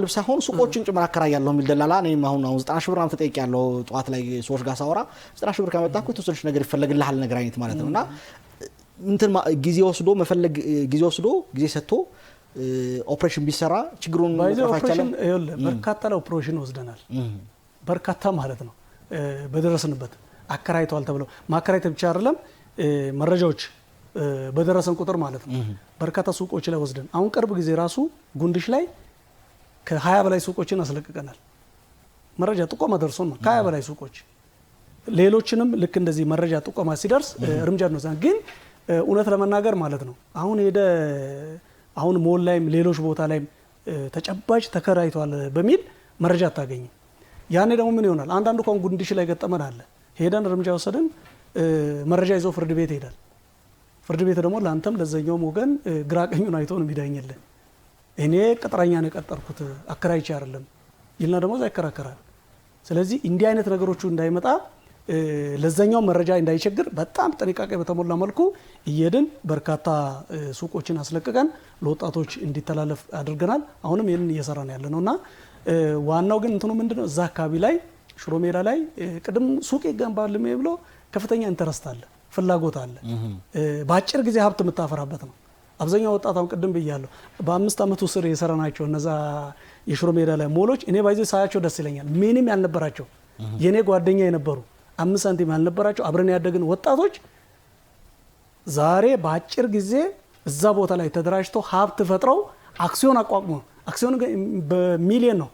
ልብስ ሳይሆን ሱቆችን ጭምር አከራያለሁ የሚል ደላላ ነው። አሁን 90 ሺህ ብር ነው ተጠይቄያለሁ። ጧት ላይ ሰዎች ጋር ሳወራ 90 ሺህ ብር ካመጣኩ የተወሰነች ነገር ይፈልግልሃል ነገር አይነት ማለት ነውና እንትን ጊዜ ወስዶ መፈለግ ጊዜ ሰጥቶ ኦፕሬሽን ቢሰራ ችግሩን መቅረፍ አይቻልም። በርካታ ኦፕሬሽን ወስደናል። በርካታ ማለት ነው በደረስንበት አከራይቷል ተብለው ማከራይት ብቻ አይደለም መረጃዎች በደረሰን ቁጥር ማለት ነው በርካታ ሱቆች ላይ ወስደን አሁን ቅርብ ጊዜ ራሱ ጉንድሽ ላይ ከ20 በላይ ሱቆችን አስለቅቀናል። መረጃ ጥቆማ ደርሶን ነው ከ20 በላይ ሱቆች። ሌሎችንም ልክ እንደዚህ መረጃ ጥቆማ ሲደርስ እርምጃ እንወስዳለን። ግን እውነት ለመናገር ማለት ነው አሁን ሞል ላይም ሌሎች ቦታ ላይም ተጨባጭ ተከራይቷል በሚል መረጃ አታገኝም። ያኔ ደግሞ ምን ይሆናል? አንዳንዱ እንኳን ጉንድሽ ላይ ገጠመን አለ ሄደን እርምጃ ወሰደን መረጃ ይዞ ፍርድ ቤት ይሄዳል። ፍርድ ቤት ደግሞ ለአንተም ለዘኛውም ወገን ግራ ቀኙን አይቶ ነው የሚዳኝልን። እኔ ቅጥረኛ ነው የቀጠርኩት አከራይቼ አይደለም ይልና ደግሞ ይከራከራል። ስለዚህ እንዲህ አይነት ነገሮቹ እንዳይመጣ ለዘኛው መረጃ እንዳይቸግር በጣም ጥንቃቄ በተሞላ መልኩ እየድን በርካታ ሱቆችን አስለቅቀን ለወጣቶች እንዲተላለፍ አድርገናል። አሁንም ይሄንን እየሰራን ያለ ነውና ዋናው ግን እንትኑ ምንድነው እዛ አካባቢ ላይ ሽሮ ሜዳ ላይ ቅድም ሱቅ ይገንባል ብሎ ከፍተኛ ኢንተረስት አለ፣ ፍላጎት አለ። በአጭር ጊዜ ሀብት የምታፈራበት ነው። አብዛኛው ወጣት አሁን ቅድም ብያለሁ በ5 አመቱ ስር የሰራናቸው እነዛ የሽሮ ሜዳ ላይ ሞሎች እኔ ባይዘው ሳያቸው ደስ ይለኛል። ምንም ያልነበራቸው የኔ ጓደኛ የነበሩ 5 ሳንቲም ያልነበራቸው አብረን ያደግን ወጣቶች ዛሬ በአጭር ጊዜ እዛ ቦታ ላይ ተደራጅተው ሀብት ፈጥረው አክሲዮን አቋቁመው አክሲዮን በሚሊዮን ነው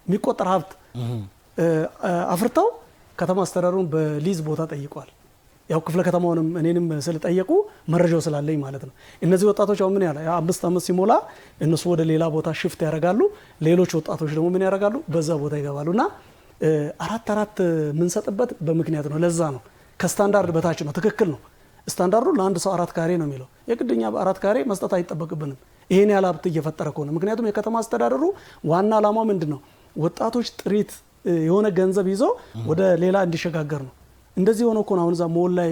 የሚቆጠር ሀብት አፍርተው ከተማ አስተዳደሩን በሊዝ ቦታ ጠይቋል። ያው ክፍለ ከተማውንም እኔንም ስለጠየቁ መረጃው ስላለኝ ማለት ነው። እነዚህ ወጣቶች አሁን ምን ያለ 5 አመት ሲሞላ እነሱ ወደ ሌላ ቦታ ሽፍት ያደርጋሉ። ሌሎች ወጣቶች ደግሞ ምን ያደርጋሉና በዛ ቦታ ይገባሉና አራት ምንሰጥበት በምክንያት ነው። ለዛ ነው ከስታንዳርድ በታች ነው። ትክክል ነው። ስታንዳርዱ ለአንድ ሰው 4 ካሬ ነው የሚለው። የግድኛ በ4 ካሬ መስጠት አይጠበቅብንም ይሄን ያለ ሀብት እየፈጠረ ከሆነ። ምክንያቱም የከተማ አስተዳደሩ ዋና ዓላማው ምንድነው? ወጣቶች ጥሪት የሆነ ገንዘብ ይዞ ወደ ሌላ እንዲሸጋገር ነው። እንደዚህ ሆኖ እኮ አሁን እዛ ሞል ላይ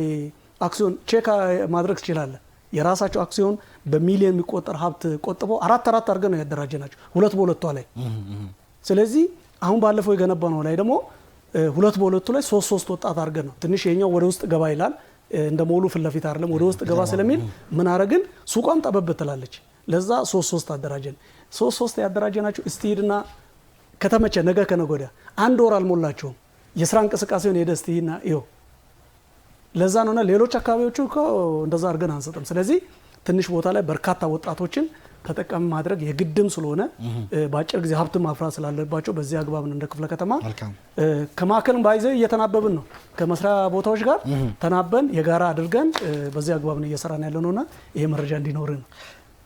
አክሲዮን ቼክ ማድረግ ትችላለህ። የራሳቸው አክሲዮን በሚሊዮን የሚቆጠር ሀብት ቆጥበው አራት አድርገን ነው ያደራጀናቸው ሁለት በሁለቷ ላይ። ስለዚህ አሁን ባለፈው የገነባ ነው ላይ ደግሞ ሁለት በሁለቱ ላይ ሶስት ወጣት አድርገን ነው። ትንሽ የኛው ወደ ውስጥ ገባ ይላል እንደ ሞሉ ፊት ለፊት አይደለም ወደ ውስጥ ገባ ስለሚል ምን አረግን ሱቋም ጠበብ ትላለች። ለዛ ሶስት አደራጀን። ሶስት ያደራጀናቸው እስቲድና ከተመቸ ነገ ከነገ ወዲያ አንድ ወር አልሞላቸውም የስራ እንቅስቃሴውን ሄደ እስቲና ይው ለዛ ነውና ሌሎች አካባቢዎቹ እኮ እንደዛ አድርገን አንሰጥም። ስለዚህ ትንሽ ቦታ ላይ በርካታ ወጣቶችን ተጠቃሚ ማድረግ የግድም ስለሆነ በአጭር ጊዜ ሀብት ማፍራት ስላለባቸው በዚህ አግባብ እንደ ክፍለ ከተማ ከማከልም ባይዘ እየተናበብን ነው ከመስሪያ ቦታዎች ጋር ተናበን የጋራ አድርገን በዚህ አግባብ ነው እየሰራን ያለነውና ይሄ መረጃ እንዲኖርን ነው።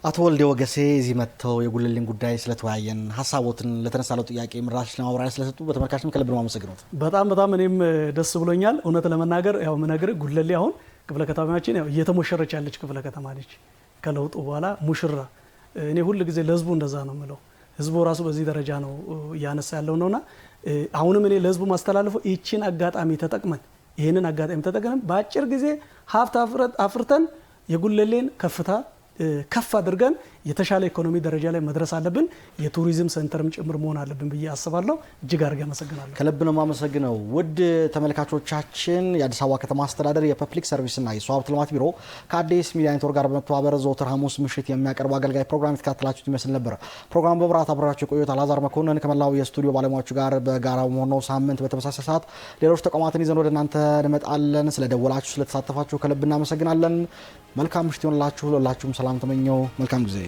አቶ ወልዴ ወገሴ እዚህ መጥተው የጉልሌን ጉዳይ ስለተወያየን ሀሳቦትን ለተነሳለው ጥያቄ ምላሽ ለማብራሪያ ስለሰጡ በተመልካችም ከልብ ነው አመሰግናለሁ። በጣም እኔም ደስ ብሎኛል። እውነት ለመናገር ያው ምነግር ጉልሌ አሁን ክፍለ ከተማችን ያው እየተሞሸረች ያለች ክፍለ ከተማ ነች። ከለውጡ በኋላ ሙሽራ እኔ ሁሉ ጊዜ ለህዝቡ እንደዛ ነው የምለው። ህዝቡ ራሱ በዚህ ደረጃ ነው ያነሳ ያለው ነውና አሁንም እኔ ለህዝቡ ማስተላለፈው ይህችን አጋጣሚ ተጠቅመን ይሄንን አጋጣሚ ተጠቅመን በአጭር ጊዜ ሀብት አፍርተን የጉለሌን ከፍታ ከፍ አድርገን የተሻለ ኢኮኖሚ ደረጃ ላይ መድረስ አለብን። የቱሪዝም ሴንተርም ጭምር መሆን አለብን ብዬ አስባለሁ። እጅግ አድርጌ አመሰግናለሁ። ከልብ ነው የማመሰግነው። ውድ ተመልካቾቻችን የአዲስ አበባ ከተማ አስተዳደር የፐብሊክ ሰርቪስና የሰው ሀብት ልማት ቢሮ ከአዲስ ሚዲያ ኔትወርክ ጋር በመተባበር ዘወትር ሐሙስ ምሽት የሚያቀርቡ አገልጋይ ፕሮግራም የተከታተላችሁት ይመስል ነበር። ፕሮግራሙ በብርሃት አብራችሁ የቆዩት አላዛር መኮንን ከመላው የስቱዲዮ ባለሙያዎቹ ጋር በጋራ በመሆኑ ሳምንት በተመሳሳይ ሰዓት ሌሎች ተቋማትን ይዘን ወደ እናንተ እንመጣለን። ስለደወላችሁ ስለተሳተፋችሁ ከልብ እናመሰግናለን። መልካም ምሽት ይሆንላችሁ። ለሁላችሁም ሰላም ተመኘው። መልካም ጊዜ